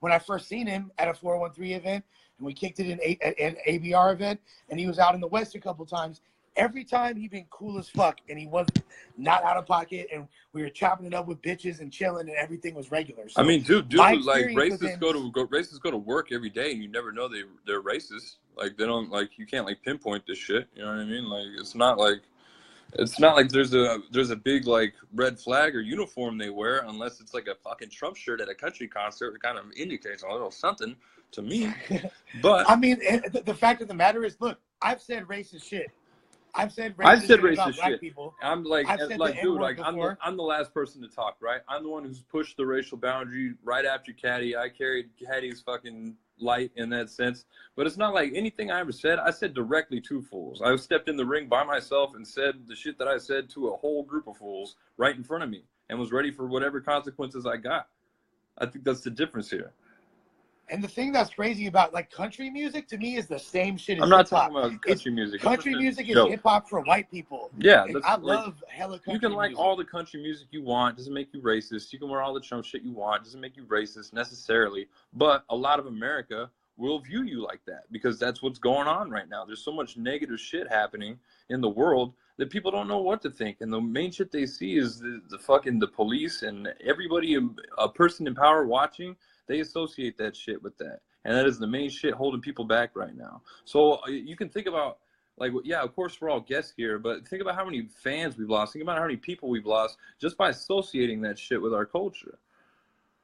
when I first seen him at a 413 event, and we kicked it in at an ABR event, and he was out in the West a couple times. Every time he been cool as fuck, and he wasn't not out of pocket, and we were chopping it up with bitches and chilling, and everything was regular. So I mean, dude, like racists go to work every day, and you never know they're racist. Like they don't you can't like pinpoint this shit. You know what I mean? Like it's not like there's a big like red flag or uniform they wear, unless it's like a fucking Trump shirt at a country concert. It kind of indicates a little something to me. But I mean, the fact of the matter is, look, I've said racist shit. I've said racist shit about black people. I'm dude, I'm the last person to talk, right? I'm the one who's pushed the racial boundary right after Caddy. I carried Caddy's fucking light in that sense, but it's not like anything I ever said. I said directly to fools. I stepped in the ring by myself and said the shit that I said to a whole group of fools right in front of me, and was ready for whatever consequences I got. I think that's the difference here. And the thing that's crazy about like country music to me is the same shit as I'm not hip-hop. talking about country music. Country music is hip-hop for white people. Yeah, I love hella country. You can like music. all the country music you want. Doesn't make you racist. You can wear all the Trump shit you want. Doesn't make you racist necessarily. But a lot of America will view you like that, because that's what's going on right now. There's so much negative shit happening in the world that people don't know what to think. And the main shit they see is the police and everybody, a person in power watching, they associate that shit with that. And that is the main shit holding people back right now. So you can think about, like, yeah, of course we're all guests here, but think about how many fans we've lost. Think about how many people we've lost just by associating that shit with our culture.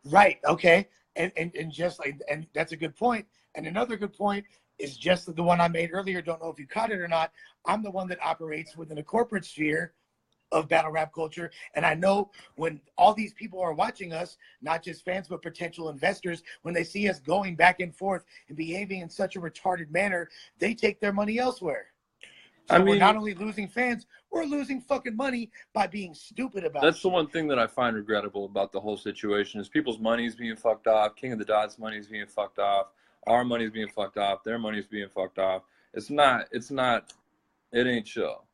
Right. Okay. And just like, and that's a good point. And another good point is just the one I made earlier. Don't know if you caught it or not. I'm the one that operates within a corporate sphere of battle rap culture, and I know when all these people are watching us, not just fans but potential investors, when they see us going back and forth and behaving in such a retarded manner, they take their money elsewhere. So we're not only losing fans, we're losing fucking money by being stupid about it. That's the one thing that I find regrettable about the whole situation is people's money's being fucked off. King of the Dots' money's being fucked off. Our money's being fucked off. Their money's being fucked off. It ain't chill.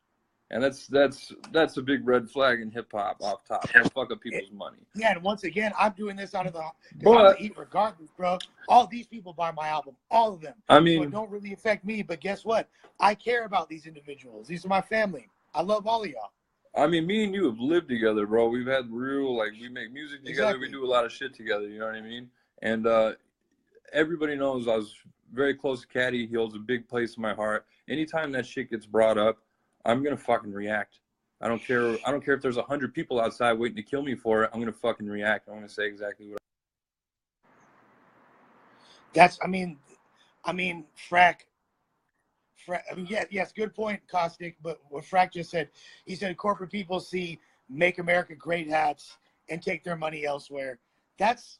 And that's a big red flag in hip hop off top. Don't fuck up people's money. Yeah, and once again, I'm doing this out of the because I'm gonna eat regardless, bro. All these people buy my album, all of them. I mean, so it don't really affect me. But guess what? I care about these individuals. These are my family. I love all of y'all. I mean, me and you have lived together, bro. We've had real, like, we make music together. Exactly. We do a lot of shit together. You know what I mean? And everybody knows I was very close to Caddy. He holds a big place in my heart. Anytime that shit gets brought up, I'm gonna fucking react. I don't care if there's 100 people outside waiting to kill me for it. I'm gonna fucking react. I'm gonna say exactly what. That's I mean, Frack. I mean, yes, good point, Caustic. But what Frack just said, he said corporate people see "Make America Great" hats and take their money elsewhere. That's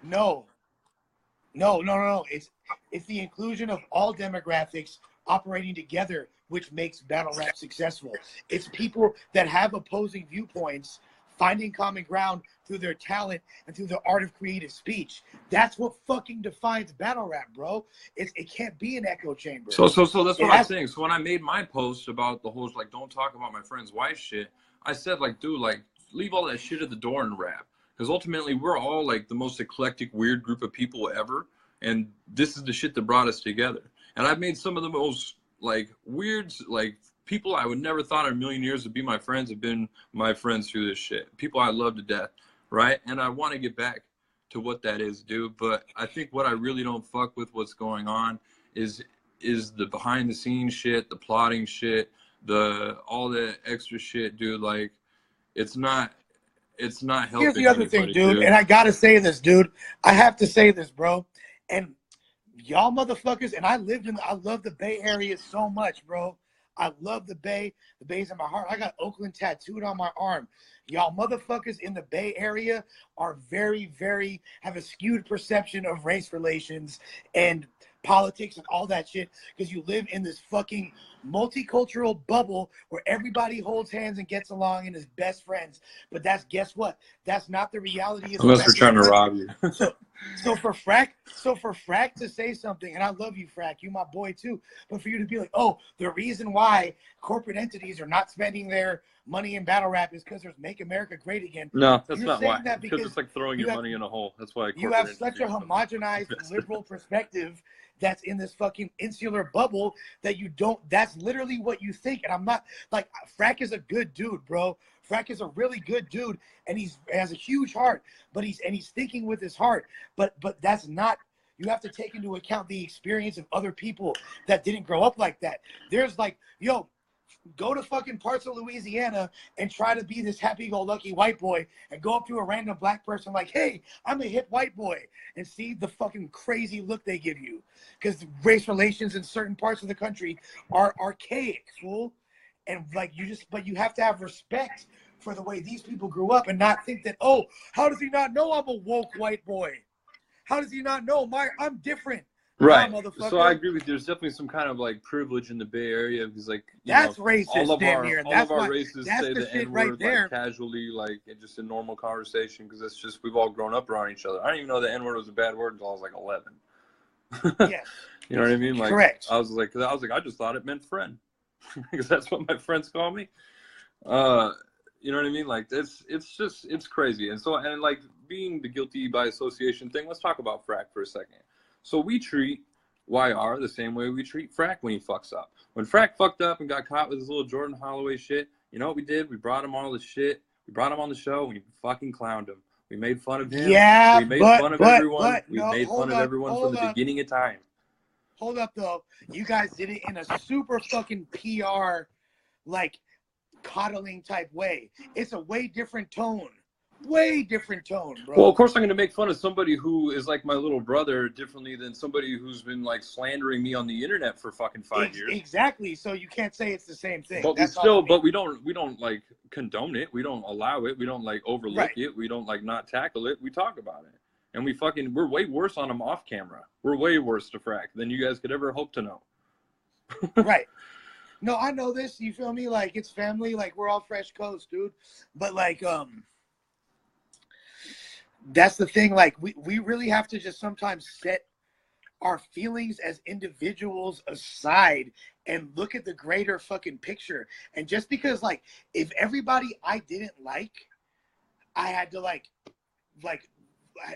no. It's the inclusion of all demographics operating together, which makes battle rap successful. It's people that have opposing viewpoints finding common ground through their talent and through the art of creative speech. That's what fucking defines battle rap, bro. It can't be an echo chamber. So that's what I'm saying. So when I made my post about the whole, like, don't talk about my friend's wife shit, I said, like, dude, like, leave all that shit at the door and rap. Because ultimately, we're all, like, the most eclectic, weird group of people ever. And this is the shit that brought us together. And I've made some of the most, like, weird, like, people I would never thought in a million years would be my friends have been my friends through this shit. People I love to death, right? And I want to get back to what that is, dude. But I think what I really don't fuck with what's going on is the behind-the-scenes shit, the plotting shit, all the extra shit, dude. Like, it's not helping. Here's the other thing, dude, and I gotta say this, dude. I have to say this, bro. And y'all motherfuckers, and I love the Bay Area so much, bro. I love the Bay. The Bay's in my heart. I got Oakland tattooed on my arm. Y'all motherfuckers in the Bay Area are very, very, have a skewed perception of race relations and politics and all that shit because you live in this fucking multicultural bubble where everybody holds hands and gets along and is best friends. But guess what? That's not the reality. Unless we're trying to rob you. So for Frack to say something, and I love you, Frack, you my boy too, but for you to be like, oh, the reason why corporate entities are not spending their money in battle rap is because there's Make America Great Again. No, that's not why. That because it's like throwing your money in a hole. That's why you have such a homogenized liberal perspective that's in this fucking insular bubble that you don't, that's literally what you think. And I'm not, like, Frack is a good dude, bro. Frack is a really good dude, and he has a huge heart, but he's thinking with his heart. But that's not, you have to take into account the experience of other people that didn't grow up like that. There's like, yo, go to fucking parts of Louisiana and try to be this happy-go-lucky white boy and go up to a random black person like, hey, I'm a hip white boy, and see the fucking crazy look they give you. Because race relations in certain parts of the country are archaic, fool. And like but you have to have respect for the way these people grew up and not think that, oh, how does he not know I'm a woke white boy? How does he not know I'm different? Right. So I agree with you. There's definitely some kind of like privilege in the Bay Area because like that's racist. All of our races say the N-word like casually, like just in normal conversation because it's just we've all grown up around each other. I didn't even know the N-word was a bad word until I was like 11. Yes. You know what I mean? Like, correct. I just thought it meant friend because that's what my friends call me. You know what I mean? Like it's crazy. And like being the guilty by association thing, let's talk about Frack for a second. So we treat YR the same way we treat Frack when he fucks up. When Frack fucked up and got caught with his little Jordan Holloway shit, you know what we did? We brought him all the shit. We brought him on the show and we fucking clowned him. We made fun of him. Yeah, we made fun of everyone. We made fun of everyone from the beginning of time. Hold up, though. You guys did it in a super fucking PR, like, coddling type way. It's a way different tone. Way different tone, bro. Well, of course I'm going to make fun of somebody who is like my little brother differently than somebody who's been like slandering me on the internet for fucking 5 years. Exactly. So you can't say it's the same thing. But we don't like condone it. We don't allow it. We don't like overlook it. We don't like not tackle it. We talk about it. And we're way worse on them off camera. We're way worse to Frack than you guys could ever hope to know. Right. No, I know this. You feel me? Like, it's family. Like, we're all fresh coats, dude. But like, that's the thing. Like, we really have to just sometimes set our feelings as individuals aside and look at the greater fucking picture. And just because, like, if everybody I didn't like, I had to like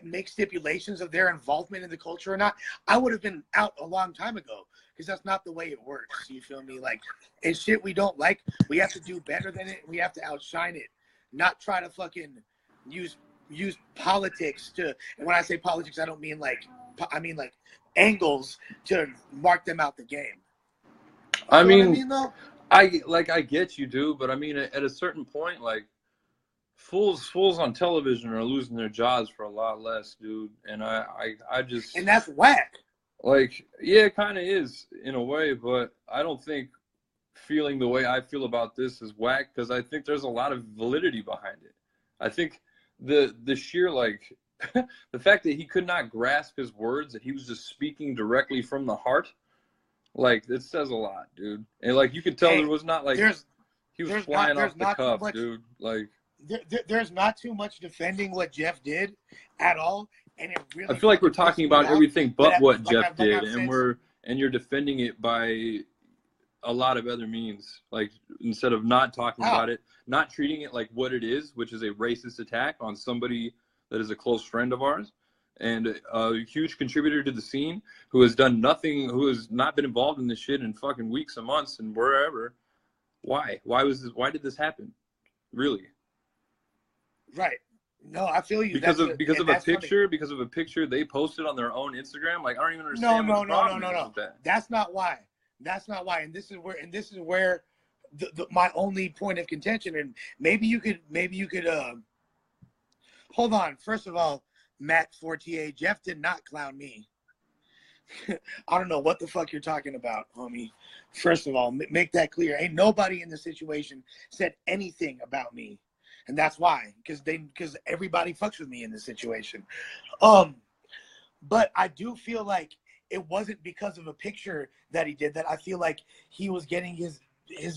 make stipulations of their involvement in the culture or not, I would have been out a long time ago, because that's not the way it works. You feel me? Like, and shit we don't like, we have to do better than it. We have to outshine it, not try to fucking use politics to, and when I say politics, I don't mean like, I mean like angles to mark them out the game. I mean, though? I get you, dude, but I mean, at a certain point, like, fools on television are losing their jobs for a lot less, dude. And I just, and that's whack. Like, yeah, it kind of is in a way, but I don't think feeling the way I feel about this is whack, because I think there's a lot of validity behind it. I think the sheer, like, the fact that he could not grasp his words, that he was just speaking directly from the heart, like, it says a lot, dude. And like, you could tell there was not like he was flying off the cuff, dude. Like, there's not too much defending what Jeff did at all, and it really. I feel like we're talking about everything but what Jeff did, and you're defending it by a lot of other means. Like, instead of not talking about it, not treating it like what it is, which is a racist attack on somebody that is a close friend of ours and a huge contributor to the scene, who has done nothing, who has not been involved in this shit in fucking weeks and months and wherever. Why did this happen? Really? Right. No, I feel you. Because of a picture they posted on their own Instagram. Like, I don't even understand. No. That's not why. And this is where my only point of contention. And maybe you could hold on. First of all, Matt Fortier, Jeff did not clown me. I don't know what the fuck you're talking about, homie. First of all, make that clear. Ain't nobody in the situation said anything about me. And that's why, because everybody fucks with me in this situation. But I do feel like it wasn't because of a picture that he did that. I feel like he was getting his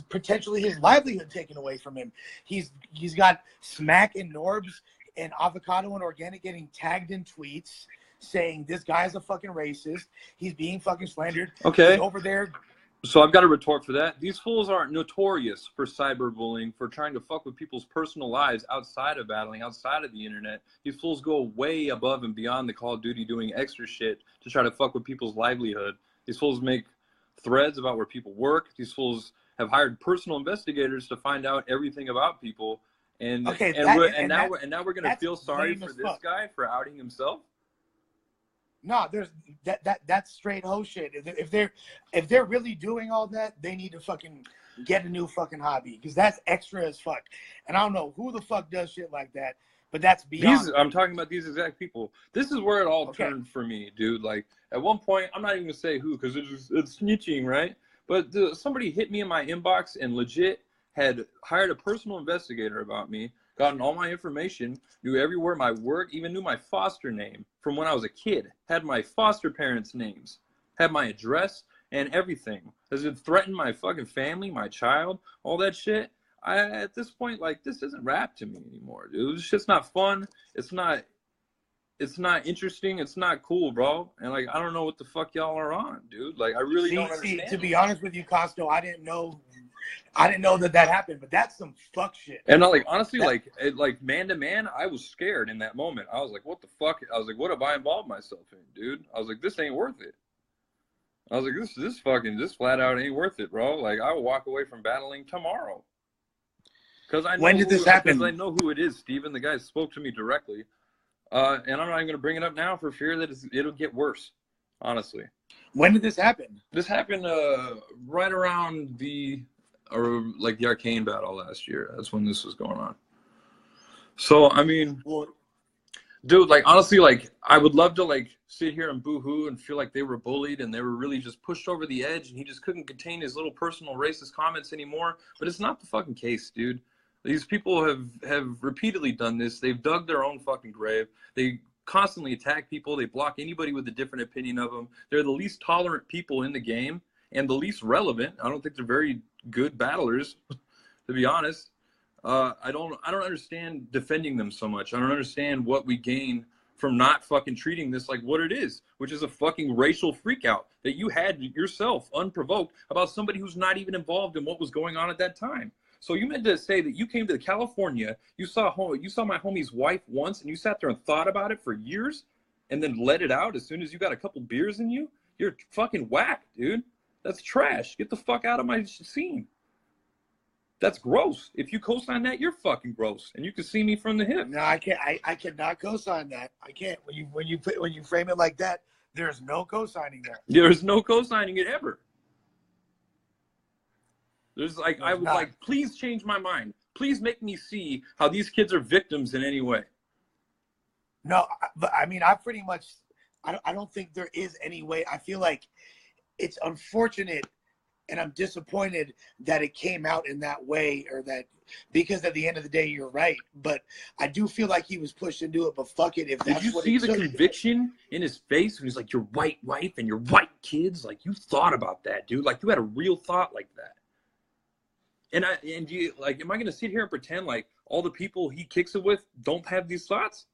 potentially his livelihood taken away from him. He's got Smack and Norbs and Avocado and Organic getting tagged in tweets saying this guy's a fucking racist. He's being fucking slandered. Okay. He's over there. So I've got a retort for that. These fools aren't notorious for cyberbullying, for trying to fuck with people's personal lives outside of battling, outside of the internet. These fools go way above and beyond the Call of Duty doing extra shit to try to fuck with people's livelihood. These fools make threads about where people work. These fools have hired personal investigators to find out everything about people. And now we're gonna feel sorry for this guy for outing himself. No, there's that's straight hoe shit. If they're really doing all that, they need to fucking get a new fucking hobby, because that's extra as fuck. And I don't know who the fuck does shit like that, but that's beyond. I'm talking about these exact people. This is where it all turned for me, dude. Like, at one point, I'm not even gonna say who, because it's snitching, right? But somebody hit me in my inbox and legit had hired a personal investigator about me, gotten all my information, knew everywhere my work, even knew my foster name from when I was a kid, had my foster parents' names, had my address and everything. Has it threatened my fucking family, my child, all that shit? At this point, like, this isn't rap to me anymore, dude. This shit's not fun. It's not interesting. It's not cool, bro. And like, I don't know what the fuck y'all are on, dude. Like, I really don't understand. To be honest with you, Costo, I didn't know that happened, but that's some fuck shit. And like, honestly, like man to man, I was scared in that moment. I was like, what the fuck? I was like, what have I involved myself in, dude? I was like, this ain't worth it. I was like, this flat out ain't worth it, bro. Like, I will walk away from battling tomorrow. Because I know when did this happen? Because I know who it is, Steven. The guy spoke to me directly. And I'm not even going to bring it up now for fear that it'll get worse, honestly. When did this happen? This happened right around the Arcane battle last year. That's when this was going on. So, I mean, dude, like, honestly, like, I would love to, like, sit here and boo-hoo and feel like they were bullied and they were really just pushed over the edge and he just couldn't contain his little personal racist comments anymore. But it's not the fucking case, dude. These people have repeatedly done this. They've dug their own fucking grave. They constantly attack people. They block anybody with a different opinion of them. They're the least tolerant people in the game and the least relevant. I don't think they're very good battlers, to be honest. I don't understand defending them so much. I don't understand what we gain from not fucking treating this like what it is, which is a fucking racial freakout that you had yourself unprovoked about somebody who's not even involved in what was going on at that time. So you meant to say that you came to California, you saw my homie's wife once, and you sat there and thought about it for years, and then let it out as soon as you got a couple beers in you? You're fucking whack, dude. That's trash. Get the fuck out of my scene. That's gross. If you co-sign that, you're fucking gross, and you can see me from the hip. No, I can't. I cannot co-sign that. I can't. When you frame it like that, there's no co-signing there. There's no co-signing it ever. There's like, I would like, please change my mind. Please make me see how these kids are victims in any way. No, but I mean, I pretty much, I don't think there is any way. I feel like it's unfortunate, and I'm disappointed that it came out in that way, or that, because at the end of the day, you're right. But I do feel like he was pushed into it. But fuck it, if that's what Did you see the conviction in his face when he's like, your white wife and your white kids? Like, you thought about that, dude. Like, you had a real thought like that. And you, like, am I going to sit here and pretend like all the people he kicks it with don't have these thoughts?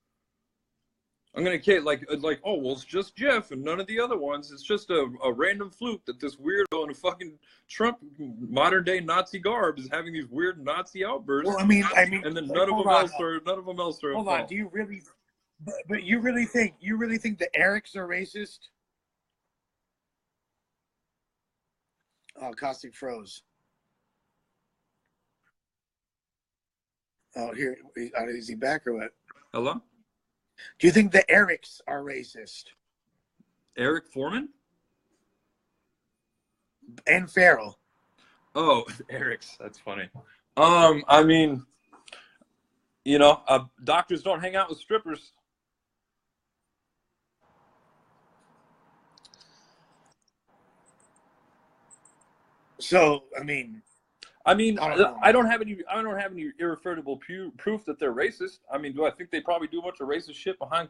I'm going to like, oh, well, it's just Jeff and none of the other ones. It's just a random fluke that this weirdo in a fucking Trump modern day Nazi garb is having these weird Nazi outbursts. Well, I mean, and then none of them else are. Hold on, do you really? But you really think the Erics are racist? Oh, Caustic froze. Oh, here, is he back or what? Hello? Do you think the Erics are racist? Eric Foreman? And Farrell. Oh, Eric's. That's funny. I mean, you know, doctors don't hang out with strippers. So, I mean, I don't have any irrefutable proof that they're racist. I mean, do I think they probably do a bunch of racist shit behind?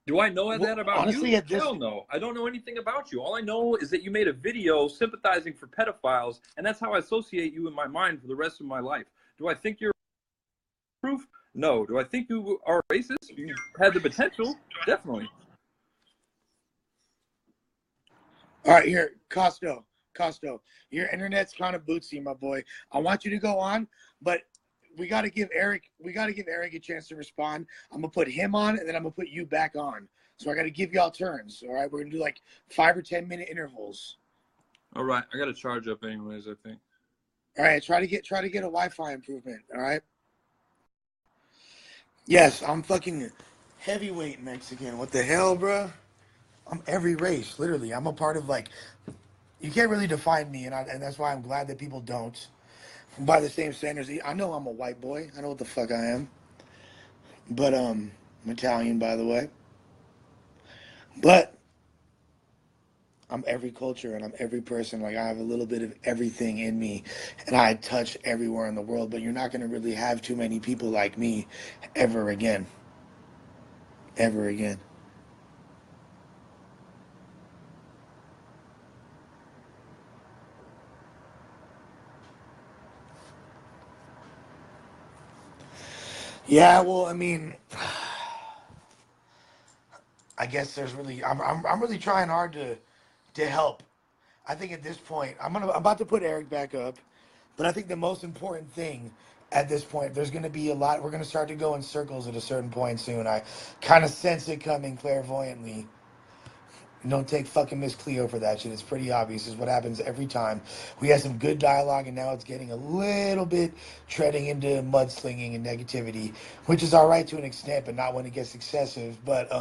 Do I know that about honestly, you? Hell no. I don't know anything about you. All I know is that you made a video sympathizing for pedophiles, and that's how I associate you in my mind for the rest of my life. Do I think you're proof? No. Do I think you are racist? You had the potential? Definitely. All right, here, Costo, your internet's kind of bootsy, my boy. I want you to go on, but we got to give Eric a chance to respond. I'm gonna put him on, and then I'm gonna put you back on. So I got to give y'all turns. All right, we're gonna do like 5 or 10 minute intervals. All right, I got to charge up anyways, I think. All right, try to get a Wi-Fi improvement. All right. Yes, I'm fucking heavyweight Mexican. What the hell, bro? I'm every race, literally. I'm a part of, like, you can't really define me, and that's why I'm glad that people don't. By the same standards, I know I'm a white boy. I know what the fuck I am. But I'm Italian, by the way. But I'm every culture and I'm every person. Like, I have a little bit of everything in me, and I touch everywhere in the world. But you're not going to really have too many people like me ever again. Ever again. Yeah, well, I mean, I guess there's really, I'm really trying hard to help. I think at this point, I'm about to put Eric back up, but I think the most important thing at this point, there's going to be a lot. We're going to start to go in circles at a certain point soon. I kind of sense it coming clairvoyantly. Don't take fucking Miss Cleo for that shit. It's pretty obvious. It's what happens every time. We had some good dialogue, and now it's getting a little bit treading into mudslinging and negativity, which is all right to an extent, but not when it gets excessive. But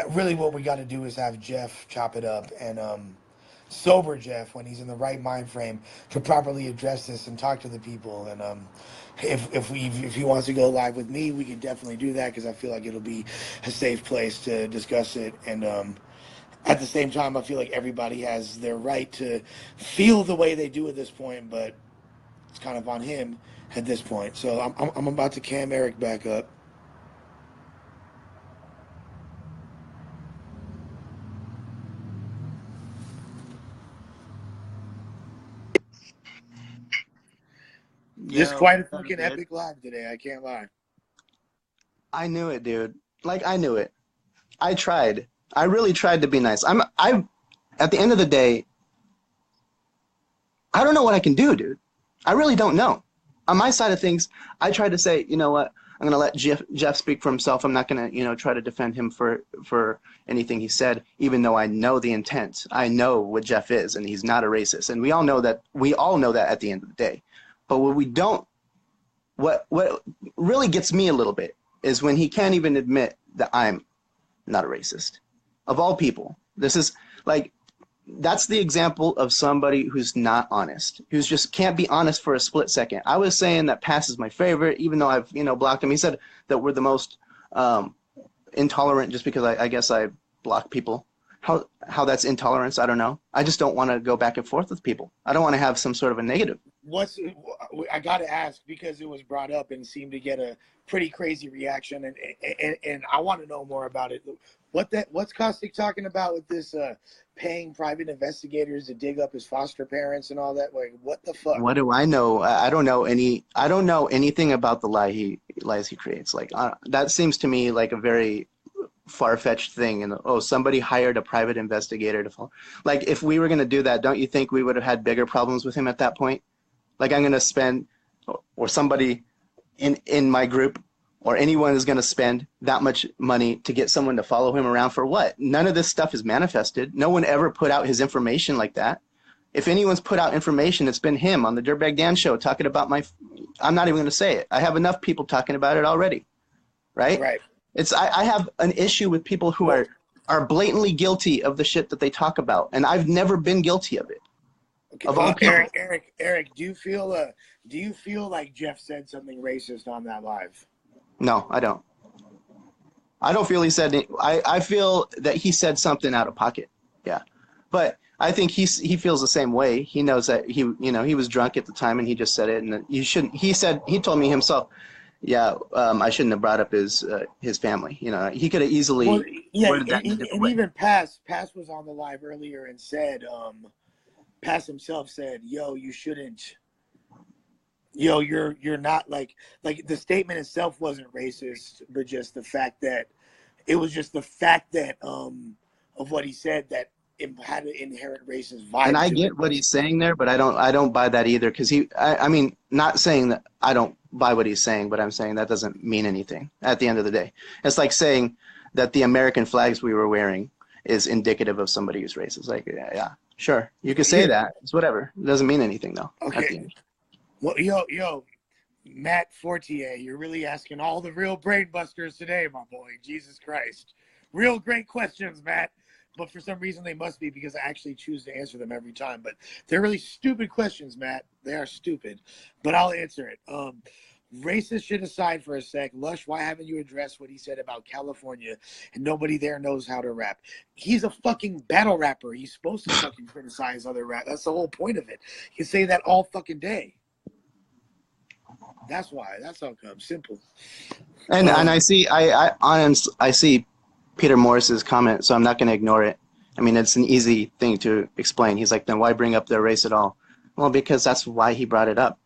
really what we got to do is have Jeff chop it up, and sober Jeff, when he's in the right mind frame, to properly address this and talk to the people. And if he wants to go live with me, we can definitely do that, because I feel like it'll be a safe place to discuss it. And at the same time, I feel like everybody has their right to feel the way they do at this point, but it's kind of on him at this point. So I'm about to cam Eric back up. This is quite a fucking epic live today. I can't lie. I knew it, dude. Like, I knew it. I tried. I really tried to be nice. At the end of the day, I don't know what I can do, dude. I really don't know. On my side of things, I tried to say, you know what? I'm gonna let Jeff speak for himself. I'm not gonna, try to defend him for anything he said, even though I know the intent. I know what Jeff is, and he's not a racist. And we all know that. We all know that at the end of the day. But what we don't, what really gets me a little bit is when he can't even admit that I'm not a racist. Of all people, this is like, that's the example of somebody who's not honest, who's just can't be honest for a split second. I was saying that Pass is my favorite, even though I've, blocked him. He said that we're the most intolerant just because I guess I block people. How that's intolerance, I don't know. I just don't want to go back and forth with people. I don't want to have some sort of a negative. I got to ask, because it was brought up and seemed to get a pretty crazy reaction, and I want to know more about it. What's Kotd talking about with this paying private investigators to dig up his foster parents and all that? Like, what the fuck? What do I know? I don't know anything about the lies he creates. Like, that seems to me like a very far-fetched thing. And somebody hired a private investigator to follow. Like, if we were going to do that, don't you think we would have had bigger problems with him at that point? Like, I'm going to spend, or somebody in my group or anyone is going to spend that much money to get someone to follow him around for what? None of this stuff is manifested. No one ever put out his information like that. If anyone's put out information, it's been him on the Dirtbag Dan show talking about I'm not even going to say it. I have enough people talking about it already. Right? Right. I have an issue with people who are blatantly guilty of the shit that they talk about, and I've never been guilty of it. Okay. Of all people. Eric, do you feel like Jeff said something racist on that live? No, I don't. I don't feel he said it. I feel that he said something out of pocket. Yeah, but I think he feels the same way. He knows that he was drunk at the time and he just said it, and you shouldn't. He told me himself. Yeah, I shouldn't have brought up his family. He could have easily. Well, yeah, and even Pass was on the live earlier and said, Pass himself said, "Yo, you shouldn't. Yo, you're not like the statement itself wasn't racist, but just the fact that of what he said that it had an inherent racist vibe." And I get what he's saying there, but I don't buy that either, because I mean, not saying that I don't buy what he's saying, but I'm saying that doesn't mean anything at the end of the day. It's like saying that the American flags we were wearing is indicative of somebody who's racist. Like, yeah, sure, you could say that. It's whatever. It doesn't mean anything though. Okay. Well, yo, Matt Fortier, you're really asking all the real brain busters today, my boy. Jesus Christ. Real great questions, Matt. But for some reason they must be, because I actually choose to answer them every time. But they're really stupid questions, Matt. They are stupid. But I'll answer it. Racist shit aside for a sec. Lush, why haven't you addressed what he said about California and nobody there knows how to rap? He's a fucking battle rapper. He's supposed to fucking criticize other rap. That's the whole point of it. You say that all fucking day. That's why. That's how it comes. Simple. And I see Peter Morris's comment, so I'm not going to ignore it. I mean, it's an easy thing to explain. He's like, then why bring up their race at all? Well, because that's why he brought it up.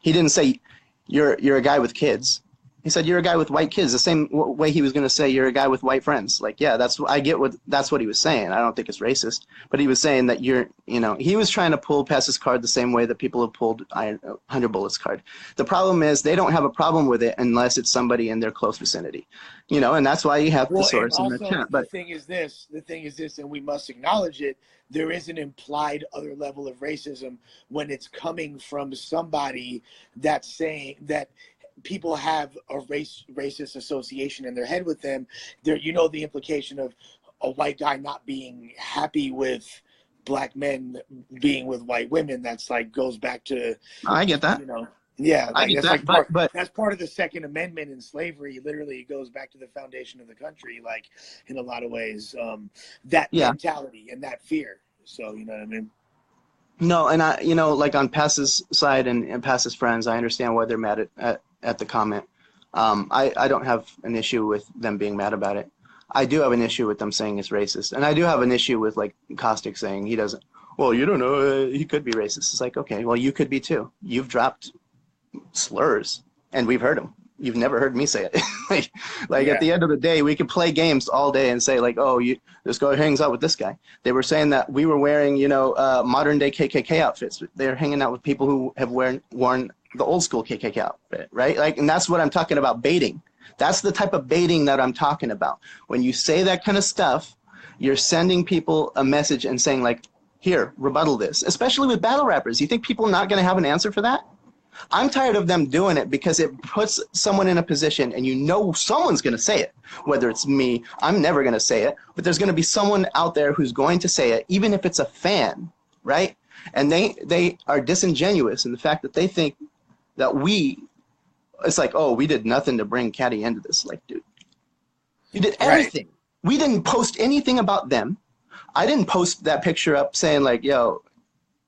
He didn't say you're a guy with kids. He said you're a guy with white kids. The same way he was going to say you're a guy with white friends. Like, yeah, that's what he was saying. I don't think it's racist, but he was saying that he was trying to pull Pass's card the same way that people have pulled 100 Bullets card. The problem is they don't have a problem with it unless it's somebody in their close vicinity, and that's why you have the source and the chat. But the thing is this, and we must acknowledge it. There is an implied other level of racism when it's coming from somebody that's saying that people have a racist association in their head with them. There, the implication of a white guy not being happy with black men being with white women. That's like goes back to. I get that. Yeah, I like get that's that, like part but that's part of the Second Amendment in slavery. Literally, it goes back to the foundation of the country, like in a lot of ways. That yeah. mentality and that fear. So you know what I mean? No, and I, you know, like on Pass's side and Pass's friends, I understand why they're mad at the comment. I don't have an issue with them being mad about it. I do have an issue with them saying it's racist, and I do have an issue with like Caustic saying he doesn't. Well, you don't know. He could be racist. It's like, okay, well, you could be too. You've dropped slurs, and we've heard them. You've never heard me say it. like at Yeah. the end of the day, we could play games all day and say like, oh, this guy hangs out with this guy. They were saying that we were wearing, you know, modern day KKK outfits. They're hanging out with people who have worn the old school KKK outfit, right? Like, and that's what I'm talking about, baiting. That's the type of baiting that I'm talking about. When you say that kind of stuff, you're sending people a message and saying like, here, rebuttal this. Especially with battle rappers. You think people are not going to have an answer for that? I'm tired of them doing it because it puts someone in a position and you know someone's going to say it. Whether it's me, I'm never going to say it, but there's going to be someone out there who's going to say it, even if it's a fan, right? And they are disingenuous in the fact that they think that it's like, oh, we did nothing to bring Caddy into this. Like, dude, you did everything. Right. We didn't post anything about them. I didn't post that picture up saying like, yo,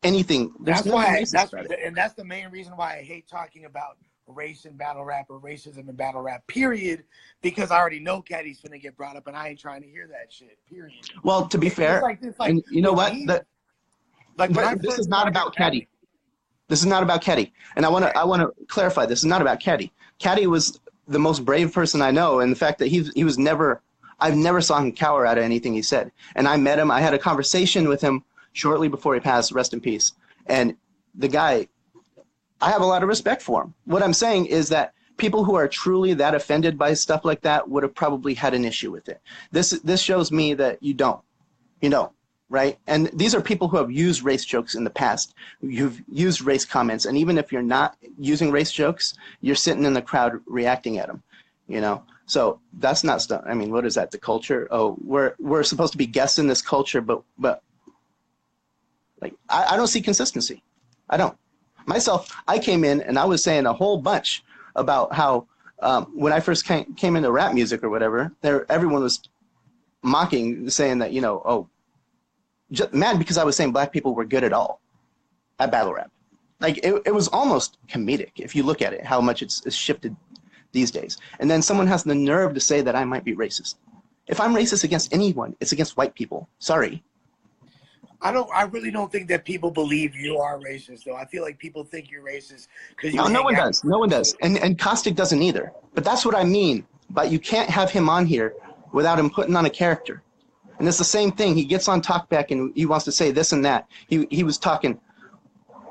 anything. That's why. That's the main reason why I hate talking about race in battle rap or racism in battle rap. Period. Because I already know Caddy's finna get brought up, and I ain't trying to hear that shit. Period. Well, to be fair, and you know what? This is not about Caddy. This is not about Kotd. And I want to clarify, this is not about Kotd. Kotd was the most brave person I know, and the fact that he was never, I've never saw him cower out of anything he said. And I met him, I had a conversation with him shortly before he passed, rest in peace. And the guy, I have a lot of respect for him. What I'm saying is that people who are truly that offended by stuff like that would have probably had an issue with it. This shows me that you don't. Right? And these are people who have used race jokes in the past. You've used race comments, and even if you're not using race jokes, you're sitting in the crowd reacting at them, So that's not stuff. I mean, what is that? The culture? Oh, we're supposed to be guests in this culture, but like I don't see consistency. I don't. Myself, I came in and I was saying a whole bunch about how when I first came into rap music or whatever, everyone was mocking, saying that just mad because I was saying black people were good at all at battle rap. Like it was almost comedic if you look at it, how much it's shifted these days. And then someone has the nerve to say that I might be racist. If I'm racist against anyone, it's against white people. Sorry. I really don't think that people believe you are racist, though. I feel like people think you're racist because you. No one does. No one does. And Caustic doesn't either. But that's what I mean. But you can't have him on here without him putting on a character. And it's the same thing. He gets on talkback and he wants to say this and that. He was talking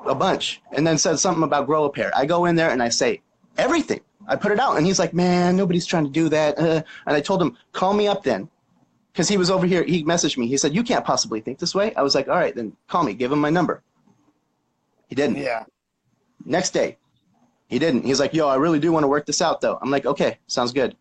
a bunch and then said something about grow a pair. I go in there and I say everything. I put it out and he's like, man, nobody's trying to do that. And I told him, call me up then. Because he was over here. He messaged me. He said, you can't possibly think this way. I was like, all right, then call me. Give him my number. He didn't. Yeah. Next day, he didn't. He's like, yo, I really do want to work this out, though. I'm like, okay, sounds good.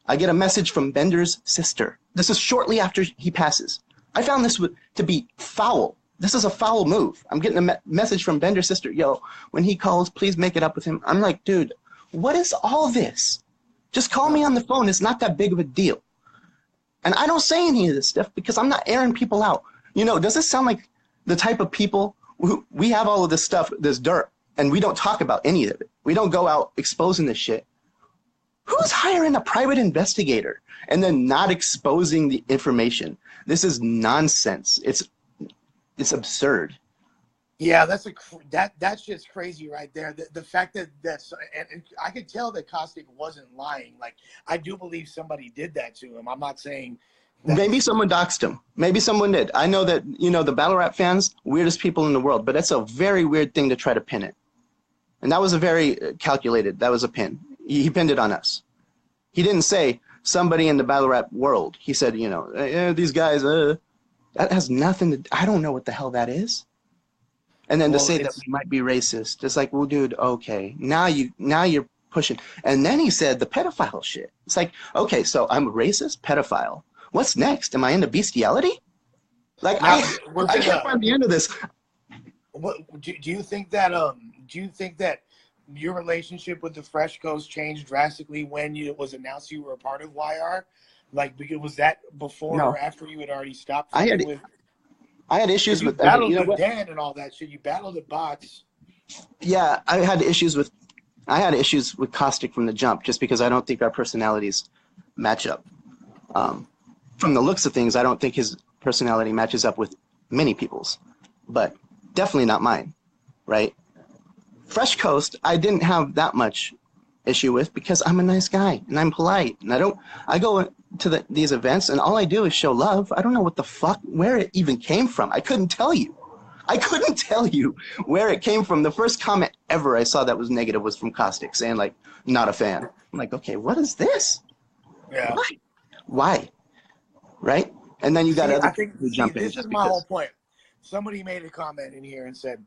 I get a message from Bender's sister. This is shortly after he passes. I found this to be foul. This is a foul move. I'm getting a message from Bender's sister. Yo, when he calls, please make it up with him. I'm like, dude, what is all this? Just call me on the phone. It's not that big of a deal. And I don't say any of this stuff because I'm not airing people out. Does this sound like the type of people who we have all of this stuff, this dirt, and we don't talk about any of it? We don't go out exposing this shit. Who's hiring a private investigator and then not exposing the information? This is nonsense. It's absurd. Yeah, that's just crazy right there. The fact that's and I could tell that Caustic wasn't lying. Like I do believe somebody did that to him. I'm not saying that. Maybe someone doxed him. Maybe someone did. I know that the battle rap fans, weirdest people in the world, but it's a very weird thing to try to pin it. And that was a very calculated. That was a pin. He pinned it on us. He didn't say somebody in the battle rap world. He said, these guys, that has nothing to, I don't know what the hell that is. And then to say that we might be racist, it's like, well, dude, okay, now you're pushing. And then he said the pedophile shit. It's like, okay, so I'm a racist pedophile. What's next? Am I into bestiality? Like, I can't find the end of this. What do you think that your relationship with the Fresh Coast changed drastically when it was announced you were a part of YR? Like, because was that before or after you had already stopped fucking with? I had issues with battled with Dan and all that shit. You battled the bots. Yeah, I had issues with Kostic from the jump, just because I don't think our personalities match up. From the looks of things, I don't think his personality matches up with many people's, but definitely not mine, right? Fresh Coast, I didn't have that much issue with because I'm a nice guy and I'm polite, and I go to these events and all I do is show love. I don't know what the fuck, where it even came from. I couldn't tell you where it came from. The first comment ever I saw that was negative was from Kostic saying like, not a fan. I'm like, okay, what is this? Yeah. Why? Right? And then you got other people who jump in. This is my whole point. Somebody made a comment in here and said,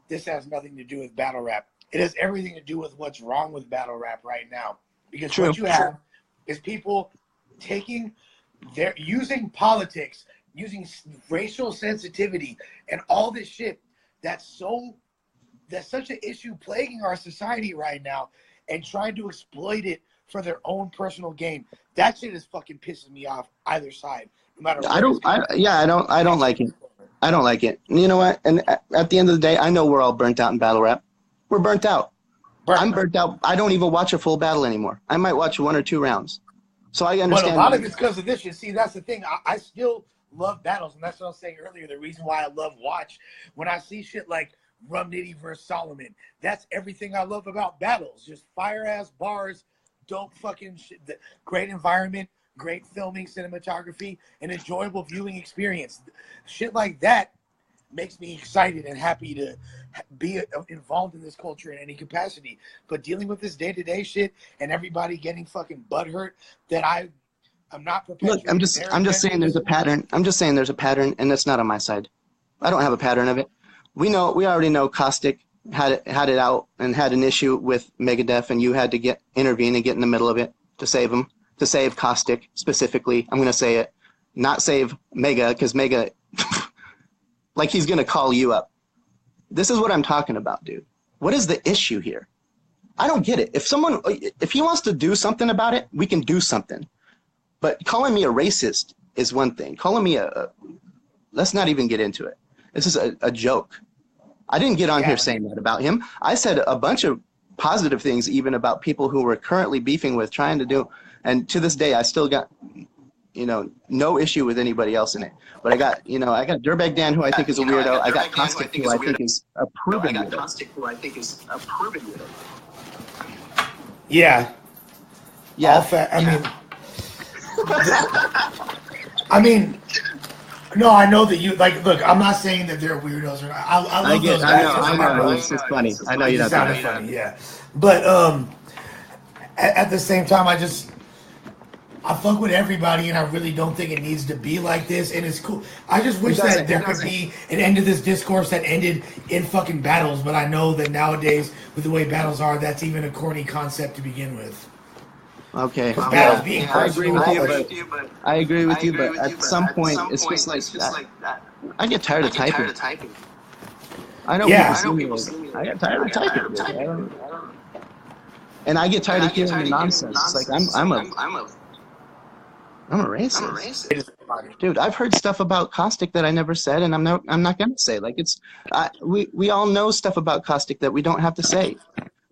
this has nothing to do with battle rap. It has everything to do with what's wrong with battle rap right now. Because what you have is people using politics, using racial sensitivity and all this shit that's such an issue plaguing our society right now, and trying to exploit it for their own personal gain. That shit is fucking pissing me off either side. No matter what. I don't like it. I don't like it. You know what? And at the end of the day, I know we're all burnt out in battle rap. We're burnt out. I'm burnt out. I don't even watch a full battle anymore. I might watch 1 or 2 rounds. So I understand. But a lot of it's because of this shit. See, that's the thing. I still love battles, and that's what I was saying earlier. The reason why I love watch, when I see shit like Rum Nitty versus Solomon, that's everything I love about battles. Just fire-ass bars, dope fucking shit, great environment, great filming, cinematography, an enjoyable viewing experience. Shit like that makes me excited and happy to be involved in this culture in any capacity. But dealing with this day-to-day shit and everybody getting fucking butthurt that I'm not prepared. Look, I'm just saying there's a pattern. I'm just saying there's a pattern, and that's not on my side. I don't have a pattern of it. We already know Kostic had it out and had an issue with Megadeth, and you had to intervene and get in the middle of it to save him, to save Kostic specifically. I'm going to say it, not save Mega, because Mega, like he's going to call you up. This is what I'm talking about, dude. What is the issue here? I don't get it. If he wants to do something about it, we can do something. But calling me a racist is one thing. Calling me let's not even get into it. This is a joke. I didn't get on here saying that about him. I said a bunch of positive things even about people who we're currently beefing with, trying to do, and to this day I still got, no issue with anybody else in it. But I got Dirtbag Dan, who I think is a weirdo. I got Kostic, who I think is a proven weirdo. Yeah. No, I know that you look. I'm not saying that they're weirdos or not. I love those guys. I know. It's just funny. I know you're not funny. Yeah, but at the same time, I fuck with everybody, and I really don't think it needs to be like this. And it's cool. I just wish that there could be an end to this discourse that ended in fucking battles. But I know that nowadays, with the way battles are, that's even a corny concept to begin with. Okay. I agree with you, but at some point, it's just like that. I get tired of typing. I know people see me. I get tired of typing. And I get tired of hearing the nonsense. It's like I'm a racist. Dude, I've heard stuff about Kostic that I never said, and I'm not gonna say. Like we all know stuff about Kostic that we don't have to say.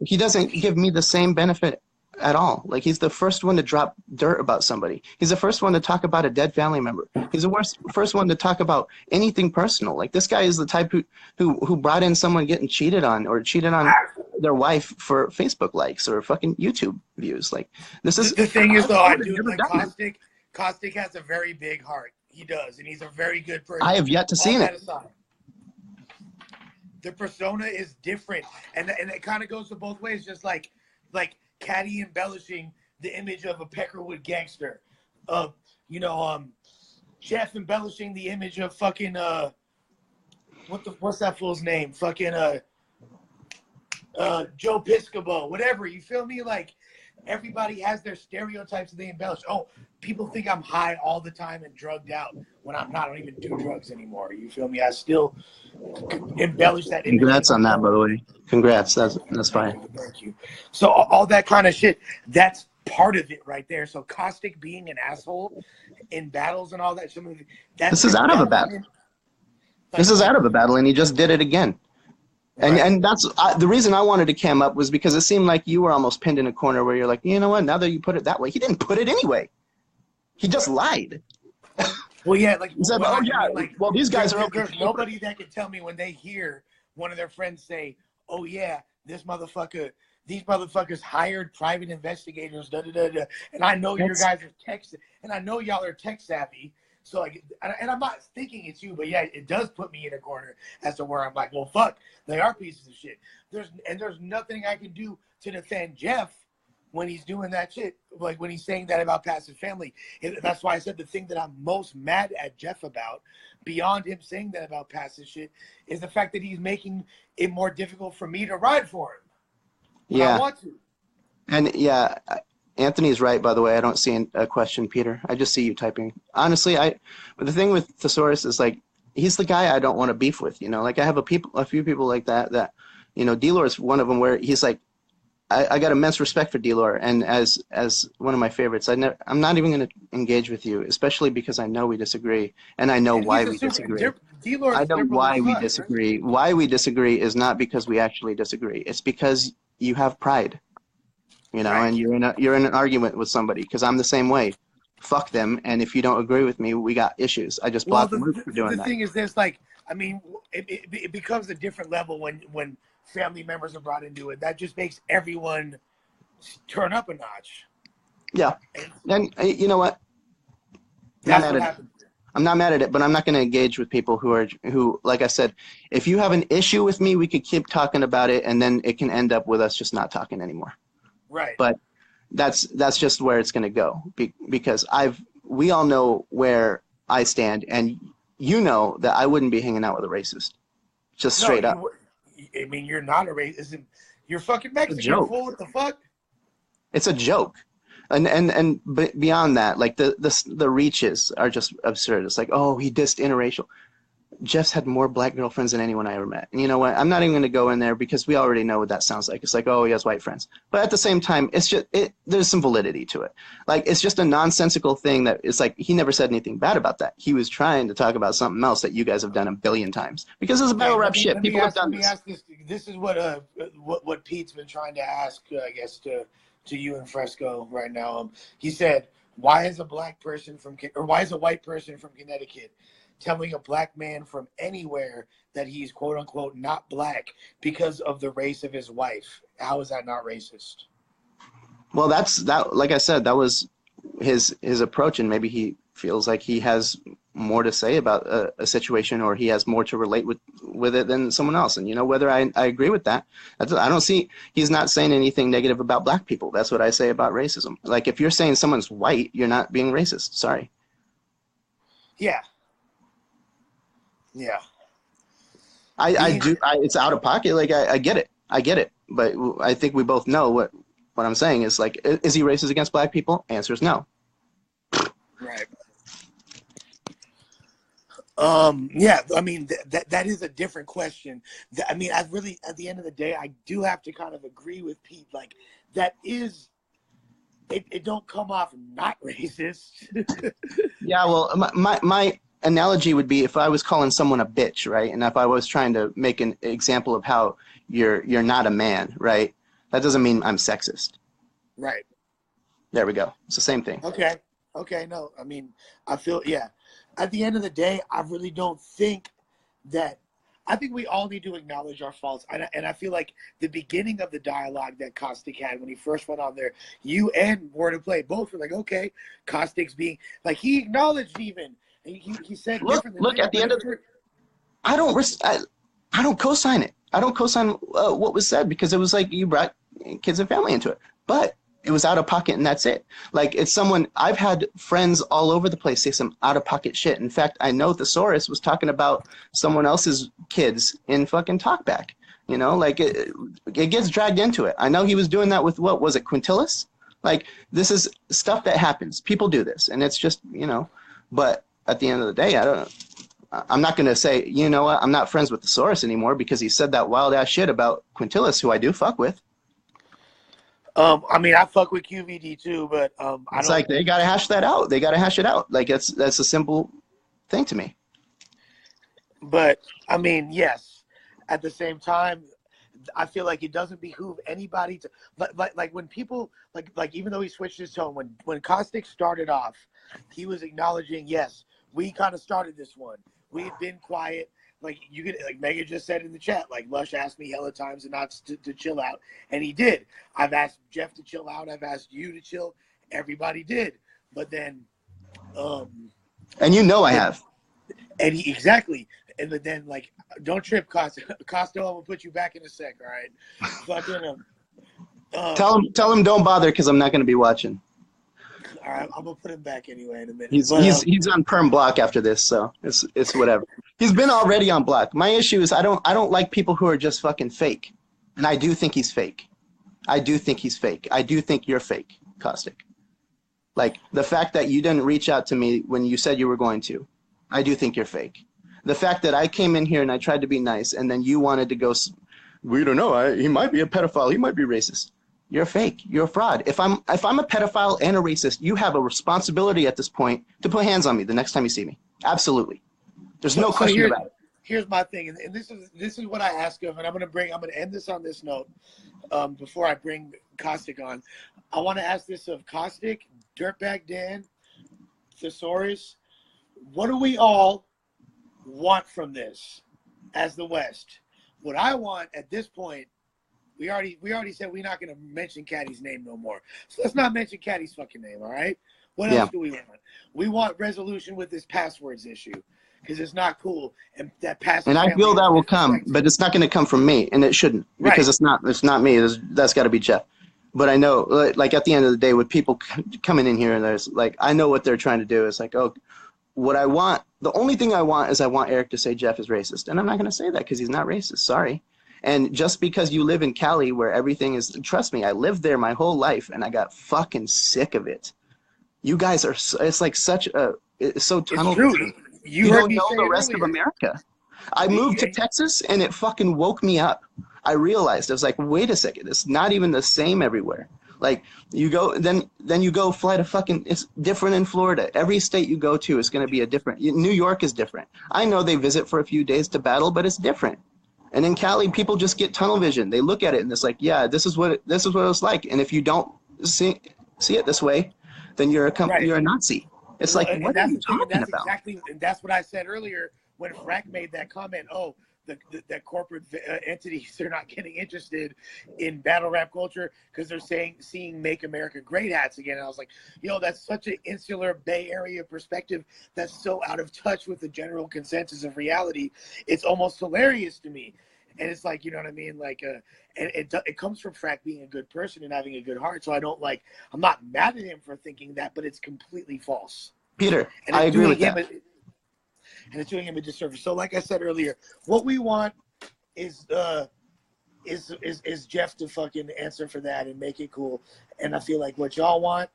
He doesn't give me the same benefit at all. Like, he's the first one to drop dirt about somebody. He's the first one to talk about a dead family member. He's the first one to talk about anything personal. Like, this guy is the type who brought in someone getting cheated on or cheated on their wife for Facebook likes or fucking YouTube views. Like, this is the thing is, though, I do like Kostic has a very big heart. He does, and he's a very good person. I have yet to see it. The persona is different, and it kind of goes to both ways. Just like Caddy embellishing the image of a Peckerwood gangster, Jeff embellishing the image of fucking what's that fool's name? Fucking Joe Piscopo, whatever. You feel me? Like, everybody has their stereotypes that they embellish. Oh, people think I'm high all the time and drugged out when I'm not. I don't even do drugs anymore. You feel me? I still embellish that image. Congrats on that, by the way. Congrats. That's fine. Thank you. So all that kind of shit, that's part of it right there. So Caustic being an asshole in battles and all that, this is out of a battle. This is out of a battle, and he just did it again. And that's the reason I wanted to cam up was because it seemed like you were almost pinned in a corner where you're like, you know what? Now that you put it that way, he didn't put it anyway. He just lied. Well, yeah, like he said, well, these guys are okay. There's nobody that can tell me when they hear one of their friends say, "Oh yeah, these motherfuckers hired private investigators." Da da da da. And I know you guys are and I know y'all are tech savvy. So like, and I'm not thinking it's you, but yeah, it does put me in a corner as to where I'm like, well, fuck, they are pieces of shit. There's nothing I can do to defend Jeff when he's doing that shit, like when he's saying that about Passive Family. That's why I said the thing that I'm most mad at Jeff about, beyond him saying that about Passive shit, is the fact that he's making it more difficult for me to ride for him. Yeah. I want to. And yeah, Anthony's right, by the way. I don't see a question, Peter. I just see you typing. Honestly, the thing with Thesaurus is like, he's the guy I don't want to beef with, you know? Like I have a few people like that, you know, D-Lore is one of them where he's like, I got immense respect for D-Lore, and as one of my favorites, I'm not even going to engage with you, especially because I know we disagree, and I know why we disagree. I know why we disagree. Right? Why we disagree is not because we actually disagree. It's because you have pride, you know, and you're in an argument with somebody. Because I'm the same way. Fuck them, and if you don't agree with me, we got issues. I just blocked them for doing that. The thing is this, like, I mean, it becomes a different level when family members are brought into it. That just makes everyone turn up a notch. Yeah. And you know what? I'm not mad at it, but I'm not going to engage with people who, like I said, if you have an issue with me, we could keep talking about it, and then it can end up with us just not talking anymore. Right. But that's just where it's going to go, because we all know where I stand, and you know that I wouldn't be hanging out with a racist, just straight up. I mean, you're not a racist. You're fucking Mexican. You're cool. What the fuck? It's a joke, and beyond that, like the reaches are just absurd. It's like, oh, he dissed interracial. Jeff's had more black girlfriends than anyone I ever met. And you know what? I'm not even going to go in there because we already know what that sounds like. It's like, oh, he has white friends. But at the same time, it's just there's some validity to it. Like, it's just a nonsensical thing that it's like he never said anything bad about that. He was trying to talk about something else that you guys have done a billion times. Because it's a battle rap shit. People have done this. This is what Pete's been trying to ask, I guess, to you and Fresco right now. He said, why is a white person from Connecticut telling a black man from anywhere that he's quote unquote not black because of the race of his wife? How is that not racist? Well, like I said, that was his approach, and maybe he feels like he has more to say about a situation, or he has more to relate with it than someone else. And you know, whether I agree with that, I don't see, he's not saying anything negative about black people. That's what I say about racism. Like, if you're saying someone's white, you're not being racist. Sorry. Yeah. Yeah. It's out of pocket. Like, I get it. But I think we both know what I'm saying is, like, is he racist against black people? Answer is no. Right. Yeah, I mean, that is a different question. I mean, I really, at the end of the day, I do have to kind of agree with Pete. Like, that is, it don't come off not racist. Yeah, well, my analogy would be if I was calling someone a bitch, right? And if I was trying to make an example of how you're not a man, right? That doesn't mean I'm sexist. Right. There we go. It's the same thing. Okay, no, I mean, I feel, yeah. At the end of the day, I really don't think that, I think we all need to acknowledge our faults. And I feel like the beginning of the dialogue that Caustic had when he first went on there, you and Word of Play both were like, okay, Caustic's being, like, he acknowledged even, and he said differently. Look, at the end of the, I don't co-sign it. I don't co-sign what was said, because it was like you brought kids and family into it. But it was out of pocket, and that's it. Like, it's someone, I've had friends all over the place say some out of pocket shit. In fact, I know Thesaurus was talking about someone else's kids in fucking Talkback. You know, like, it gets dragged into it. I know he was doing that with, what was it, Quintillis? Like, this is stuff that happens. People do this, and it's just, you know, but at the end of the day, I'm not going to say, you know what, I'm not friends with Thesaurus anymore because he said that wild ass shit about Quintilis, who I do fuck with. I mean, I fuck with QVD too, but I It's don't. like they got to hash that out. They got to hash it out. Like that's a simple thing to me. But I mean, yes. At the same time, I feel like it doesn't behoove anybody to like when people like even though he switched his tone when Caustic started off, he was acknowledging, yes, we kind of started this one. We had been quiet. Like you could, like Megan just said in the chat, like Lush asked me hella times and not to chill out, and he did. I've asked Jeff to chill out. I've asked you to chill. Everybody did, but then, and you know I have. And he exactly, and but then like, don't trip, Costa. Costa, I'm gonna put you back in a sec, all right? Fucking tell him don't bother because I'm not gonna be watching. All right, I'm gonna put him back anyway in a minute. He's on perm block after this, so it's whatever. He's been already on block. My issue is I don't like people who are just fucking fake, and I do think he's fake. I do think he's fake. I do think you're fake, Caustic. Like the fact that you didn't reach out to me when you said you were going to, I do think you're fake. The fact that I came in here and I tried to be nice, and then you wanted to go, we don't know. He might be a pedophile. He might be racist. You're fake. You're a fraud. If I'm a pedophile and a racist, you have a responsibility at this point to put hands on me the next time you see me. Absolutely. There's no question about it. Here's my thing, and this is what I ask of, and I'm gonna end this on this note before I bring Caustic on. I want to ask this of Caustic, Dirtbag Dan, Thesaurus. What do we all want from this as the West? What I want at this point, we already said we're not going to mention Caddy's name no more. So let's not mention Caddy's fucking name, all right? What else do we want? We want resolution with this passwords issue because it's not cool. And that password. And I feel that will come, but it's not going to come from me, and it shouldn't because it's not me. That's got to be Jeff. But I know, like at the end of the day, with people coming in here and there's like, I know what they're trying to do. It's like, oh, what I want, the only thing I want is I want Eric to say Jeff is racist. And I'm not going to say that because he's not racist. Sorry. And just because you live in Cali where everything is, trust me, I lived there my whole life and I got fucking sick of it. You guys are, it's like such a, it's so tunnel vision. You don't know the rest of America. I moved to Texas and it fucking woke me up. I realized, I was like, wait a second, it's not even the same everywhere. Like you go, then you go fly to fucking, it's different in Florida. Every state you go to is going to be a different, New York is different. I know they visit for a few days to battle, but it's different. And in Cali, people just get tunnel vision. They look at it and it's like, yeah, this is what it's like. And if you don't see it this way, then you're a Nazi. It's like, what are you talking about? Exactly, and that's what I said earlier when Frank made that comment. Oh, that corporate entities, they're not getting interested in battle rap culture because they're seeing Make America Great hats again. And I was like, yo, that's such an insular Bay Area perspective that's so out of touch with the general consensus of reality. It's almost hilarious to me. And it's like, you know what I mean? Like, and it comes from Frank being a good person and having a good heart. So I'm not mad at him for thinking that, but it's completely false. Peter, I agree with that. And it's doing him a disservice. So, like I said earlier, what we want is Jeff to fucking answer for that and make it cool. And I feel like what y'all want.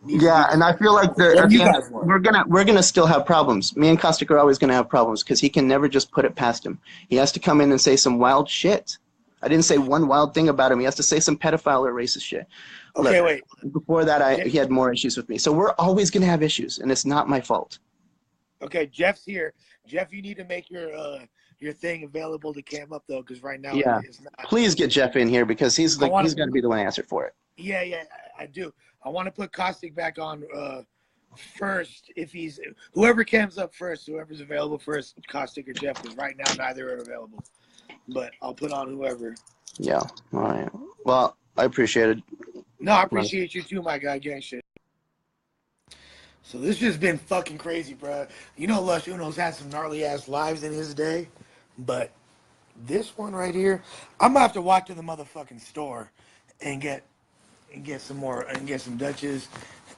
Yeah, and I feel like we're gonna still have problems. Me and Caustic are always gonna have problems because he can never just put it past him. He has to come in and say some wild shit. I didn't say one wild thing about him. He has to say some pedophile or racist shit. Okay, wait. Before that, he had more issues with me. So we're always gonna have issues, and it's not my fault. Okay, Jeff's here. Jeff, you need to make your thing available to cam up though, because right now it's not. Please get Jeff in here because he's got to be the one to answer for it. Yeah, I do. I want to put Caustic back on first. If whoever cams up first, whoever's available first, Caustic or Jeff, because right now neither are available. But I'll put on whoever. Yeah. All right. Well, I appreciate it. No, I appreciate you too, my guy. Gang shit. So this just been fucking crazy, bro. You know, Lush Uno's had some gnarly ass lives in his day, but this one right here, I'm gonna have to walk to the motherfucking store and get some more and get some Dutches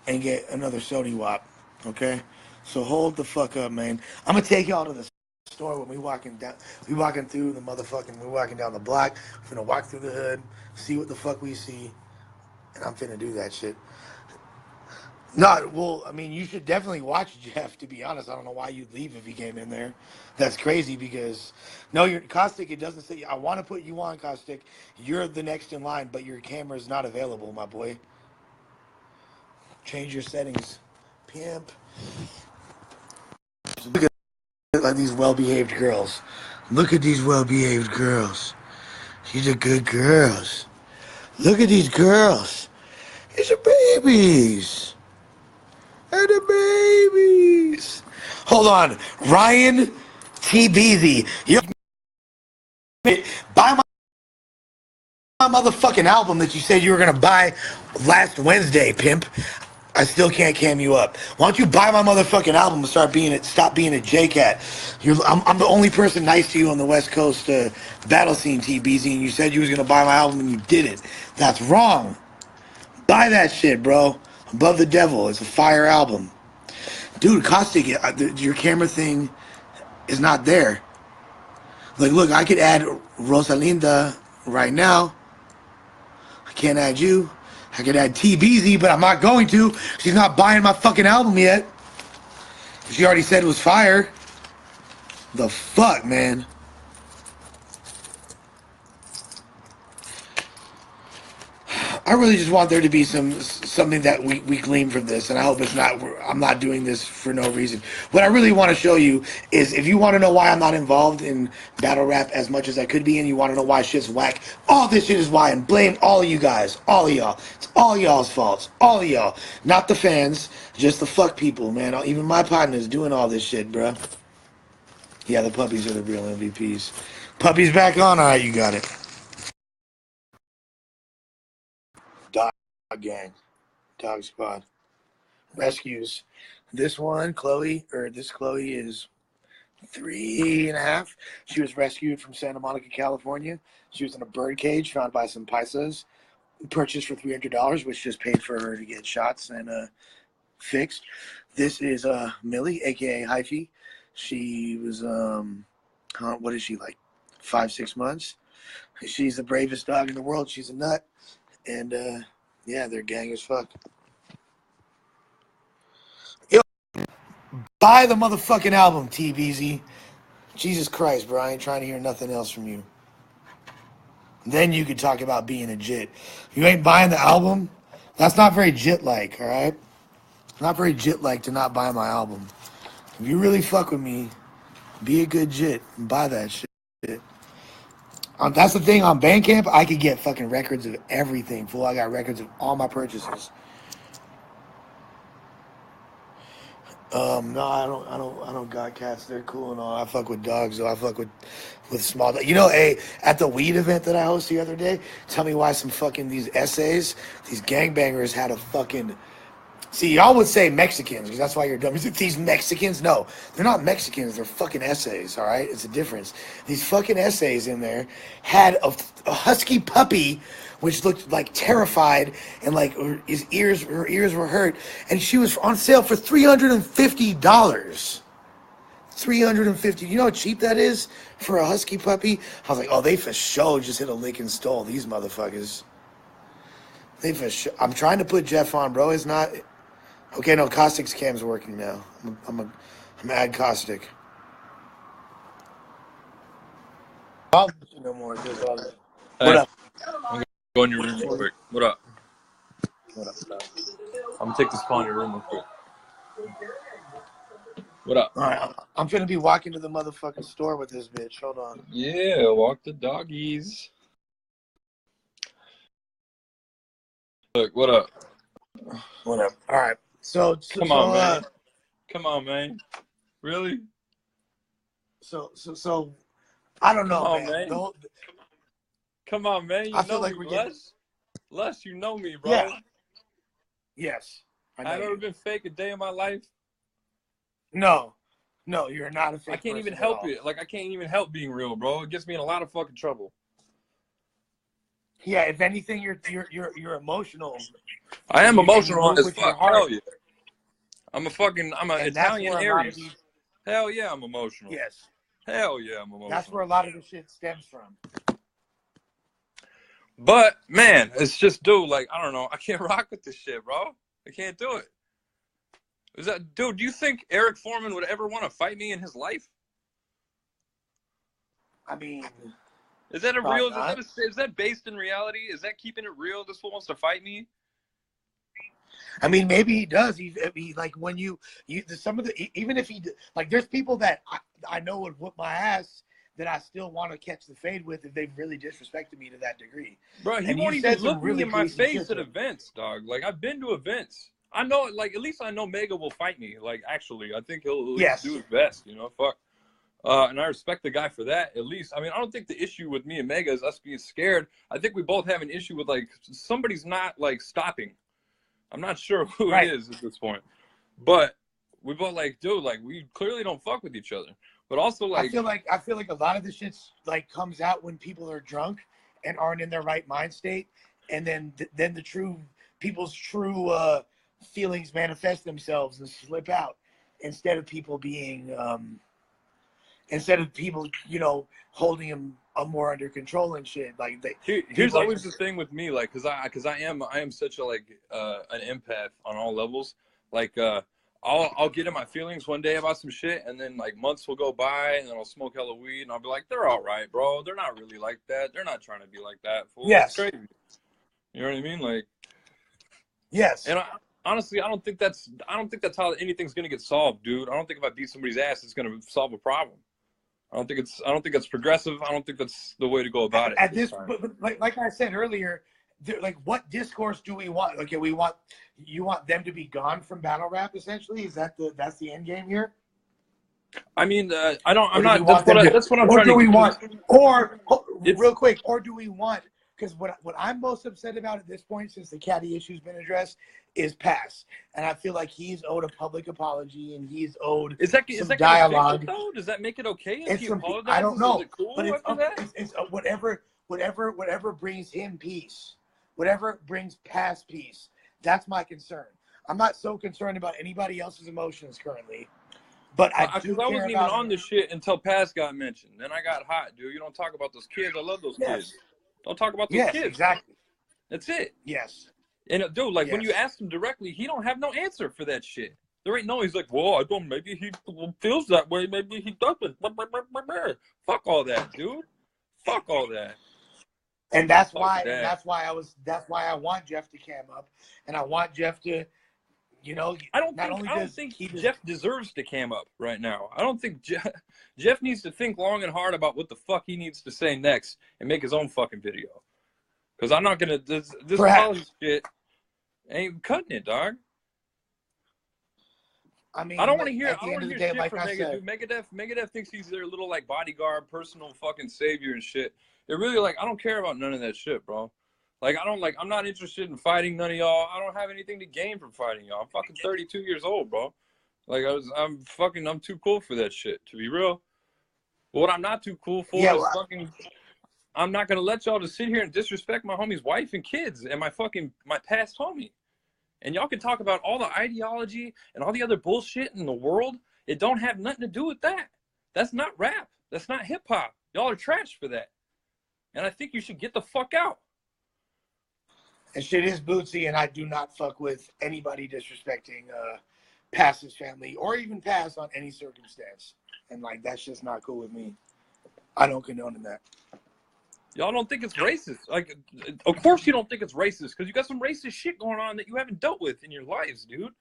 and get another Sody Wop. Okay, so hold the fuck up, man. I'm gonna take y'all to the store when we walking down the block. We're gonna walk through the hood, see what the fuck we see, and I'm finna do that shit. No, well, I mean, you should definitely watch Jeff. To be honest, I don't know why you'd leave if he came in there. That's crazy because no, you're Caustic. It doesn't say I want to put you on Caustic. You're the next in line, but your camera is not available, my boy. Change your settings, pimp. Look at like these well-behaved girls. Look at these well-behaved girls. These are good girls. Look at these girls. These are babies. And the babies. Hold on. Ryan T. Beasy. You buy my motherfucking album that you said you were going to buy last Wednesday, pimp. I still can't cam you up. Why don't you buy my motherfucking album and stop being a J-Cat? I'm the only person nice to you on the West Coast battle scene, T. Beasy, and you said you was going to buy my album and you didn't. That's wrong. Buy that shit, bro. Above the Devil. It's a fire album. Dude, Caustic, your camera thing is not there. Like, look, I could add Rosalinda right now. I can't add you. I could add TBZ, but I'm not going to. She's not buying my fucking album yet. She already said it was fire. The fuck, man? I really just want there to be something that we glean from this, and I hope it's not. I'm not doing this for no reason. What I really want to show you is, if you want to know why I'm not involved in battle rap as much as I could be, and you want to know why shit's whack, all this shit is why, and blame all of you guys, all of y'all. It's all y'all's faults, all of y'all, not the fans, just the fuck people, man. Even my partners doing all this shit, bruh. Yeah, the puppies are the real MVPs. Puppies back on. All right, you got it. Dog gang. Dog squad. Rescues. This Chloe is 3.5. She was rescued from Santa Monica, California. She was in a bird cage found by some paisas, purchased for $300, which just paid for her to get shots and fixed. This is Millie, aka Hyphy. She was what is she, like 5-6 months? She's the bravest dog in the world. She's a nut, and yeah, they're gang as fuck. Yo, buy the motherfucking album, TBZ. Jesus Christ, bro, I ain't trying to hear nothing else from you. Then you could talk about being a jit. You ain't buying the album? That's not very jit-like, all right? Not very jit-like to not buy my album. If you really fuck with me, be a good jit and buy that shit. That's the thing, on Bandcamp, I could get fucking records of everything. Fool, I got records of all my purchases. No, I don't got cats. They're cool and all. I fuck with dogs, though. I fuck with small dogs. You know, hey, at the weed event that I hosted the other day, tell me why some fucking these essays, these gangbangers had a fucking. See, y'all would say Mexicans, because that's why you're dumb. Is it these Mexicans? No, they're not Mexicans. They're fucking essays, all right? It's a difference. These fucking essays in there had a husky puppy, which looked like terrified, and like her ears were hurt, and she was on sale for $350. $350. You know how cheap that is for a husky puppy? I was like, oh, they for sure just hit a lick and stole, these motherfuckers. They for sure. I'm trying to put Jeff on, bro. It's not. Okay, no, Caustic's cam's working now. I'm add Caustic. No more. What up? I'm gonna go in your room real quick. What up? What up? I'm gonna take this call in your room real quick. What up? All right, I'm finna be walking to the motherfucking store with this bitch. Hold on. Yeah, walk the doggies. Look, what up? What up? All right. So come on, man. Come on, man. Really? So I don't know, man. Don't. Come on, man. You I feel know like me, we're Les, you know me, bro. Yeah. Yes. I've ever been fake a day in my life. No, you're not a fake. I can't even help it. Like, I can't even help being real, bro. It gets me in a lot of fucking trouble. Yeah, if anything, you're emotional. I am emotional as fuck. Hell yeah. I'm an Italian Aries. Hell yeah, I'm emotional. Yes. Hell yeah, I'm emotional. That's where a lot of the shit stems from. But man, it's just, dude, like, I don't know. I can't rock with this shit, bro. I can't do it. Is that, dude, do you think Eric Foreman would ever want to fight me in his life? I mean, is that a probably real, not. is that based in reality? Is that keeping it real? This fool wants to fight me? I mean, maybe he does. He like when you some of the, even if he, like, there's people that I know would whoop my ass that I still want to catch the fade with if they've really disrespected me to that degree. Bro, he And won't you even said some look me really in my greasy face shit at events, dog. Like, I've been to events. I know, like, at least I know Mega will fight me. Like, actually, I think he'll at least Yes. do his best, you know? Fuck. And I respect the guy for that, at least. I mean, I don't think the issue with me and Mega is us being scared. I think we both have an issue with, like, somebody's not, like, stopping. I'm not sure who Right. it is at this point. But we both, like, dude, like, we clearly don't fuck with each other. But also, like, I feel like a lot of this shit's like comes out when people are drunk and aren't in their right mind state, and then the true people's true feelings manifest themselves and slip out instead of people being you know, holding them more under control and shit. Like here's always the thing with me, like, cause I am such a, like, an empath on all levels. Like, I'll get in my feelings one day about some shit, and then, like, months will go by, and then I'll smoke hella weed, and I'll be like, they're all right, bro. They're not really like that. They're not trying to be like that, fool. Yes. That's crazy. You know what I mean? Like, yes. And honestly, I don't think that's how anything's gonna get solved, dude. I don't think if I beat somebody's ass, it's gonna solve a problem. I don't think it's progressive. I don't think that's the way to go about it. At this, but like I said earlier, like, what discourse do we want? Okay, you want them to be gone from battle rap, essentially? Is that's the end game here? I mean, I'm not. That's what I'm trying to. Real quick, or do we want? Because what I'm most upset about at this point, since the caddy issue's been addressed, is Pass, and I feel like he's owed a public apology, and he's owed some dialogue. Does that make it okay if he apologizes? I don't know, is it cool but it's whatever brings him peace, whatever brings Pass peace. That's my concern. I'm not so concerned about anybody else's emotions currently, but I wasn't even on this shit until Pass got mentioned. Then I got hot, dude. You don't talk about those kids. I love those kids. Don't talk about those kids. Yes, exactly. That's it. Yes. And dude, like, when you ask him directly, he don't have no answer for that shit. There ain't no. He's like, well, I don't. Maybe he feels that way. Maybe he doesn't. Fuck all that, dude. Fuck all that. And that's why I want Jeff to cam up, and I want Jeff to, you know. I don't think Jeff deserves to cam up right now. I don't think Jeff needs to think long and hard about what the fuck he needs to say next and make his own fucking video. Because I'm not gonna this college shit ain't cutting it, dog. I mean, I don't want to hear. I don't want to hear shit from Megadeth. Megadeth thinks he's their little, like, bodyguard, personal fucking savior and shit. It really, like, I don't care about none of that shit, bro. Like, I'm not interested in fighting none of y'all. I don't have anything to gain from fighting y'all. I'm fucking 32 years old, bro. Like, I'm too cool for that shit, to be real. But what I'm not too cool for is fucking. I'm not gonna let y'all just sit here and disrespect my homie's wife and kids and my past homie. And y'all can talk about all the ideology and all the other bullshit in the world. It don't have nothing to do with that. That's not rap. That's not hip hop. Y'all are trash for that. And I think you should get the fuck out. And shit is bootsy, and I do not fuck with anybody disrespecting Pass's family or even Pass on any circumstance. And, like, that's just not cool with me. I don't condone that. Y'all don't think it's racist. Like, of course you don't think it's racist, because you got some racist shit going on that you haven't dealt with in your lives, dude.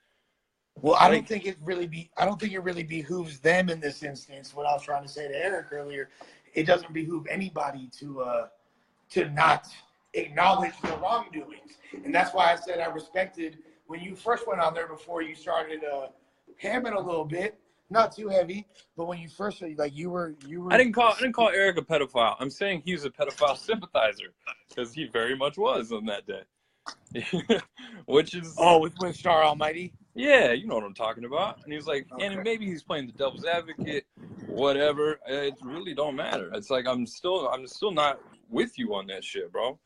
Well, I don't think it really behooves them in this instance. What I was trying to say to Eric earlier, it doesn't behoove anybody to not acknowledge the wrongdoings. And that's why I said I respected when you first went on there before you started hamming a little bit. Not too heavy, but when you first, like, you were. I didn't call Eric a pedophile. I'm saying he's a pedophile sympathizer, because he very much was on that day. Which is with Star Almighty. Yeah, you know what I'm talking about. And he's like, and maybe he's playing the devil's advocate, whatever. It really don't matter. It's like I'm still not with you on that shit, bro.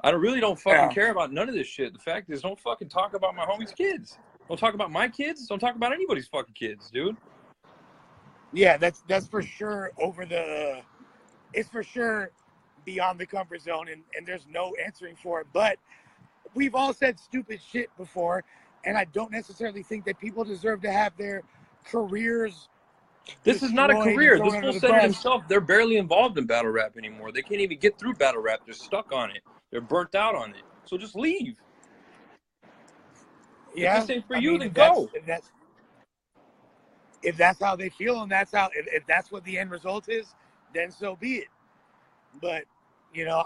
I really don't fucking care about none of this shit. The fact is, don't fucking talk about my homie's kids. Don't talk about my kids. Don't talk about anybody's fucking kids, dude. Yeah, that's for sure it's for sure beyond the comfort zone, and there's no answering for it. But we've all said stupid shit before, and I don't necessarily think that people deserve to have their careers. This is not a career. This fool said it himself. They're barely involved in battle rap anymore. They can't even get through battle rap. They're stuck on it. They're burnt out on it. So just leave. Yeah, if this ain't for you, then go. If that's how they feel, and if that's what the end result is, then so be it. But you know,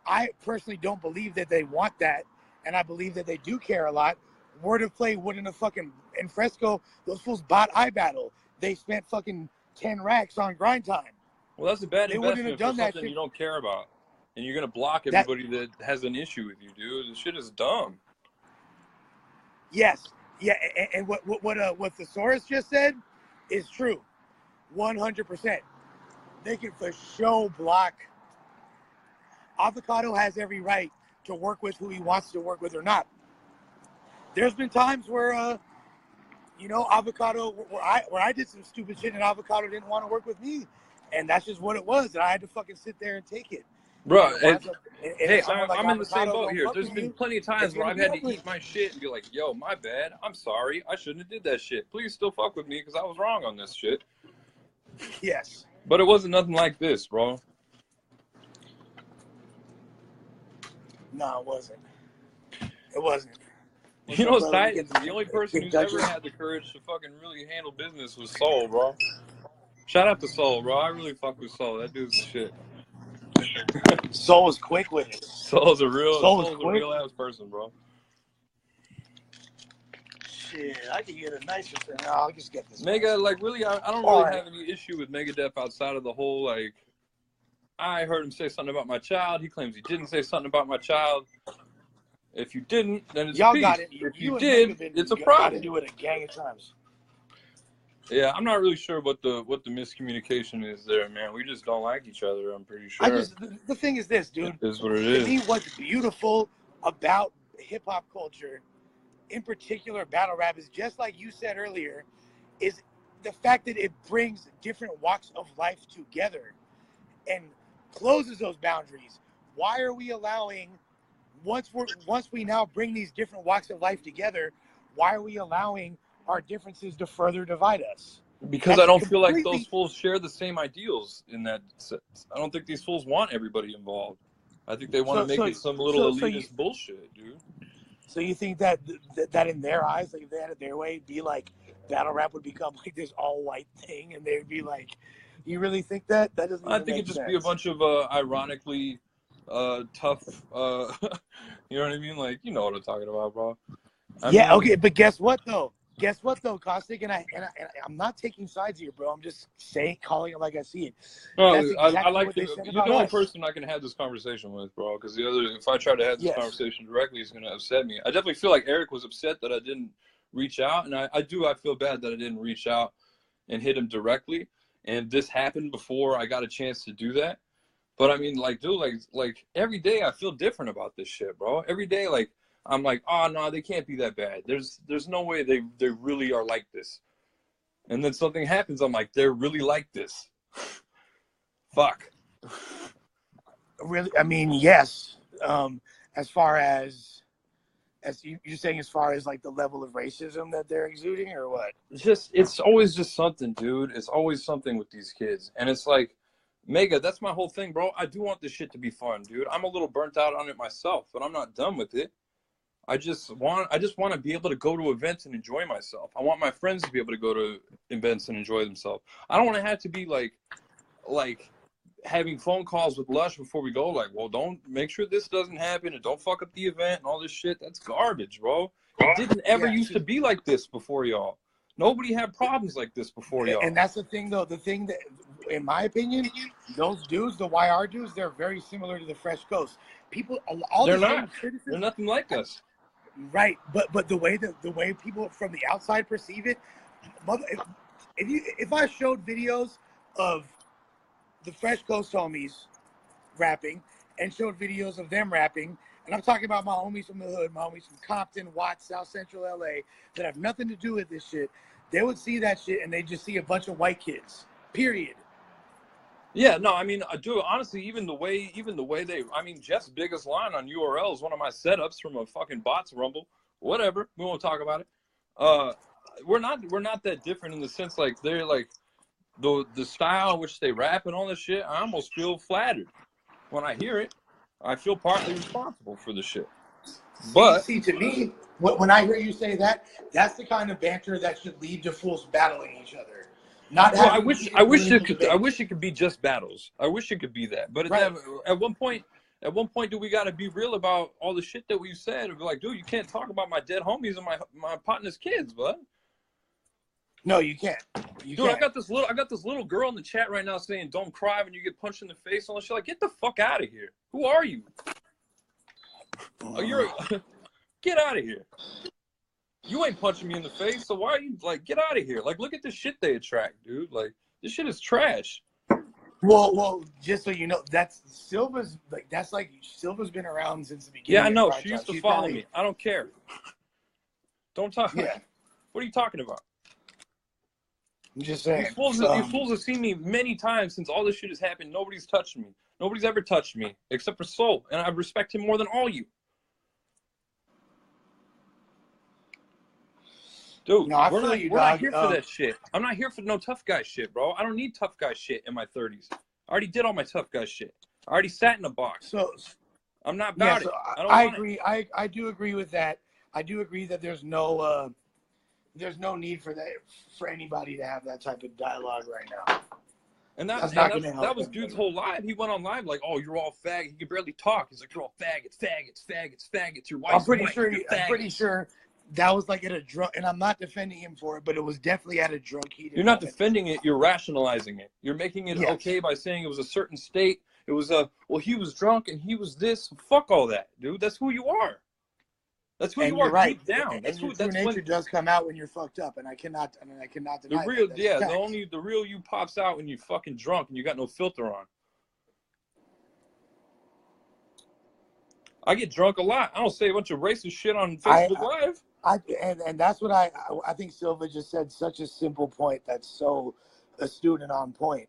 I personally don't believe that they want that, and I believe that they do care a lot. Word of Play wouldn't have fucking in Fresco. Those fools bought iBattle. They spent fucking 10 racks on grind time. Well, that's a bad investment for something you don't care about, and you're gonna block everybody that has an issue with you, dude. This shit is dumb. Yes, yeah, and what Thesaurus just said is true, 100%. They can for sure block. Avocado has every right to work with who he wants to work with or not. There's been times where, you know, Avocado, where I did some stupid shit and Avocado didn't want to work with me, and that's just what it was, and I had to fucking sit there and take it. Bro, hey, I'm in the same boat here. There's been plenty of times where I've had to eat my shit and be like, yo, my bad. I'm sorry. I shouldn't have did that shit. Please still fuck with me because I was wrong on this shit. Yes. But it wasn't nothing like this, bro. No, it wasn't. It wasn't. You know what's tight? The only person who's ever had the courage to fucking really handle business was Soul, bro. Shout out to Soul, bro. I really fuck with Soul. That dude's shit. Soul was quick with it. Soul's a real ass person, bro. Shit, I could get a nicer thing. No, I'll just get this. Mega, like, really, I don't really have any issue with Megadeth outside of the whole, like, I heard him say something about my child. He claims he didn't say something about my child. If you didn't, then it's a peace. Got it. If you did, it's a problem. Got to do it a gang of times. Yeah, I'm not really sure what the miscommunication is there, man. We just don't like each other, I'm pretty sure. The thing is this, dude. It is what it is. To me, what's beautiful about hip-hop culture, in particular battle rap, is just like you said earlier, is the fact that it brings different walks of life together and closes those boundaries. Why are we allowing, once we now bring these different walks of life together, why are we allowing our differences to further divide us? Because I don't feel like those fools share the same ideals in that sense. I don't think these fools want everybody involved. I think they want to make it some little elitist bullshit, dude. So you think that in their eyes, like if they had it their way, it'd be like battle rap would become like this all-white thing, and they would be like, you really think that? That doesn't I think it'd just be a bunch of ironically tough, you know what I mean? Like, you know what I'm talking about, bro. Okay, but guess what though, Kotd, and I'm not taking sides here, bro. I'm just calling it like I see it. No, I like you're the only person I can have this conversation with, bro. Because if I try to have this conversation directly, it's gonna upset me. I definitely feel like Eric was upset that I didn't reach out, and I feel bad that I didn't reach out and hit him directly. And this happened before I got a chance to do that. But I mean, like, dude, like every day I feel different about this shit, bro. Every day, like, I'm like, oh no, they can't be that bad. There's no way they really are like this. And then something happens, I'm like, they're really like this. Fuck. Really, I mean, yes. As far as you're saying, as far as like the level of racism that they're exuding, or what? It's always just something, dude. It's always something with these kids, and it's like, Mega, that's my whole thing, bro. I do want this shit to be fun, dude. I'm a little burnt out on it myself, but I'm not done with it. I just want to be able to go to events and enjoy myself. I want my friends to be able to go to events and enjoy themselves. I don't want to have to be like having phone calls with Lush before we go. Like, well, don't make sure this doesn't happen and don't fuck up the event and all this shit. That's garbage, bro. It didn't ever used to be like this before y'all. Nobody had problems like this before y'all. And that's the thing, though. The thing that, in my opinion, those dudes, the YR dudes, they're very similar to the Fresh Coast. People, they're not. They're nothing like us. Right, but the way people from the outside perceive it, if I showed videos of the Fresh Coast homies rapping and showed videos of them rapping, and I'm talking about my homies from the hood, my homies from Compton, Watts, South Central LA, that have nothing to do with this shit, they would see that shit and they just see a bunch of white kids. Period. Yeah, no, I mean, dude, honestly, even the way Jeff's biggest line on URL is one of my setups from a fucking bots rumble whatever. We won't talk about it. We're not that different in the sense like they're like the style in which they rap and all this shit. I almost feel flattered when I hear it. I feel partly responsible for the shit. But see, to me, when I hear you say that, that's the kind of banter that should lead to fools battling each other. Not well, I having wish it could be just battles. I wish it could be that. But at one point, do we got to be real about all the shit that we've said? And be like, dude, you can't talk about my dead homies and my partner's kids, bud. No, you can't. Dude, I got this little girl in the chat right now saying, "Don't cry when you get punched in the face." And all that shit. Like, get the fuck out of here. Who are you? Oh, get out of here. You ain't punching me in the face, so why are you like, get out of here? Like, look at the shit they attract, dude. Like, this shit is trash. Well, just so you know, Silva's been around since the beginning. Yeah, I know. She used to follow me. I don't care. Don't talk. Yeah. What are you talking about? I'm just saying. These fools have seen me many times since all this shit has happened. Nobody's touched me. Nobody's ever touched me except for Soul, and I respect him more than all you. Dude, no, we're not here for that shit. I'm not here for no tough guy shit, bro. I don't need tough guy shit in my 30s. I already did all my tough guy shit. I already sat in a box. So I'm not about it. I agree. I do agree with that. I do agree that there's no need for that for anybody to have that type of dialogue right now. And that was dude's whole life. He went on live like, "Oh, you're all faggot." He could barely talk. He's like, "You're all faggots, faggots, faggots, faggots. Your wife's I'm pretty sure that was like at a drunk, and I'm not defending him for it, but it was definitely at a drunk heat. You're not defending it. You're rationalizing it. You're making it okay by saying it was a certain state. It was well, he was drunk and he was this. Fuck all that, dude. That's who you are. That's who you are deep down. That's who. That's nature does come out when you're fucked up, and I cannot deny the real. The real you pops out when you're fucking drunk and you got no filter on. I get drunk a lot. I don't say a bunch of racist shit on Facebook Live. And that's what I think Silva just said such a simple point that's so astute and on point.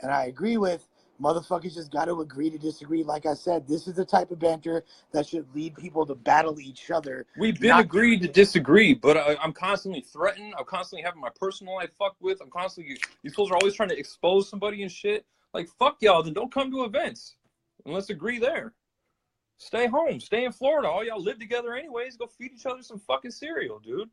And I agree with motherfuckers just got to agree to disagree. Like I said, this is the type of banter that should lead people to battle each other. We've been agreed to disagree, but I'm constantly threatened. I'm constantly having my personal life fucked with. I'm constantly, these fools are always trying to expose somebody and shit. Like, fuck y'all, then don't come to events. And let's agree there. Stay home. Stay in Florida. All y'all live together anyways. Go feed each other some fucking cereal, dude.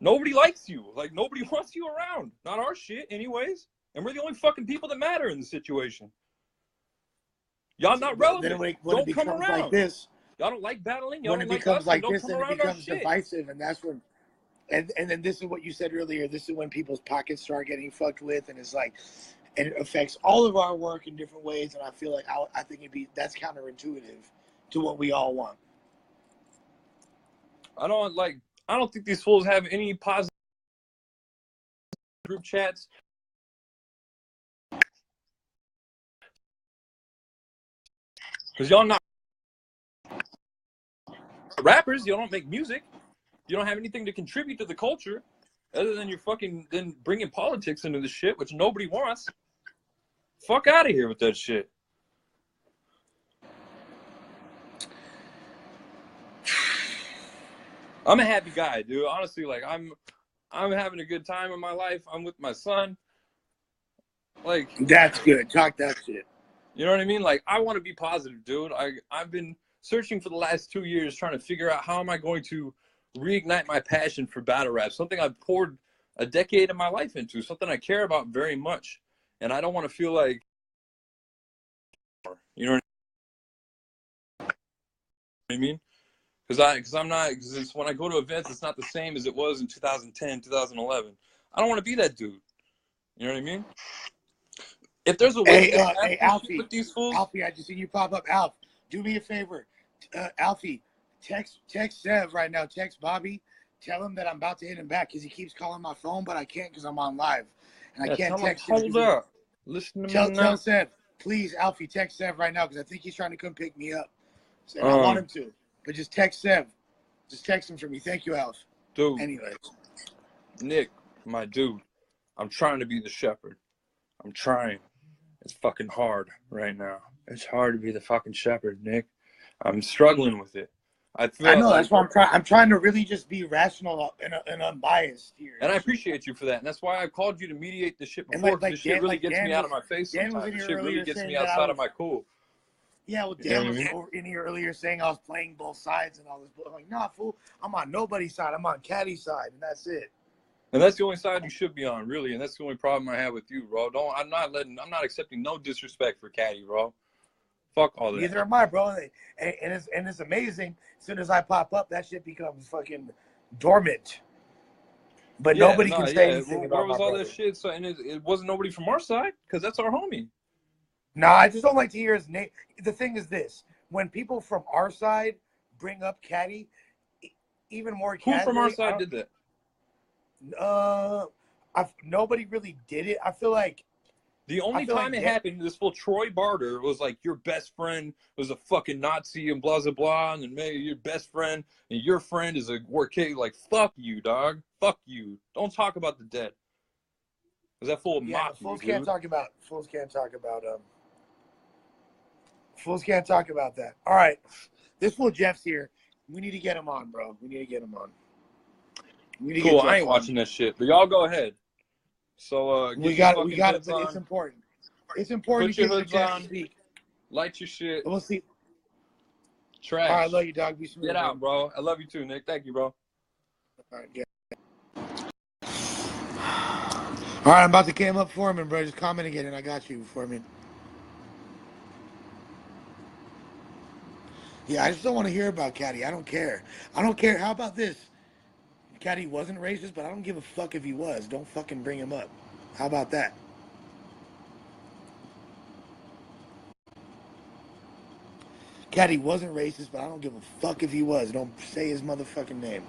Nobody likes you. Like, nobody wants you around. Not our shit anyways. And we're the only fucking people that matter in the situation. Y'all not relevant. Don't come around. Like this, y'all don't like battling. Y'all when don't it becomes like this, then it becomes divisive, and that's when. And then this is what you said earlier. This is when people's pockets start getting fucked with, and it's like, and it affects all of our work in different ways. And I feel like I think that's counterintuitive to what we all want. I don't think these fools have any positive group chats. Because y'all not rappers, y'all don't make music. You don't have anything to contribute to the culture other than then bringing politics into the shit, which nobody wants. Fuck out of here with that shit. I'm a happy guy, dude. Honestly, like I'm having a good time in my life. I'm with my son. Like, that's good. Talk that shit. You know what I mean? Like, I want to be positive, dude. I've been searching for the last 2 years trying to figure out how am I going to reignite my passion for battle rap, something I've poured a decade of my life into, something I care about very much. And I don't want to feel like, you know what I mean? Because when I go to events, it's not the same as it was in 2010, 2011. I don't want to be that dude. You know what I mean? If there's a way hey, Alfie, with these fools. Alfie, I just seen you pop up. Alf, do me a favor. Alfie, text Sev right now. Text Bobby. Tell him that I'm about to hit him back because he keeps calling my phone, but I can't because I'm on live. And I can't text him. Hold up. Listen to me now. Tell Sev. Please, Alfie, text Sev right now because I think he's trying to come pick me up. So I want him to. But just text Sev. Just text him for me. Thank you, Alf. Dude. Anyways. Nick, my dude, I'm trying to be the shepherd. I'm trying. It's fucking hard right now. It's hard to be the fucking shepherd, Nick. I'm struggling with it. I I feel know, like, that's why I'm trying to really just be rational and unbiased here. and I appreciate you for that. And that's why I called you to mediate this shit And before, because this shit really gets Dan me out of my face Dan was sometimes. in This here shit really earlier gets saying me that outside of my cool. Yeah, well, You know Dan was what I mean? in here earlier saying I was playing both sides and all this. I'm like, nah, fool, I'm on nobody's side. I'm on Caddy's side, and that's it. And that's the only side you should be on, really. And that's the only problem I have with you, bro. I'm not accepting no disrespect for Caddy, bro. Fuck all that. Neither am I, bro. And it's amazing. As soon as I pop up, that shit becomes fucking dormant. But Yeah, nobody can say anything about where was my all brother. that shit? So, and it wasn't nobody from our side, because that's our homie. Nah, I just don't like to hear his name. The thing is this: when people from our side bring up Caddy, even more Who casually, from our side did that? Nobody really did it. I feel like the only time it happened, this full Troy Barter was like, your best friend was a fucking Nazi and blah blah blah, and then maybe your best friend and your friend is a war kid. Like, fuck you, dog. Fuck you. Don't talk about the dead. Is that full of mock? Fools can't talk about that. All right, this fool Jeff's here. We need to get him on, bro. We need to get him on. Cool. I ain't watching that shit, but y'all go ahead. So we got it, but it's important. It's important. Put your hoods on. Light your shit. We'll see. Trash. All right, I love you, dog. Be smooth. Get out, bro. I love you too, Nick. Thank you, bro. All right, yeah. All right, I'm about to cam up Foreman, bro. Just comment again, and I got you, Foreman. Yeah, I just don't want to hear about Caddy. I don't care. I don't care. How about this? Caddy wasn't racist, but I don't give a fuck if he was. Don't fucking bring him up. How about that? Caddy wasn't racist, but I don't give a fuck if he was. Don't say his motherfucking name.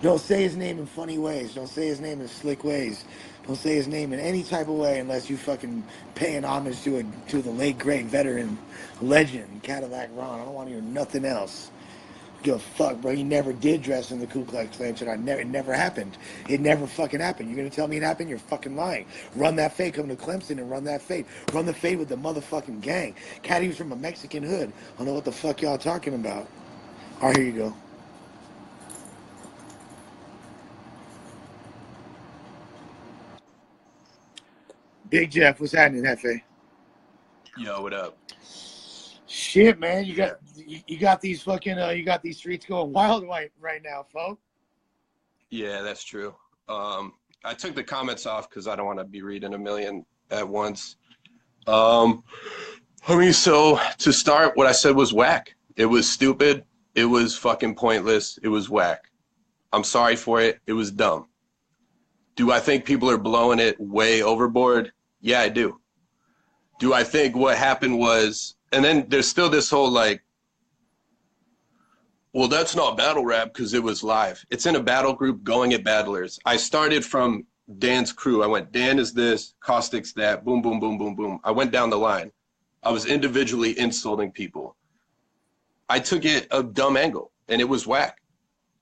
Don't say his name in funny ways. Don't say his name in slick ways. Don't say his name in any type of way unless you fucking paying homage to the late great veteran legend, Cadillac Ron. I don't want to hear nothing else. Give a fuck, bro. He never did dress in the Ku Klux Klan shit. It never happened. It never fucking happened. You're gonna tell me it happened? You're fucking lying. Run that fade. Come to Clemson and run that fade. Run the fade with the motherfucking gang. Caddy was from a Mexican hood. I don't know what the fuck y'all talking about. All right, here you go. Big Jeff, what's happening, Hefe? Yo, what up? Shit, man, you got these fucking streets going wild right now, folks. Yeah, that's true. I took the comments off because I don't want to be reading a million at once. So to start, what I said was whack. It was stupid. It was fucking pointless. It was whack. I'm sorry for it. It was dumb. Do I think people are blowing it way overboard? Yeah, I do. Do I think what happened was, and then there's still this whole like, well, that's not battle rap because it was live. It's in a battle group going at battlers. I started from Dan's crew. I went, Dan is this, Caustic's that, boom, boom, boom, boom, boom. I went down the line. I was individually insulting people. I took it a dumb angle, and it was whack.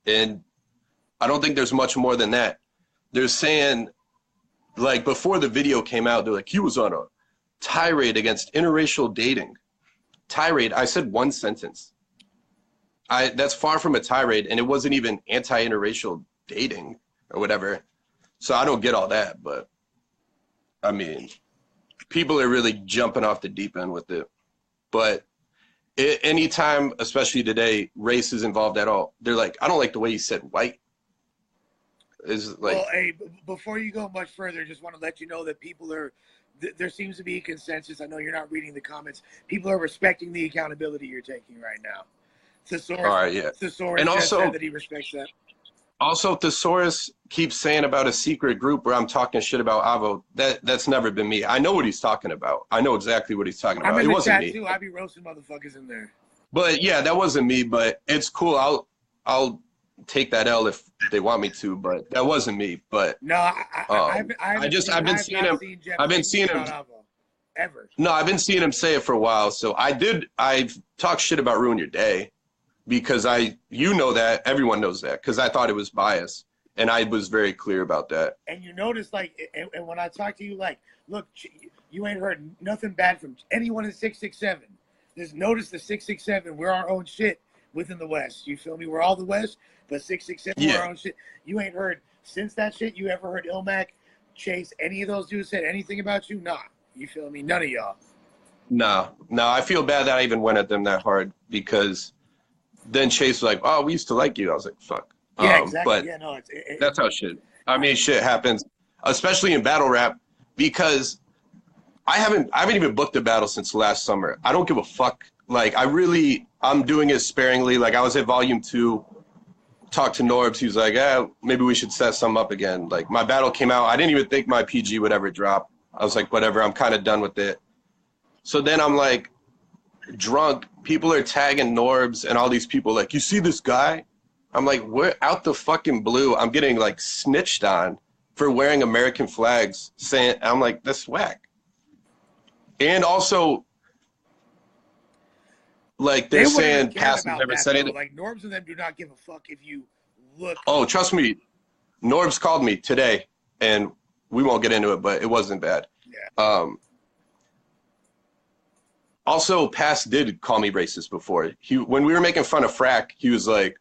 And I don't think there's much more than that. They're saying, like, before the video came out, they're like, he was on a tirade against interracial dating. Tirade, I said one sentence. That's far from a tirade, and it wasn't even anti-interracial dating or whatever. So I don't get all that, but I mean, people are really jumping off the deep end with it. But anytime, especially today, race is involved at all, they're like, I don't like the way you said white. Is like, well, hey, before you go much further, just want to let you know that people are, there seems to be a consensus. I know you're not reading the comments. People are respecting the accountability you're taking right now. Thesaurus, all right, yeah. Thesaurus and also said that he respects that. Also, Thesaurus keeps saying about a secret group where I'm talking shit about Avo. That's never been me. I know what he's talking about. I know exactly what he's talking about. I'm in it the wasn't chat me. too. I be roasting motherfuckers in there. But yeah, that wasn't me. But it's cool. I'll take that L if they want me to. But that wasn't me. But no, I've been seeing him. I've been seeing him ever. No, I've been seeing him say it for a while. So I've talked shit about Ruin Your Day because you know that, everyone knows that, because I thought it was biased. And I was very clear about that. And you notice, like, and when I talk to you, like, look, you ain't heard nothing bad from anyone in 667. just notice the 667. We're our own shit within the West. You feel me? We're all the West, but 667 we're our own shit. You ain't heard since that shit. You ever heard Ilmac, Chase, any of those dudes said anything about you? Nah. You feel me? None of y'all. No. I feel bad that I even went at them that hard because then Chase was like, "Oh, we used to like you." I was like, "Fuck." Yeah, exactly. But yeah, no, that's how shit. I mean, shit happens, especially in battle rap, because I haven't even booked a battle since last summer. I don't give a fuck. Like, I'm doing it sparingly. Like, I was at Volume 2, talked to Norbs. He was like, maybe we should set some up again. Like, my battle came out. I didn't even think my PG would ever drop. I was like, whatever, I'm kind of done with it. So then I'm like, drunk. People are tagging Norbs and all these people like, you see this guy? I'm like, we're out the fucking blue. I'm getting, like, snitched on for wearing American flags. I'm like, that's whack. And also, like, they're saying Pass never said anything. Like, Norbs and them do not give a fuck if you look. Oh, trust me. Norbs called me today, and we won't get into it, but it wasn't bad. Yeah. Also, Pass did call me racist before. When we were making fun of Frack, he was like,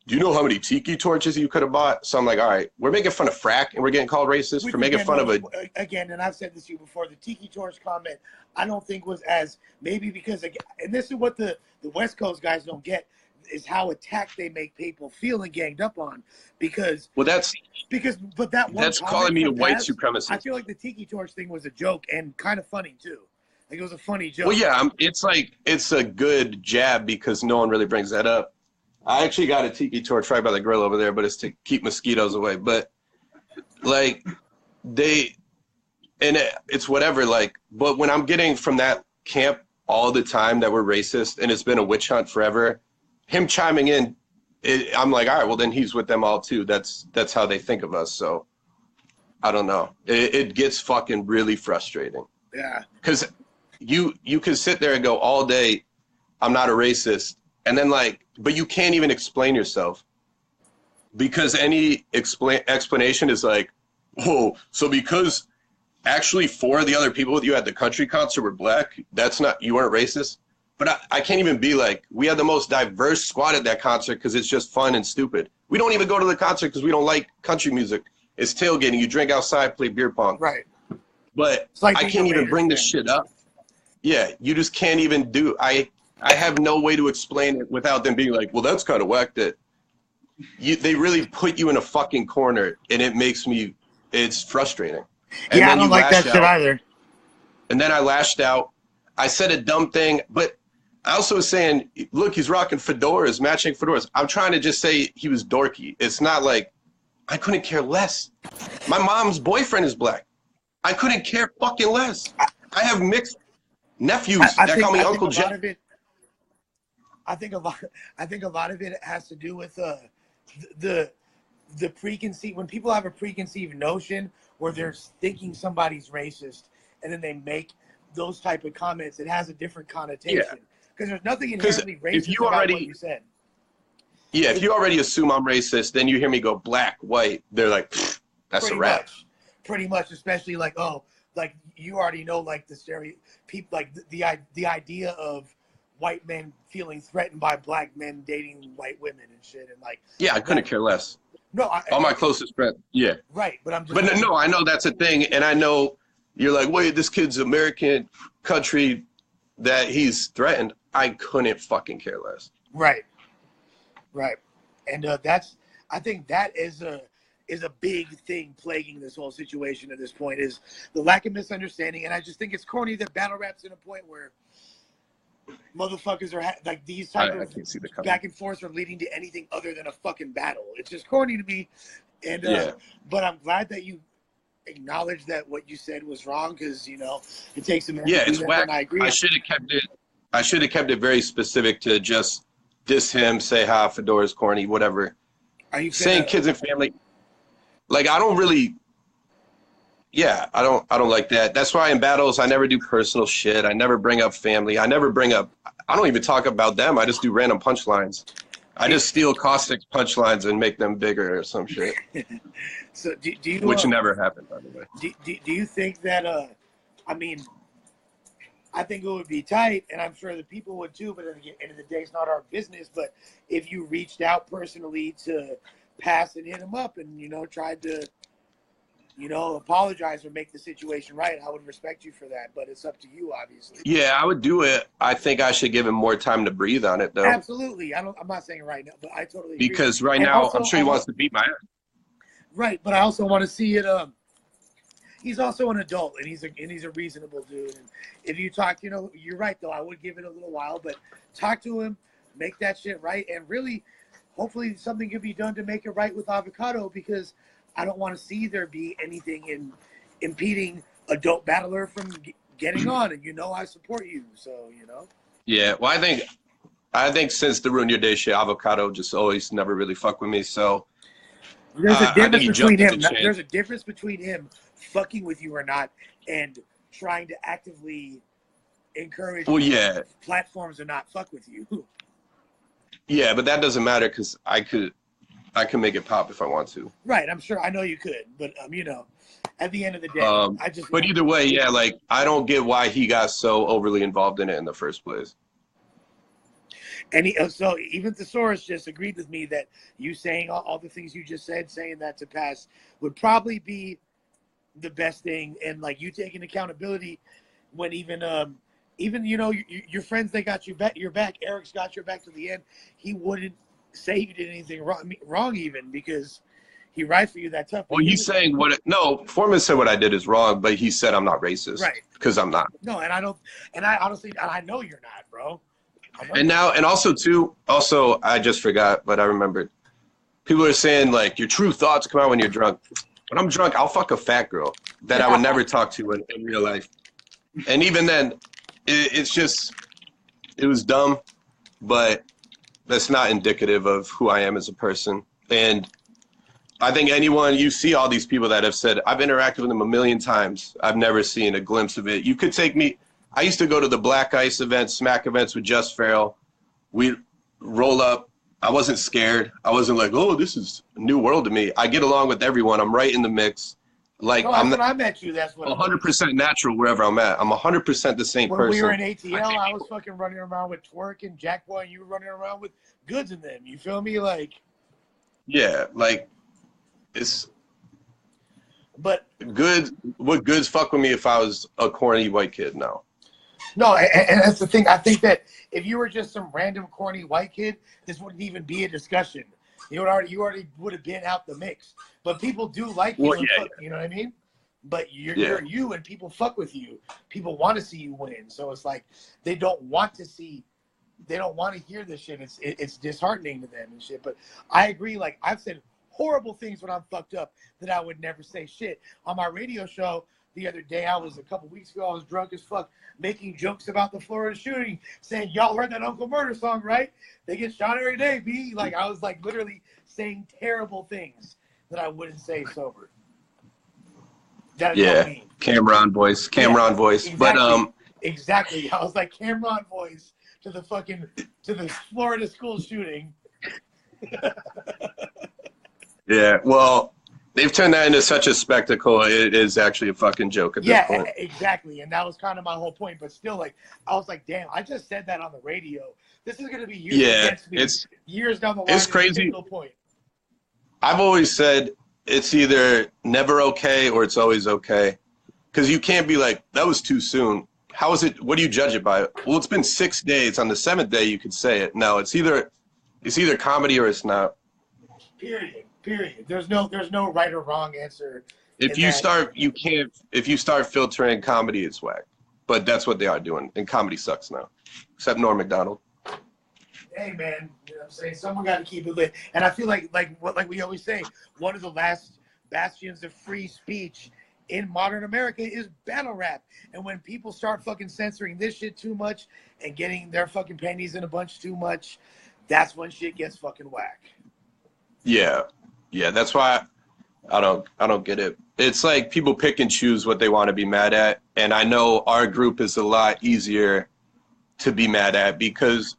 do you know how many tiki torches you could have bought? So I'm like, all right, we're making fun of Frack, and we're getting called racist for making fun of a... Again, and I've said this to you before, the tiki torch comment, I don't think was as... Maybe because, and this is what the West Coast guys don't get, is how attacked they make people feel and ganged up on. Because... Well, that's calling me a white supremacist. I feel like the tiki torch thing was a joke and kind of funny, too. Like, it was a funny joke. Well, yeah, it's a good jab because no one really brings that up. I actually got a tiki torch right by the grill over there, but it's to keep mosquitoes away. But, like, it's whatever, like, but when I'm getting from that camp all the time that we're racist and it's been a witch hunt forever, him chiming in, I'm like, all right, well, then he's with them all too. That's how they think of us. So, I don't know. It gets fucking really frustrating. Yeah. Because you can sit there and go all day, I'm not a racist, and then, like, but you can't even explain yourself because any explanation is like, oh, so because actually 4 of the other people with you at the country concert were black, you weren't racist. But I can't even be like, we had the most diverse squad at that concert because it's just fun and stupid. We don't even go to the concert because we don't like country music. It's tailgating. You drink outside, play beer pong. Right. But like I can't even bring this shit up. Yeah, you just can't even do. I have no way to explain it without them being like, well, that's kind of whack that they really put you in a fucking corner, and it's frustrating. And yeah, I don't like that shit either. And then I lashed out. I said a dumb thing, but I also was saying, look, he's rocking fedoras, matching fedoras. I'm trying to just say he was dorky. It's not like I couldn't care less. My mom's boyfriend is black. I couldn't care fucking less. I have mixed nephews that call me Uncle Jeff. I think a lot of it has to do with the preconceived, when people have a preconceived notion where they're thinking somebody's racist and then they make those type of comments, it has a different connotation. Because there's nothing inherently racist about what you said. Yeah, if you already assume I'm racist, then you hear me go black, white, they're like, that's a wrap. Pretty much, especially like, oh, like you already know, like people, like the idea of white men feeling threatened by black men dating white women and shit, and like. Yeah, I couldn't care less. No, all my closest friends. Yeah. Right, but I'm just. But no, I know that's a thing, and I know you're like, wait, this kid's American country, that he's threatened. I couldn't fucking care less. Right. And I think that is a big thing plaguing this whole situation at this point, is the lack of misunderstanding. And I just think it's corny that battle rap's in a point where motherfuckers are like these type of back and forth are leading to anything other than a fucking battle. It's just corny to me. And but I'm glad that you acknowledge that what you said was wrong, because it takes some effort. Yeah, it's whack. I agree. I should have kept it very specific to just diss him, say ha, fedora's corny, whatever. Are you saying kids and family? Like, I don't really. Yeah, I don't like that. That's why in battles I never do personal shit. I never bring up family. I don't even talk about them. I just do random punchlines. I just steal Caustic's punchlines and make them bigger or some shit. So do you? Which never happened, by the way. Do you think that? I mean, I think it would be tight, and I'm sure the people would too. But at the end of the day, it's not our business. But if you reached out personally to Pass and hit him up, and tried to, apologize or make the situation right, I would respect you for that. But it's up to you, obviously. Yeah, I would do it. I think I should give him more time to breathe on it, though. Absolutely. I'm not saying right now, but I totally agree. Because right now, also, I'm sure he wants to beat my ass. Right, but I also want to see it. He's also an adult, and he's a reasonable dude. And if you talk, you're right though. I would give it a little while, but talk to him, make that shit right, and really, hopefully, something can be done to make it right with Avocado, because I don't want to see there be anything impeding a dope battler from getting on. And I support you, so Yeah, well, I think since the Ruin Your Day shit, Avocado just always never really fuck with me. So there's a difference between him. There's a difference between him fucking with you or not, and trying to actively encourage platforms to not fuck with you. Yeah, but that doesn't matter because I could make it pop if I want to. Right, I'm sure. I know you could, but at the end of the day, But either way, yeah, like I don't get why he got so overly involved in it in the first place. And so even Thesaurus just agreed with me that you saying all the things you just said, saying that to Pass would probably be the best thing, and like you taking accountability when even your friends, they got your back. Eric's got your back to the end. He wouldn't say you did anything wrong even because he right for you that tough. Well, he's saying no, Foreman said what I did is wrong, but he said I'm not racist. Right. Because I'm not. No, and I don't, and I honestly, I know you're not, bro. And also I just forgot, but I remembered. People are saying like your true thoughts come out when you're drunk. When I'm drunk, I'll fuck a fat girl that I would never talk to in real life. And even then, it was dumb, but that's not indicative of who I am as a person. And I think you see all these people that have said, I've interacted with them a million times. I've never seen a glimpse of it. You could take me. I used to go to the Black Ice events, Smack events with Just Farrell. We'd roll up. I wasn't scared. I wasn't like, oh, this is a new world to me. I get along with everyone. I'm right in the mix. Like when I met you, that's what 100% natural wherever I'm at. I'm 100% the same person. When we were in ATL, I was fucking running around with Twerk and Jack Boy, and you were running around with Goods in them. You feel me? Like, yeah, like it's. But would Goods fuck with me if I was a corny white kid? No. No, and that's the thing. I think that if you were just some random corny white kid, this wouldn't even be a discussion. You already would have been out the mix. But people do like you, you know what I mean? But you're you, and people fuck with you. People want to see you win. So it's like they don't want to hear this shit. It's disheartening to them and shit. But I agree. Like I've said horrible things when I'm fucked up that I would never say shit on my radio show. The other day, a couple weeks ago, I was drunk as fuck, making jokes about the Florida shooting, saying, y'all heard that Uncle Murder song, right? They get shot every day, B. Like, I was, like, literally saying terrible things that I wouldn't say sober. Cameron voice. Exactly. But, Exactly. I was like, Cameron voice to the Florida school shooting. Yeah, well... They've turned that into such a spectacle. It is actually a fucking joke at this point. Yeah, exactly. And that was kind of my whole point. But still, like, I was like, damn, I just said that on the radio. This is going to be years against me. Years down the line. It's crazy. No point. I've always said it's either never okay or it's always okay. Because you can't be like, that was too soon. How is it? What do you judge it by? Well, it's been 6 days. On the 7th day, you could say it. No, it's either comedy or it's not. Period. There's no right or wrong answer. If you start filtering comedy, it's whack. But that's what they are doing, and comedy sucks now. Except Norm Macdonald. Hey man, you know what I'm saying? Someone got to keep it lit. And I feel like we always say, one of the last bastions of free speech in modern America is battle rap. And when people start fucking censoring this shit too much and getting their fucking panties in a bunch too much, that's when shit gets fucking whack. Yeah, that's why I don't get it. It's like people pick and choose what they want to be mad at, and I know our group is a lot easier to be mad at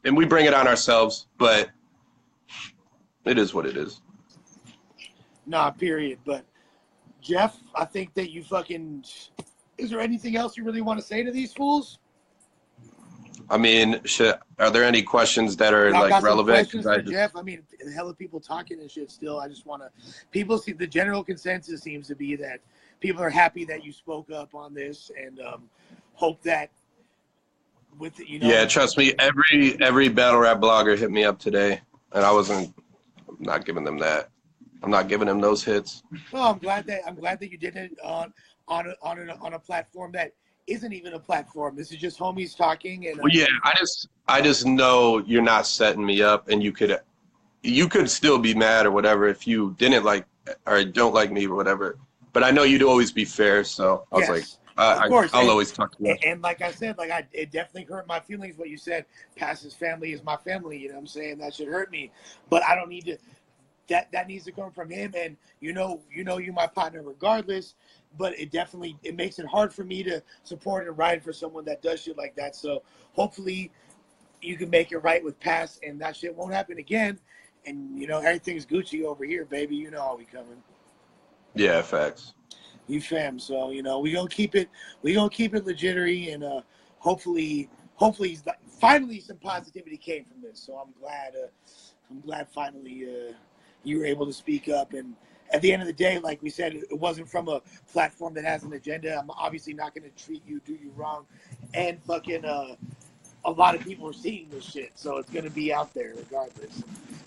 and we bring it on ourselves, but it is what it is. Nah, period. But Jeff, I think that is there anything else you really want to say to these fools? I mean, are there any questions that are Y'all like got some relevant? questions for Jeff? I mean, a hell of people talking and shit still. I just want to, people see, the general consensus seems to be that people are happy that you spoke up on this and hope that with, you know. Yeah, trust me, every battle rap blogger hit me up today, and I'm not giving them that. I'm not giving them those hits. No, I'm glad that you did it on a platform that isn't even a platform. This is just homies talking. And Well, yeah, I just know you're not setting me up, and you could still be mad or whatever if you didn't like or don't like me or whatever. But I know you'd always be fair, so I was like, of course. I'll always talk to you. And like I said, it definitely hurt my feelings what you said. Pass's family is my family. You know what I'm saying? That should hurt me. But I don't need to. That needs to come from him. And you're my partner regardless. But it makes it hard for me to support and ride for someone that does shit like that. So hopefully you can make it right with Pass, and that shit won't happen again. And everything's Gucci over here, baby. You know how we coming. Yeah, facts. You fam. So we gonna keep it legitary, and hopefully finally some positivity came from this. So I'm glad finally you were able to speak up. And at the end of the day, like we said, it wasn't from a platform that has an agenda. I'm obviously not gonna do you wrong, and fucking a lot of people are seeing this shit, so it's gonna be out there regardless.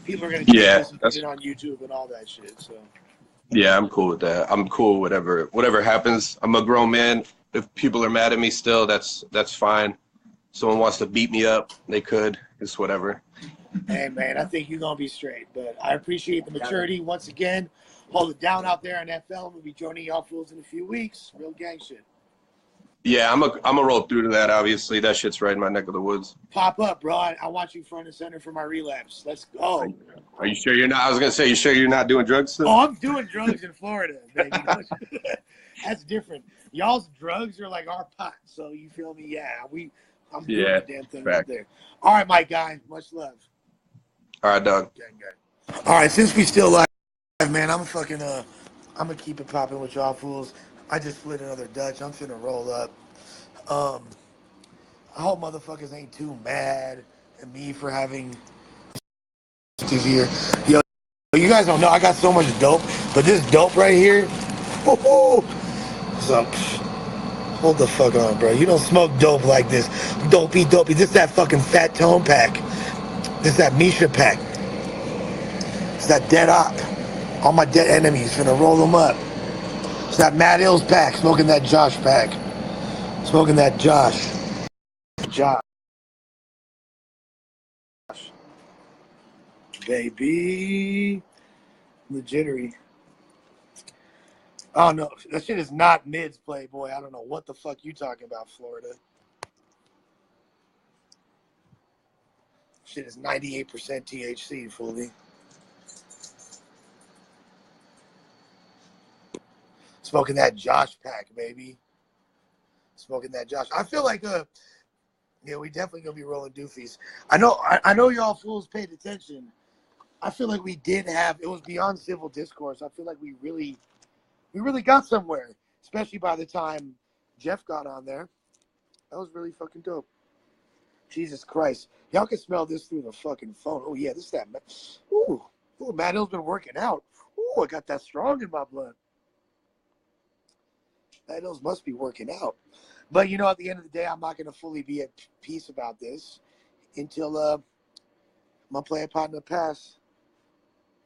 People are gonna take this and put it on YouTube and all that shit. So. Yeah, I'm cool with that. I'm cool whatever happens. I'm a grown man. If people are mad at me still, that's fine. Someone wants to beat me up, they could. It's whatever. Hey man, I think you're gonna be straight. But I appreciate the maturity once again. Hold it down out there in FL. We'll be joining y'all fools in a few weeks. Real gang shit. Yeah, I'm a roll through to that. Obviously, that shit's right in my neck of the woods. Pop up, bro. I want you front and center for my relapse. Let's go. Are you sure you're not? I was gonna say, you sure you're not doing drugs still? Oh, I'm doing drugs in Florida, baby. That's different. Y'all's drugs are like our pot. So you feel me? Yeah, I'm doing the damn thing right there. All right, my guy. Much love. All right, dog. All right, since we still live, man, I'm gonna keep it popping with y'all fools. I just split another Dutch. I'm finna roll up. I hope motherfuckers ain't too mad at me for having here. Yo, you guys don't know I got so much dope, but this dope right here, so hold the fuck on, bro. You don't smoke dope like this. Dopey. This that fucking Fat Tone pack. This that Misha pack. It's that Dead Op. All my dead enemies finna roll them up. It's that Mad Ills pack. Smoking that Josh pack. Smoking that Josh. Baby. Legitary. Oh no, that shit is not mids, Playboy. I don't know what the fuck you talking about, Florida. Shit is 98% THC, fully. Smoking that Josh pack, baby. Smoking that Josh. I feel like we definitely gonna be rolling doofies. I know y'all fools paid attention. I feel like we did have, it was beyond civil discourse. I feel like we really got somewhere, especially by the time Jeff got on there. That was really fucking dope. Jesus Christ. Y'all can smell this through the fucking phone. Oh, yeah, this is that. Ooh, Matt Hill's been working out. Ooh, I got that strong in my blood. Matt Hills must be working out. But, at the end of the day, I'm not going to fully be at peace about this until my player partner Pass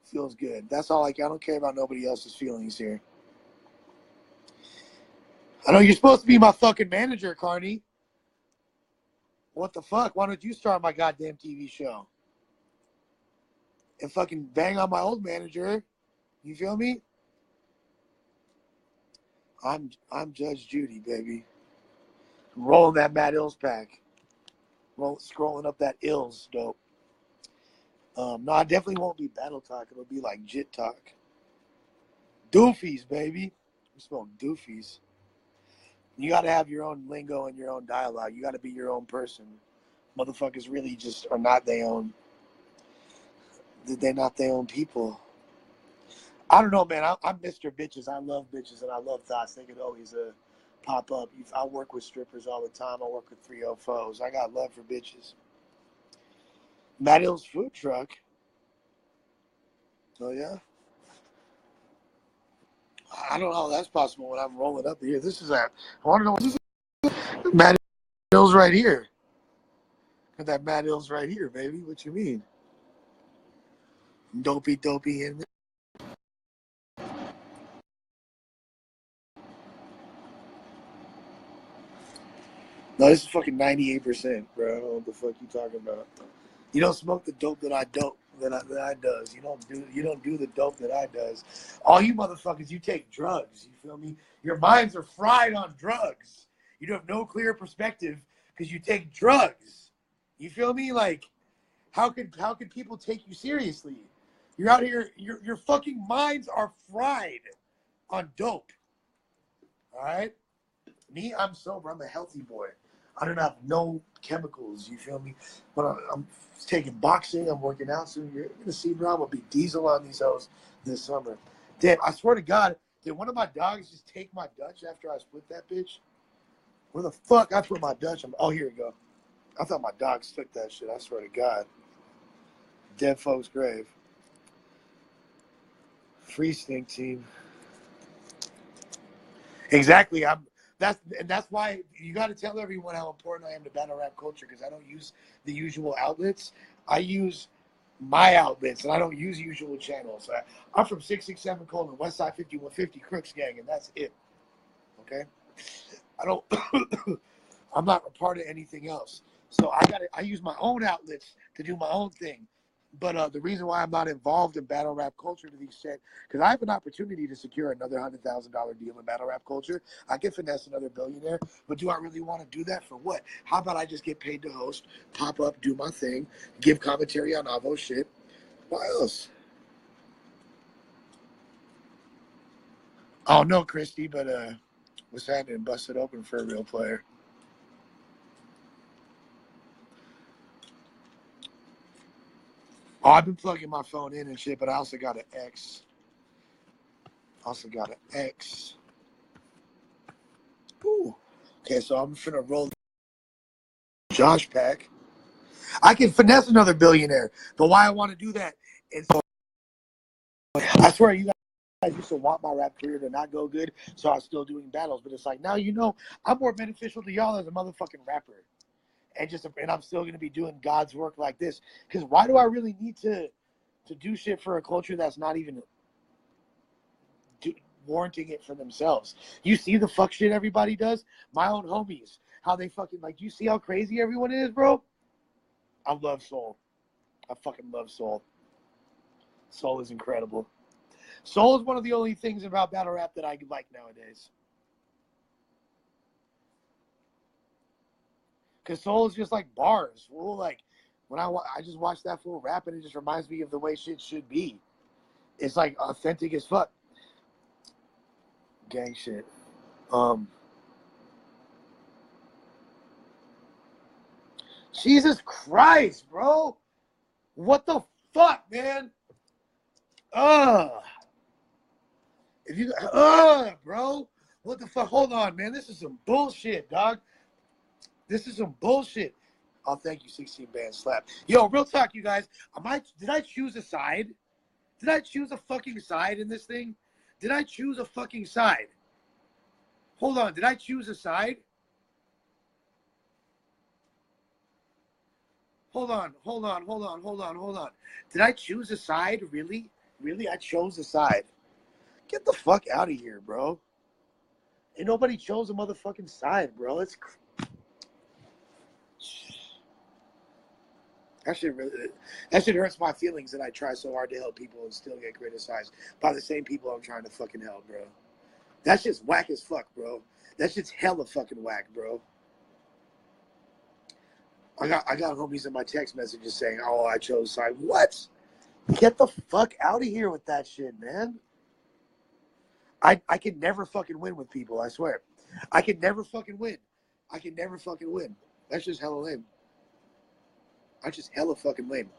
feels good. That's all I don't care about nobody else's feelings here. I know you're supposed to be my fucking manager, Carney. What the fuck? Why don't you start my goddamn TV show? And fucking bang on my old manager. You feel me? I'm Judge Judy, baby. Rolling that Mad Ills pack. Scrolling up that Ills dope. No, I definitely won't be battle talk. It'll be like jit talk. Doofies, baby. We smoke doofies. You got to have your own lingo and your own dialogue. You got to be your own person. Motherfuckers really just are not their own. They're not their own people. I don't know, man. I'm Mr. Bitches. I love bitches and I love thoughts. They could always pop up. I work with strippers all the time. I work with 304s. I got love for bitches. Matt Hill's food truck. Oh, yeah? I don't know how that's possible when I'm rolling up here. This is at, I want to know what this is. Matt Hill's right here. Got that Matt Hill's right here, baby. What you mean? Dopey in there. No, this is fucking 98%, bro. I don't know what the fuck you talking about. You don't smoke the dope that I does. You don't do the dope that I does. All you motherfuckers, you take drugs. You feel me? Your minds are fried on drugs. You have no clear perspective because you take drugs. You feel me? Like, how could people take you seriously? You're out here. Your fucking minds are fried on dope. All right. Me, I'm sober. I'm a healthy boy. I don't have no chemicals, you feel me? But I'm taking boxing, I'm working out, so you're going to see, bro, I'm going to be diesel on these hoes this summer. Damn, I swear to God, did one of my dogs just take my Dutch after I split that bitch? Where the fuck I put my Dutch? Oh, here we go. I thought my dogs took that shit, I swear to God. Dead folks' grave. Free stink team. Exactly, That's why you got to tell everyone how important I am to battle rap culture, because I don't use the usual outlets. I use my outlets, and I don't use usual channels. I'm from 667 Coleman, Westside 5150 Crooks Gang, and that's it. Okay, I'm not a part of anything else. So I use my own outlets to do my own thing. But the reason why I'm not involved in battle rap culture to the extent, because I have an opportunity to secure another $100,000 deal in battle rap culture. I can finesse another billionaire, but do I really want to do that for what? How about I just get paid to host, pop up, do my thing, give commentary on Avo shit? Why else? Oh, no, Christy, but what's happening? Busted open for a real player. Oh, I've been plugging my phone in and shit, but I also got an X. Ooh. Okay, so I'm finna roll Josh pack. I can finesse another billionaire, but why I want to do that is, I swear you guys used to want my rap career to not go good, so I was still doing battles. But it's like, now I'm more beneficial to y'all as a motherfucking rapper, and I'm still gonna be doing God's work like this. Because why do I really need to do shit for a culture that's not even warranting it for themselves? You see the fuck shit everybody does? My own homies, how they fucking, like, you see how crazy everyone is, bro? I love Soul. I fucking love Soul. Soul is incredible. Soul is one of the only things about battle rap that I like nowadays. Because Soul is just like bars. Fool. Like, when I just watch that fool rap, and it just reminds me of the way shit should be. It's like authentic as fuck. Gang shit. Jesus Christ, bro. What the fuck, man? Bro. What the fuck? Hold on, man. This is some bullshit, dog. This is some bullshit. Oh, thank you, 16 band slap. Yo, real talk, you guys. Did I choose a side? Did I choose a fucking side in this thing? Did I choose a fucking side? Hold on. Did I choose a side? Hold on. Did I choose a side? Really? Really? I chose a side. Get the fuck out of here, bro. Ain't nobody chose a motherfucking side, bro. That shit hurts my feelings that I try so hard to help people and still get criticized by the same people I'm trying to fucking help, bro. That shit's whack as fuck, bro. That shit's hella fucking whack, bro. I got homies in my text messages saying, "Oh, I chose side." What? Get the fuck out of here with that shit, man. I can never fucking win with people, I swear. I can never fucking win. That's just hella lame. I'm just hella fucking lame.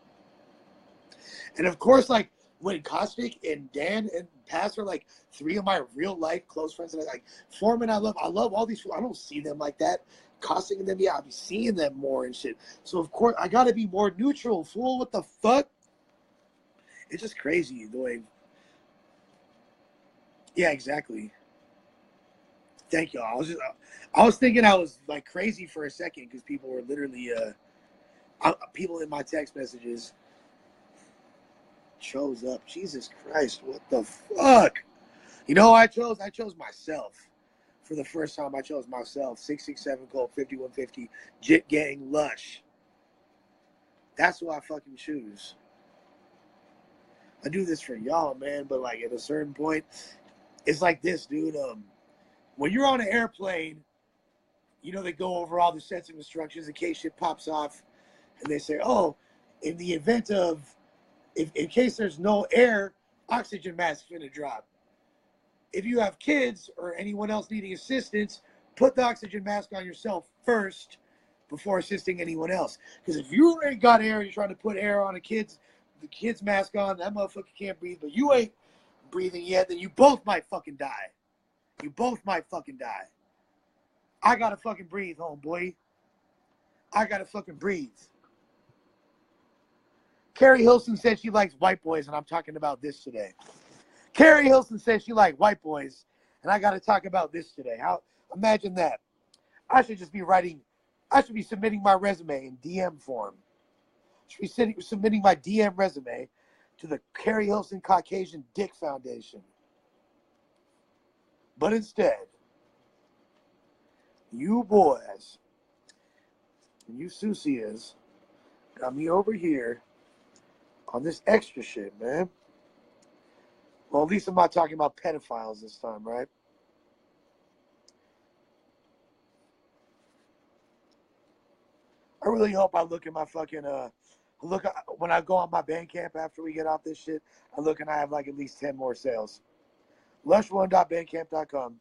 And of course, like, when Caustic and Dan and past are like 3 of my real life close friends. And like Foreman, I love all these people. I don't see them like that. Costing them, yeah, I'll be seeing them more and shit. So of course I gotta be more neutral, fool. What the fuck? It's just crazy the way. Yeah, exactly. Thank you. I was thinking I was like crazy for a second because people were literally people in my text messages chose up. Jesus Christ, what the fuck? You know what I chose? I chose myself. For the first time, I chose myself. 667 Colt 5150 Jit Gang Lush. That's who I fucking choose. I do this for y'all, man, but like at a certain point, it's like this, dude. When you're on an airplane, you know they go over all the sets of instructions in case shit pops off, and they say, "Oh, in the event of, in case there's no air, oxygen mask finna drop. If you have kids or anyone else needing assistance, put the oxygen mask on yourself first before assisting anyone else. Because if you ain't got air, you're trying to put air on the kid's mask on, that motherfucker can't breathe, but you ain't breathing yet, then you both might fucking die. You both might fucking die. I gotta fucking breathe, homeboy. I gotta fucking breathe." Carrie Hilson said she likes white boys, and I'm talking about this today. Carrie Hilson says she likes white boys, and I got to talk about this today. How? Imagine that. I should be submitting my resume in DM form. I should be submitting my DM resume to the Carrie Hilson Caucasian Dick Foundation. But instead, you boys, and you Susias, got me over here on this extra shit, man. Well, at least I'm not talking about pedophiles this time, right? I really hope I look at my fucking when I go on my Bandcamp after we get off this shit. I look and I have like at least 10 more sales. Lush1.bandcamp.com.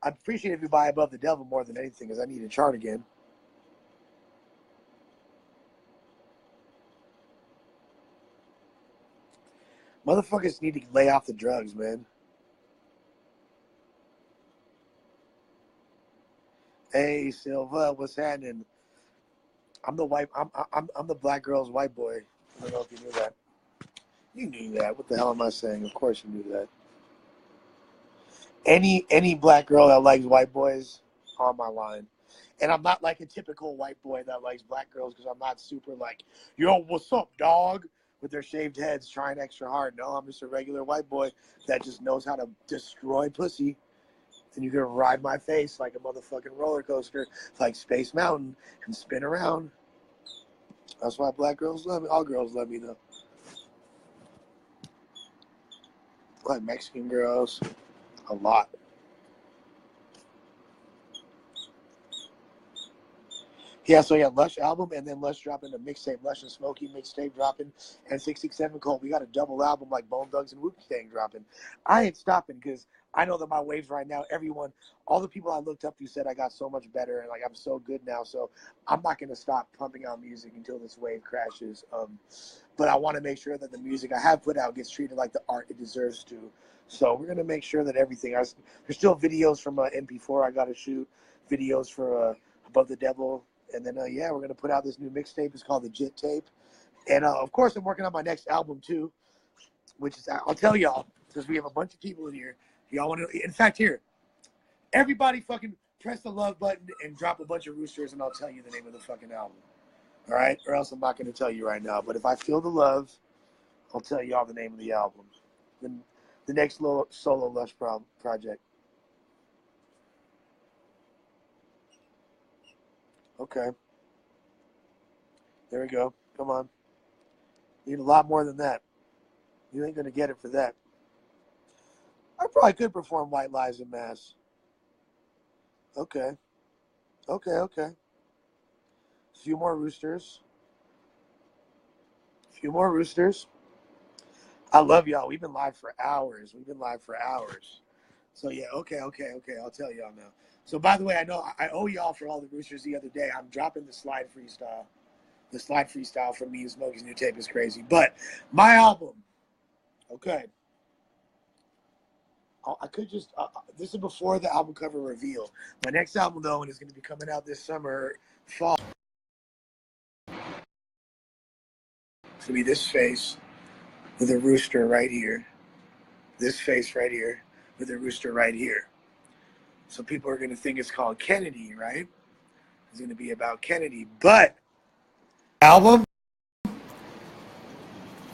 I'd appreciate if you buy Above the Devil more than anything, because I need a chart again. Motherfuckers need to lay off the drugs, man. Hey Silva, what's happening? I'm the black girl's white boy. I don't know if you knew that. You knew that. What the hell am I saying? Of course you knew that. Any black girl that likes white boys on my line. And I'm not like a typical white boy that likes black girls, because I'm not super like, yo, what's up, dog? With their shaved heads trying extra hard. No, I'm just a regular white boy that just knows how to destroy pussy. And you can ride my face like a motherfucking roller coaster, like Space Mountain, and spin around. That's why black girls love me. All girls love me, though. I like Mexican girls a lot. Yeah, so yeah, Lush album, and then Lush dropping a mixtape, Lush and Smokey mixtape dropping, and 667 Colt. We got a double album like Bone Thugs and Wu-Tang dropping. I ain't stopping, because I know that my waves right now, everyone, all the people I looked up to said I got so much better, and like I'm so good now, so I'm not going to stop pumping out music until this wave crashes. But I want to make sure that the music I have put out gets treated like the art it deserves to. So we're going to make sure that everything, there's still videos from MP4 I got to shoot, videos for Above the Devil. And then, yeah, we're going to put out this new mixtape. It's called the Jit Tape. And, of course, I'm working on my next album, too, which is, I'll tell y'all, because we have a bunch of people in here. Y'all want to, in fact, here, everybody fucking press the love button and drop a bunch of roosters, and I'll tell you the name of the fucking album. All right? Or else I'm not going to tell you right now. But if I feel the love, I'll tell y'all the name of the album. The next solo Lush project. Okay. There we go. Come on. You need a lot more than that. You ain't going to get it for that. I probably could perform White Lies in Mass. Okay. A few more roosters. I love y'all. We've been live for hours. So, yeah, okay. I'll tell y'all now. So, by the way, I know I owe y'all for all the roosters the other day. I'm dropping the slide freestyle The slide freestyle from me and Smokey's new tape is crazy. But my album, okay. I could just, this is before the album cover reveal. My next album, though, and it's going to be coming out this summer, fall. It's going to be this face with a rooster right here. This face right here with a rooster right here. So people are going to think it's called Kennedy, right? It's going to be about Kennedy. But album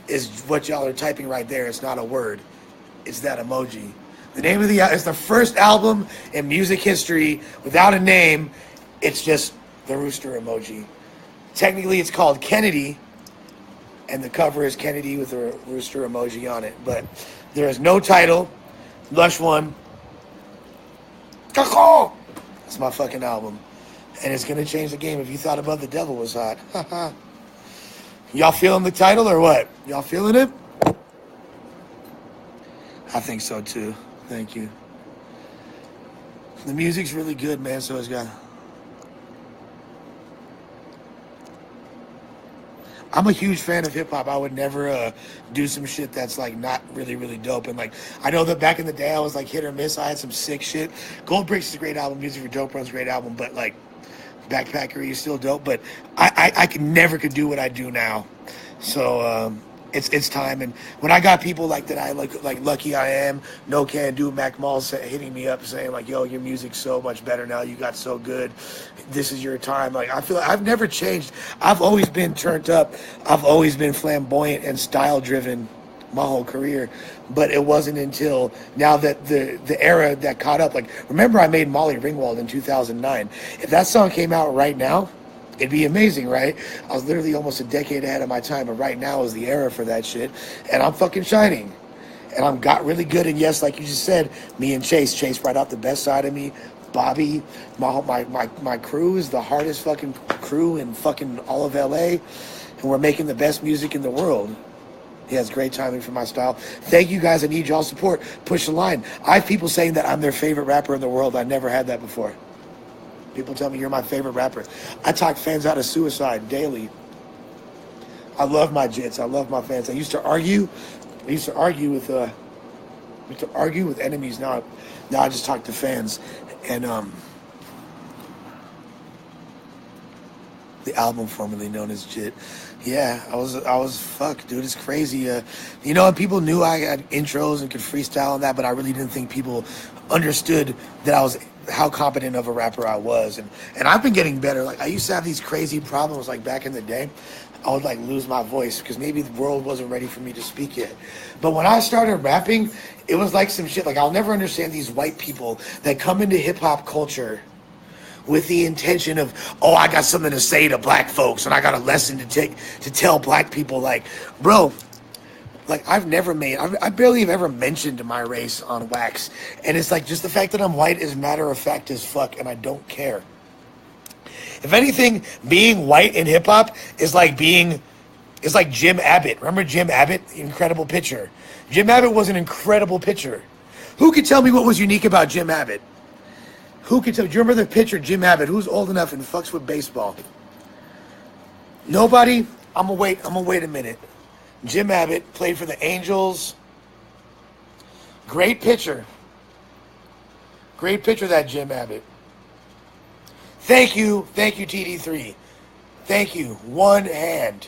is what y'all are typing right there. It's not a word. It's that emoji. The name of it's the first album in music history without a name. It's just the rooster emoji. Technically, it's called Kennedy, and the cover is Kennedy with a rooster emoji on it. But there is no title. Lush one. That's my fucking album. And it's going to change the game if you thought Above the Devil was hot. Y'all feeling the title or what? Y'all feeling it? I think so too. Thank you. The music's really good, man, so it's got... I'm a huge fan of hip hop. I would never do some shit that's like not really, really dope. And like, I know that back in the day I was like hit or miss. I had some sick shit. Gold Bricks is a great album. Music for Dope Run's a great album. But like, Backpackery is still dope. But I could do what I do now. So it's time. And when I got people like that, I like Lucky I Am, No Can Do, Mac Mall hitting me up saying like, yo, your music's so much better now. You got so good. This is your time. Like, I feel like I've never changed. I've always been turned up. I've always been flamboyant and style driven my whole career. But it wasn't until now that the era that caught up. Like, remember I made Molly Ringwald in 2009. If that song came out right now, it'd be amazing, right? I was literally almost a decade ahead of my time, but right now is the era for that shit. And I'm fucking shining. And I'm got really good. And yes, like you just said, me and Chase brought out the best side of me. Bobby, my crew is the hardest fucking crew in fucking all of LA. And we're making the best music in the world. He has great timing for my style. Thank you guys. I need y'all's support. Push the line. I have people saying that I'm their favorite rapper in the world. I never had that before. People tell me you're my favorite rapper. I talk fans out of suicide daily. I love my jits. I love my fans. I used to argue with enemies. Now I just talk to fans. And the album formerly known as Jit. Yeah, I was fuck, dude. It's crazy. And people knew I had intros and could freestyle and that, but I really didn't think people understood that how competent of a rapper I was. And I've been getting better. Like, I used to have these crazy problems like back in the day. I would like lose my voice because maybe the world wasn't ready for me to speak yet. But when I started rapping, it was like some shit. Like, I'll never understand these white people that come into hip hop culture with the intention of, oh, I got something to say to black folks and I got a lesson to tell black people. Like, bro, like I barely have ever mentioned my race on wax. And it's like just the fact that I'm white is matter of fact as fuck, and I don't care. If anything, being white in hip hop is like Jim Abbott. Remember Jim Abbott? Incredible pitcher. Jim Abbott was an incredible pitcher. Who could tell me what was unique about Jim Abbott? Who could tell me? Do you remember the pitcher, Jim Abbott? Who's old enough and fucks with baseball? Nobody? I'm gonna wait a minute. Jim Abbott played for the Angels. Great pitcher. Great pitcher, that Jim Abbott. Thank you, TD3. Thank you. One hand.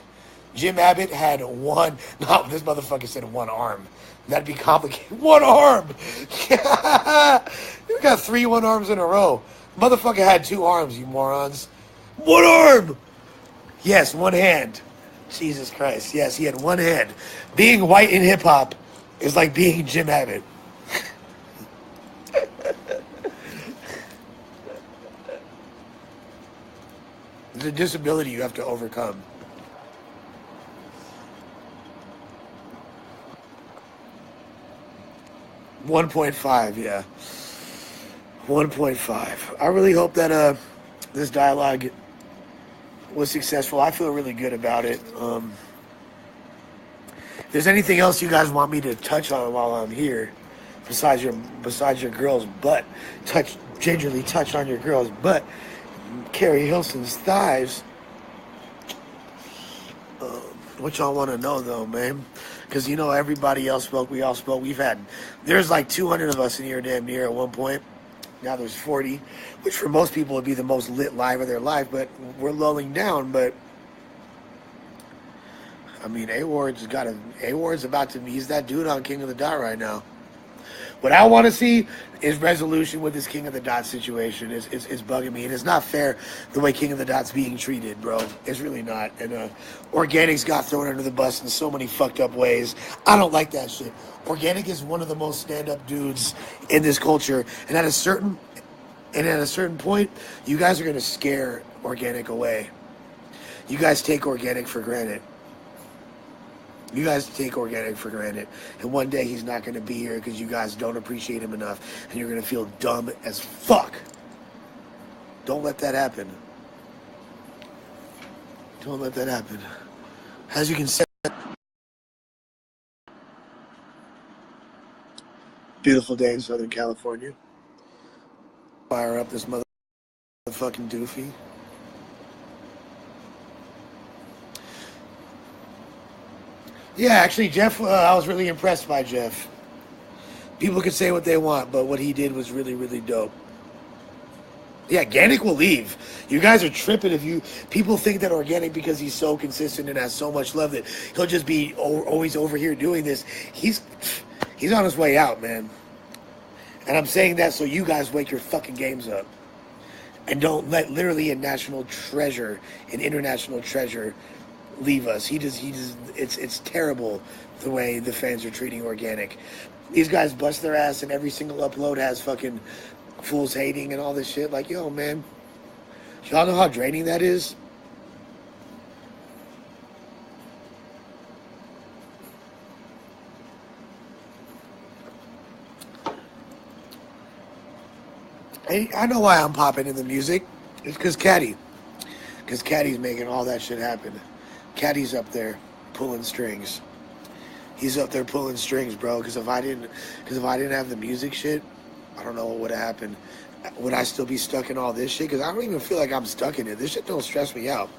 Jim Abbott had one. No, this motherfucker said one arm. That'd be complicated. One arm. You got 3 one arms in a row. Motherfucker had 2 arms, you morons. One arm. Yes, one hand. Jesus Christ. Yes, he had one hand. Being white in hip hop is like being Jim Abbott. It's a disability you have to overcome. $1.5, yeah. 1.5. I really hope that this dialogue was successful. I feel really good about it. If there's anything else you guys want me to touch on while I'm here, besides your girl's butt, gingerly touch on your girl's butt, Carrie Hilson's thighs, What y'all want to know though, man? Because you know everybody else spoke. We all spoke. There's like 200 of us in here damn near at one point. Now there's 40, which for most people would be the most lit live of their life. But we're lulling down. But I mean, A-Ward's about to. He's that dude on King of the Dot right now. What I want to see is resolution with this King of the Dot situation. It's bugging me, and it's not fair the way King of the Dot's being treated, bro. It's really not. And Organics got thrown under the bus in so many fucked up ways. I don't like that shit. Organic is one of the most stand-up dudes in this culture, and at a certain point, you guys are gonna scare Organic away. You guys take Organic for granted. You guys take Organic for granted. And one day he's not going to be here because you guys don't appreciate him enough. And you're going to feel dumb as fuck. Don't let that happen. Don't let that happen. As you can see, beautiful day in Southern California. Fire up this motherfucking doofy. Yeah, actually, Jeff, I was really impressed by Jeff. People can say what they want, but what he did was really, really dope. Yeah, Organic will leave. You guys are tripping if you... People think that Organic, because he's so consistent and has so much love, that he'll just be always over here doing this. He's on his way out, man. And I'm saying that so you guys wake your fucking games up. And don't let literally a national treasure, an international treasure, leave us. It's terrible the way the fans are treating Organic. These guys bust their ass and every single upload has fucking fools hating and all this shit. Like, yo, man, y'all know how draining that is? I know why I'm popping in the music. It's because Kotd. Because Kotd's making all that shit happen. Kotd's up there pulling strings. He's up there pulling strings, bro. Because if I didn't have the music shit, I don't know what would have happened. Would I still be stuck in all this shit? Because I don't even feel like I'm stuck in it. This shit don't stress me out.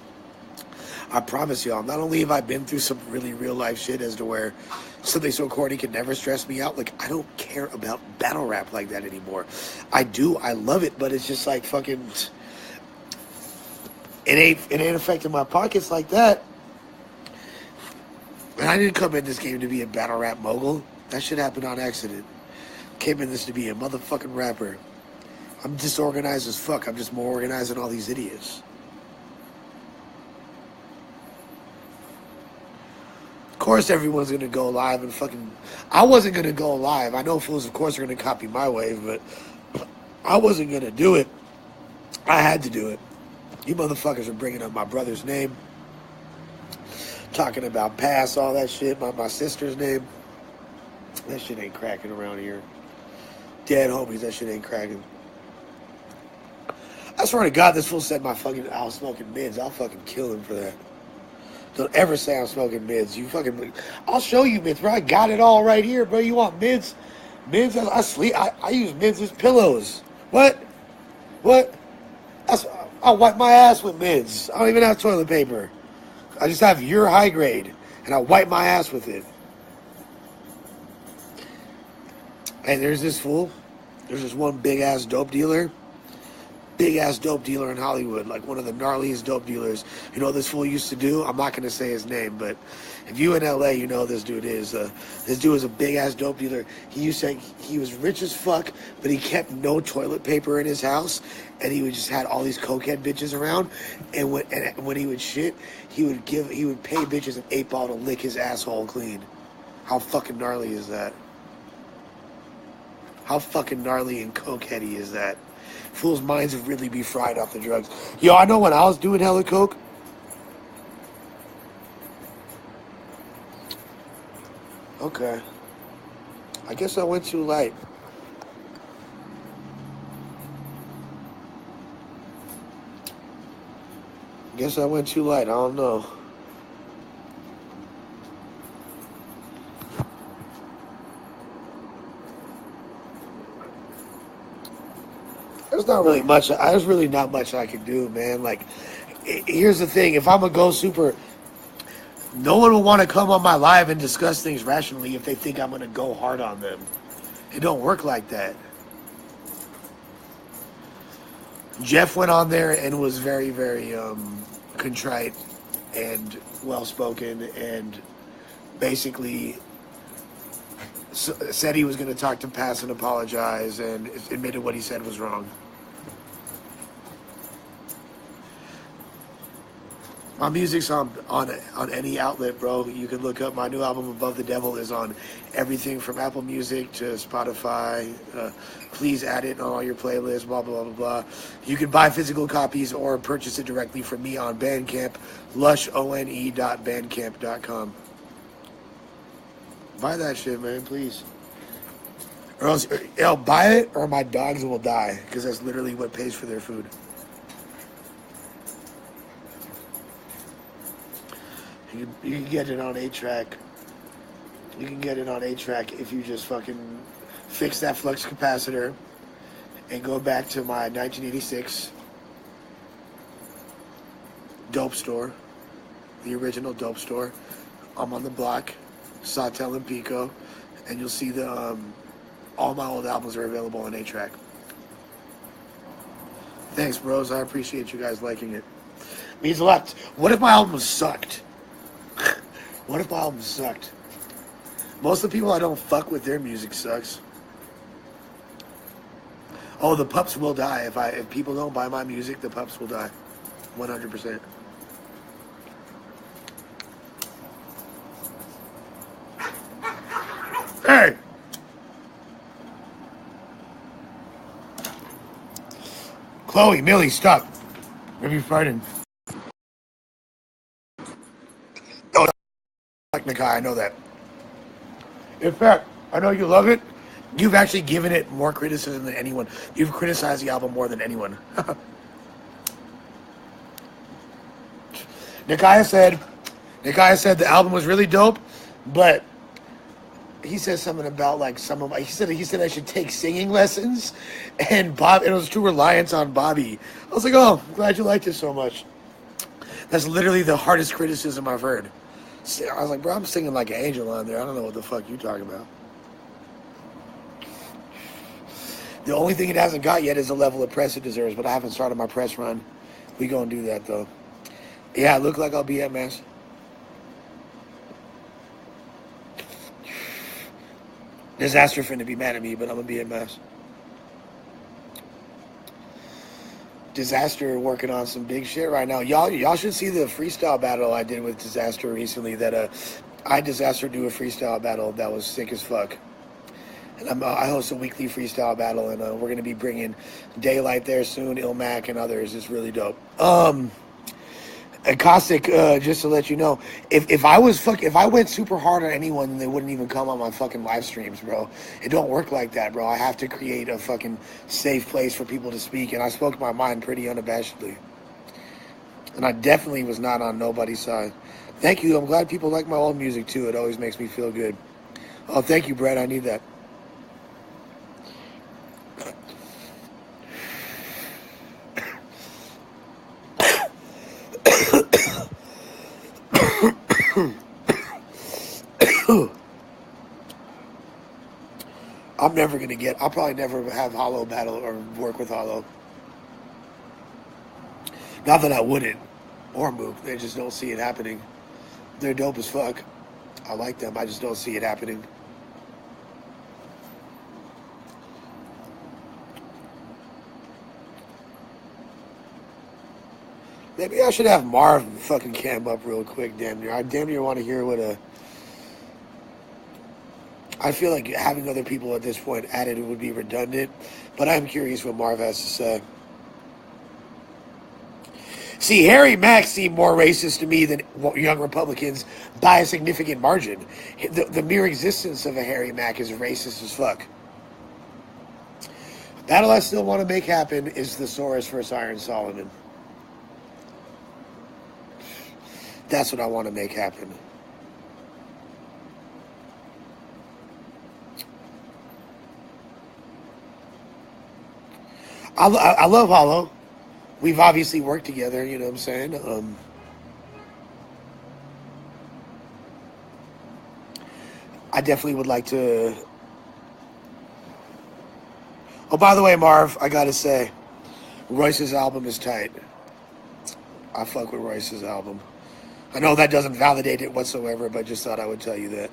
I promise y'all. Not only have I been through some really real life shit as to where something so corny could never stress me out. Like, I don't care about battle rap like that anymore. I do. I love it, but it's just like fucking. It ain't affecting my pockets like that. And I didn't come in this game to be a battle rap mogul. That shit happened on accident. Came in this to be a motherfucking rapper. I'm disorganized as fuck. I'm just more organized than all these idiots. Of course everyone's going to go live and fucking... I wasn't going to go live. I know fools, of course, are going to copy my wave, but I wasn't going to do it. I had to do it. You motherfuckers are bringing up my brother's name. Talking about past, all that shit. My sister's name. That shit ain't cracking around here. Dead homies, that shit ain't cracking. I swear to God, this fool said I was smoking mids. I'll fucking kill him for that. Don't ever say I'm smoking mids. I'll show you mids, bro. I got it all right here, bro. You want mids? Mids, I use mids as pillows. What? I wipe my ass with mids. I don't even have toilet paper. I just have your high grade, and I wipe my ass with it. And there's this fool. There's this one big-ass dope dealer. Big-ass dope dealer in Hollywood, like one of the gnarliest dope dealers. You know what this fool used to do? I'm not going to say his name, but if you in L.A., you know who this dude is. This dude is a big-ass dope dealer. He was rich as fuck, but he kept no toilet paper in his house, and he would just had all these cokehead bitches around, and when he would shit, he would pay bitches an 8-ball to lick his asshole clean. How fucking gnarly is that? How fucking gnarly and cokeheady is that? Fools' minds would really be fried off the drugs. Yo, I know when I was doing hella coke, okay, I guess I went too light. I don't know. There's really not much I can do, man. Like, here's the thing. If I'm going to go super... No one will want to come on my live and discuss things rationally if they think I'm going to go hard on them. It don't work like that. Jeff went on there and was very, very contrite and well-spoken and basically said he was going to talk to Pass and apologize and admitted what he said was wrong. My music's on any outlet, bro. You can look up my new album, Above the Devil, is on everything from Apple Music to Spotify. Please add it on all your playlists, blah, blah, blah, blah. You can buy physical copies or purchase it directly from me on Bandcamp, lushone.bandcamp.com. Buy that shit, man, please. Or else, buy it or my dogs will die, because that's literally what pays for their food. You can get it on 8-track. You can get it on 8-track if you just fucking fix that flux capacitor and go back to my 1986 dope store, the original dope store. I'm on the block, Sawtell and Pico, and you'll see the all my old albums are available on 8-track. Thanks, bros. I appreciate you guys liking it. Means a lot. What if my album sucked? What if my album sucked? Most of the people I don't fuck with, their music sucks. Oh, the pups will die. If people don't buy my music, the pups will die. 100%. Hey! Chloe, Millie, stop. Maybe you're fighting. Like Nakai, I know that. In fact, I know you love it. You've actually given it more criticism than anyone. You've criticized the album more than anyone. Nakai said the album was really dope, but he said something about like he said I should take singing lessons, and it was too reliant on Bobby. I was like, oh, I'm glad you liked it so much. That's literally the hardest criticism I've heard. I was like, bro, I'm singing like an angel on there. I don't know what the fuck you talking about. The only thing it hasn't got yet is the level of press it deserves, but I haven't started my press run. We gonna do that, though. Yeah, I look like I'll be at Mass. Disaster finna be mad at me, but I'm gonna be at Mass. Disaster working on some big shit right now. Y'all should see the freestyle battle I did with Disaster recently. I Disaster do a freestyle battle that was sick as fuck. And I host a weekly freestyle battle, and we're gonna be bringing Daylight there soon, Ilmac and others. It's really dope. And Caustic, just to let you know, if I went super hard on anyone, then they wouldn't even come on my fucking live streams, bro. It don't work like that, bro. I have to create a fucking safe place for people to speak, and I spoke my mind pretty unabashedly. And I definitely was not on nobody's side. Thank you. I'm glad people like my old music, too. It always makes me feel good. Oh, thank you, Brett. I need that. I'll probably never have Hollow battle or work with Hollow. Not that I wouldn't, or Mook. They just don't see it happening. They're dope as fuck. I like them. I just don't see it happening. Maybe I should have Marv fucking cam up real quick, damn near. I damn near want to hear I feel like having other people at this point added would be redundant, but I'm curious what Marv has to say. See, Harry Mack seemed more racist to me than young Republicans by a significant margin. The mere existence of a Harry Mack is racist as fuck. Battle I still want to make happen is the Soros versus Iron Solomon. That's what I want to make happen. I love Hollow. We've obviously worked together, you know what I'm saying? I definitely would like to. Oh, by the way, Marv, I gotta say, Royce's album is tight. I fuck with Royce's album. I know that doesn't validate it whatsoever, but just thought I would tell you that.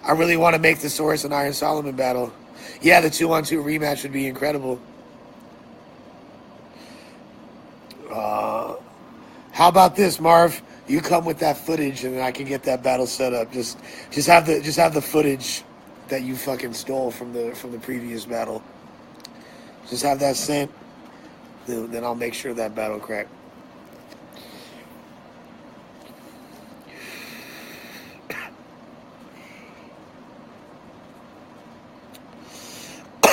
I really want to make the Source and Iron Solomon battle. Yeah, the 2-on-2 rematch would be incredible. How about this, Marv? You come with that footage, and I can get that battle set up. Just have the footage that you fucking stole from the previous battle. Just have that sent. Then I'll make sure that battle crack.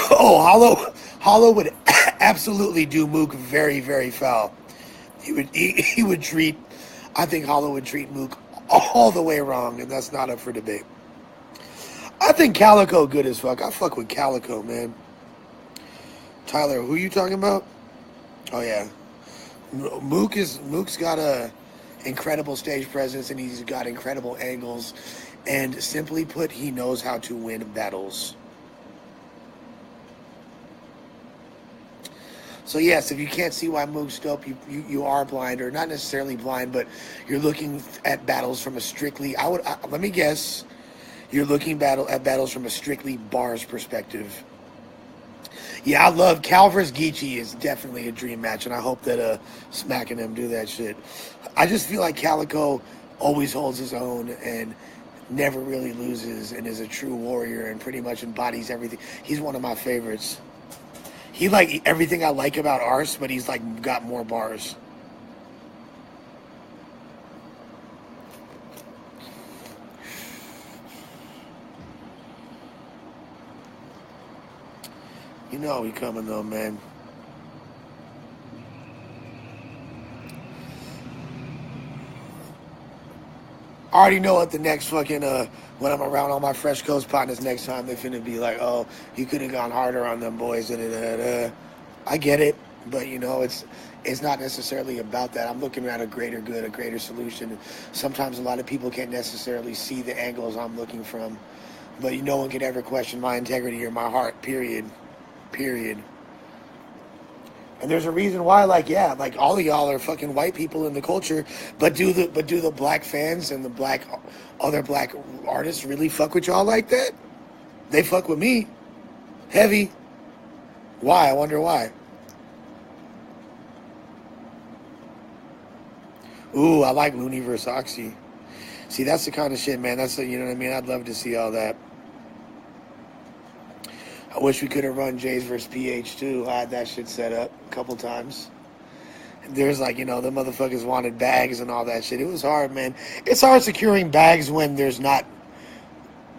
Oh, Hollow would absolutely do Mook very, very foul. He would treat. I think Hollow would treat Mook all the way wrong, and that's not up for debate. I think Calico good as fuck. I fuck with Calico, man. Tyler, who you talking about? Oh yeah, Mook's got a incredible stage presence, and he's got incredible angles, and simply put, he knows how to win battles. So yes, if you can't see why Mook's dope, you are blind, or not necessarily blind, but you're looking at battles from a strictly. Let me guess, you're looking at battles from a strictly bars perspective. Yeah, I love Cal vs. Geechee is definitely a dream match, and I hope that Smack and them do that shit. I just feel like Calico always holds his own and never really loses, and is a true warrior and pretty much embodies everything. He's one of my favorites. He like everything I like about Arse, but he's like got more bars. You know we coming though, man. I already know what the next fucking when I'm around all my Fresh Coast partners next time, they're finna be like, oh, you could have gone harder on them boys. I get it, but you know, it's not necessarily about that. I'm looking at a greater good, a greater solution. Sometimes a lot of people can't necessarily see the angles I'm looking from, but no one can ever question my integrity or my heart, period. And there's a reason why, like, yeah, like all of y'all are fucking white people in the culture, but do the black fans and the other black artists really fuck with y'all like that? They fuck with me. Heavy. Why? I wonder why. Ooh, I like Looney vs. Oxy. See, that's the kind of shit, man. You know what I mean? I'd love to see all that. I wish we could have run Jays vs. PH too. I had that shit set up a couple times. There's like, you know, the motherfuckers wanted bags and all that shit. It was hard, man. It's hard securing bags when there's not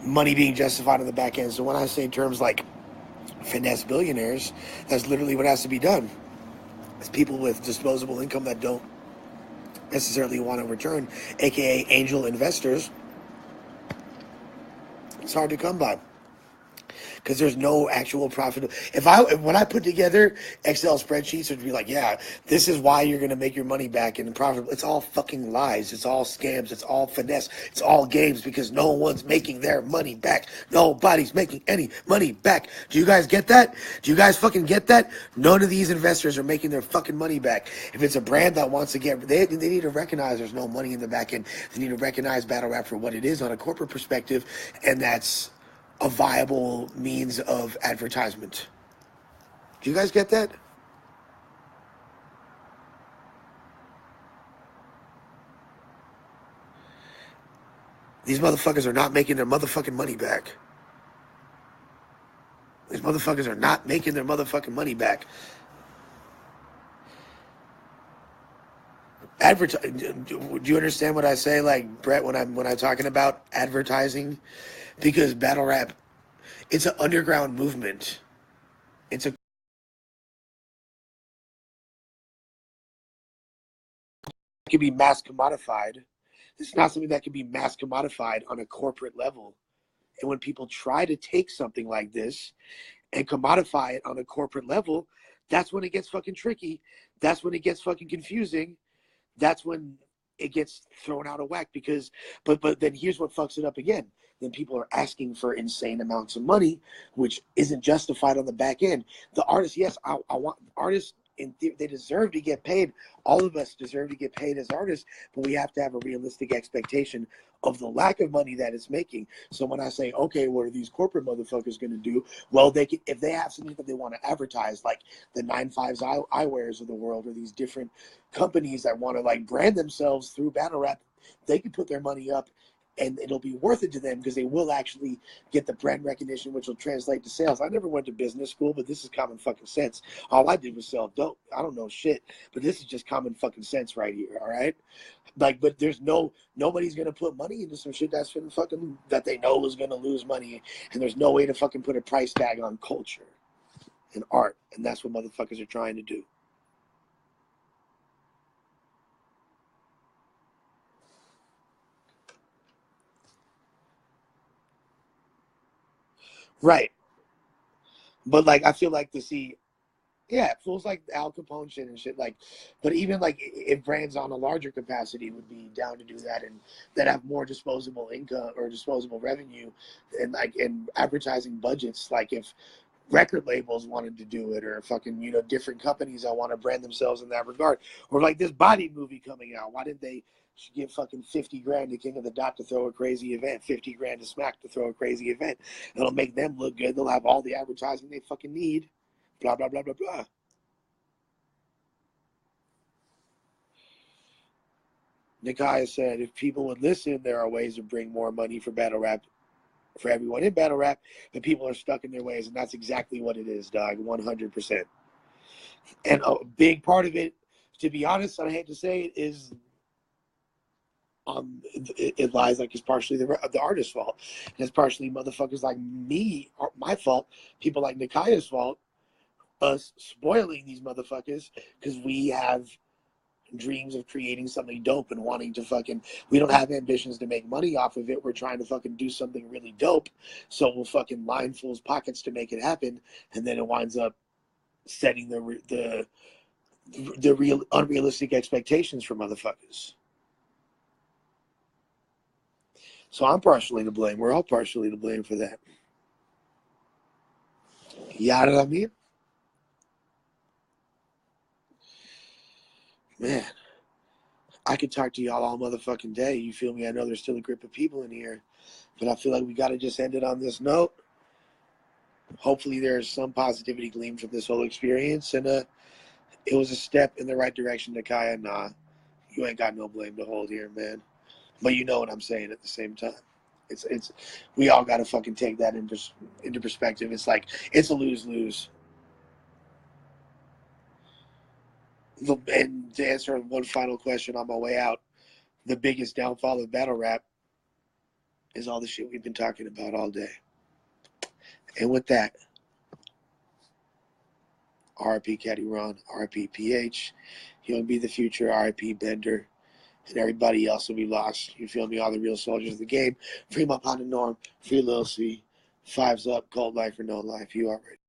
money being justified on the back end. So when I say terms like finesse billionaires, that's literally what has to be done. It's people with disposable income that don't necessarily want to return, aka angel investors. It's hard to come by. Because there's no actual profit. When I put together Excel spreadsheets, it'd be like, yeah, this is why you're gonna make your money back and profit. It's all fucking lies. It's all scams. It's all finesse. It's all games because no one's making their money back. Nobody's making any money back. Do you guys get that? Do you guys fucking get that? None of these investors are making their fucking money back. If it's a brand that wants to they need to recognize there's no money in the back end. They need to recognize battle rap for what it is on a corporate perspective, and that's a viable means of advertisement. Do you guys get that? These motherfuckers are not making their motherfucking money back. These motherfuckers are not making their motherfucking money back. Do you understand what I say, like Brett, when I'm talking about advertising? Because battle rap, it's an underground movement. It can be mass commodified. It's not something that can be mass commodified on a corporate level. And when people try to take something like this and commodify it on a corporate level, That's when it gets fucking tricky. That's when it gets fucking confusing. That's when it gets thrown out of whack because, but then here's what fucks it up again. Then people are asking for insane amounts of money, which isn't justified on the back end. The artists, yes, I want artists, they deserve to get paid. All of us deserve to get paid as artists, but we have to have a realistic expectation of the lack of money that it's making. So when I say, okay, what are these corporate motherfuckers going to do? Well, they can, if they have something that they want to advertise, like the 9-5s eyewears of the world, or these different companies that want to like brand themselves through battle rap, they can put their money up and it'll be worth it to them because they will actually get the brand recognition, which will translate to sales. I never went to business school, but this is common fucking sense. All I did was sell dope. I don't know shit, but this is just common fucking sense right here, all right? Like, but there's nobody's gonna put money into some shit that's gonna fucking, that they know is gonna lose money, and there's no way to fucking put a price tag on culture and art, and that's what motherfuckers are trying to do. Right. But like I feel like to see, yeah, fools like Al Capone shit and shit, like, but even like if brands on a larger capacity would be down to do that and that have more disposable income or disposable revenue and like in advertising budgets, like if record labels wanted to do it or fucking, you know, different companies that want to brand themselves in that regard, or like this Body movie coming out, why didn't they give fucking 50 grand to King of the Dot to throw a crazy event, 50 grand to Smack to throw a crazy event? It'll make them look good. They'll have all the advertising they fucking need. Blah, blah, blah, blah, blah. Nakia said, if people would listen, there are ways to bring more money for battle rap, for everyone in battle rap, but people are stuck in their ways, and that's exactly what it is, dog, 100%. And a big part of it, to be honest, and I hate to say it, is it lies like it's partially the artist's fault. And it's partially motherfuckers like me, my fault, people like Nikaya's fault, us spoiling these motherfuckers because we have dreams of creating something dope and wanting to fucking, we don't have ambitions to make money off of it. We're trying to fucking do something really dope. So we'll fucking line fools' pockets to make it happen. And then it winds up setting the real unrealistic expectations for motherfuckers. So I'm partially to blame. We're all partially to blame for that. You know what I mean? Man, I could talk to y'all all motherfucking day. You feel me? I know there's still a group of people in here, but I feel like we got to just end it on this note. Hopefully there's some positivity gleaned from this whole experience, and it was a step in the right direction, Nakia. Nah, you ain't got no blame to hold here, man. But you know what I'm saying at the same time. It's we all got to fucking take that into perspective. It's like, it's a lose-lose. And to answer one final question on my way out, the biggest downfall of battle rap is all the shit we've been talking about all day. And with that, RIP Caddy Ron, RIP PH, he'll be the future, RIP Bender, and everybody else will be lost. You feel me? All the real soldiers of the game. Free my partner Norm, free Lil C, Fives Up, Cold Life or No Life. You already.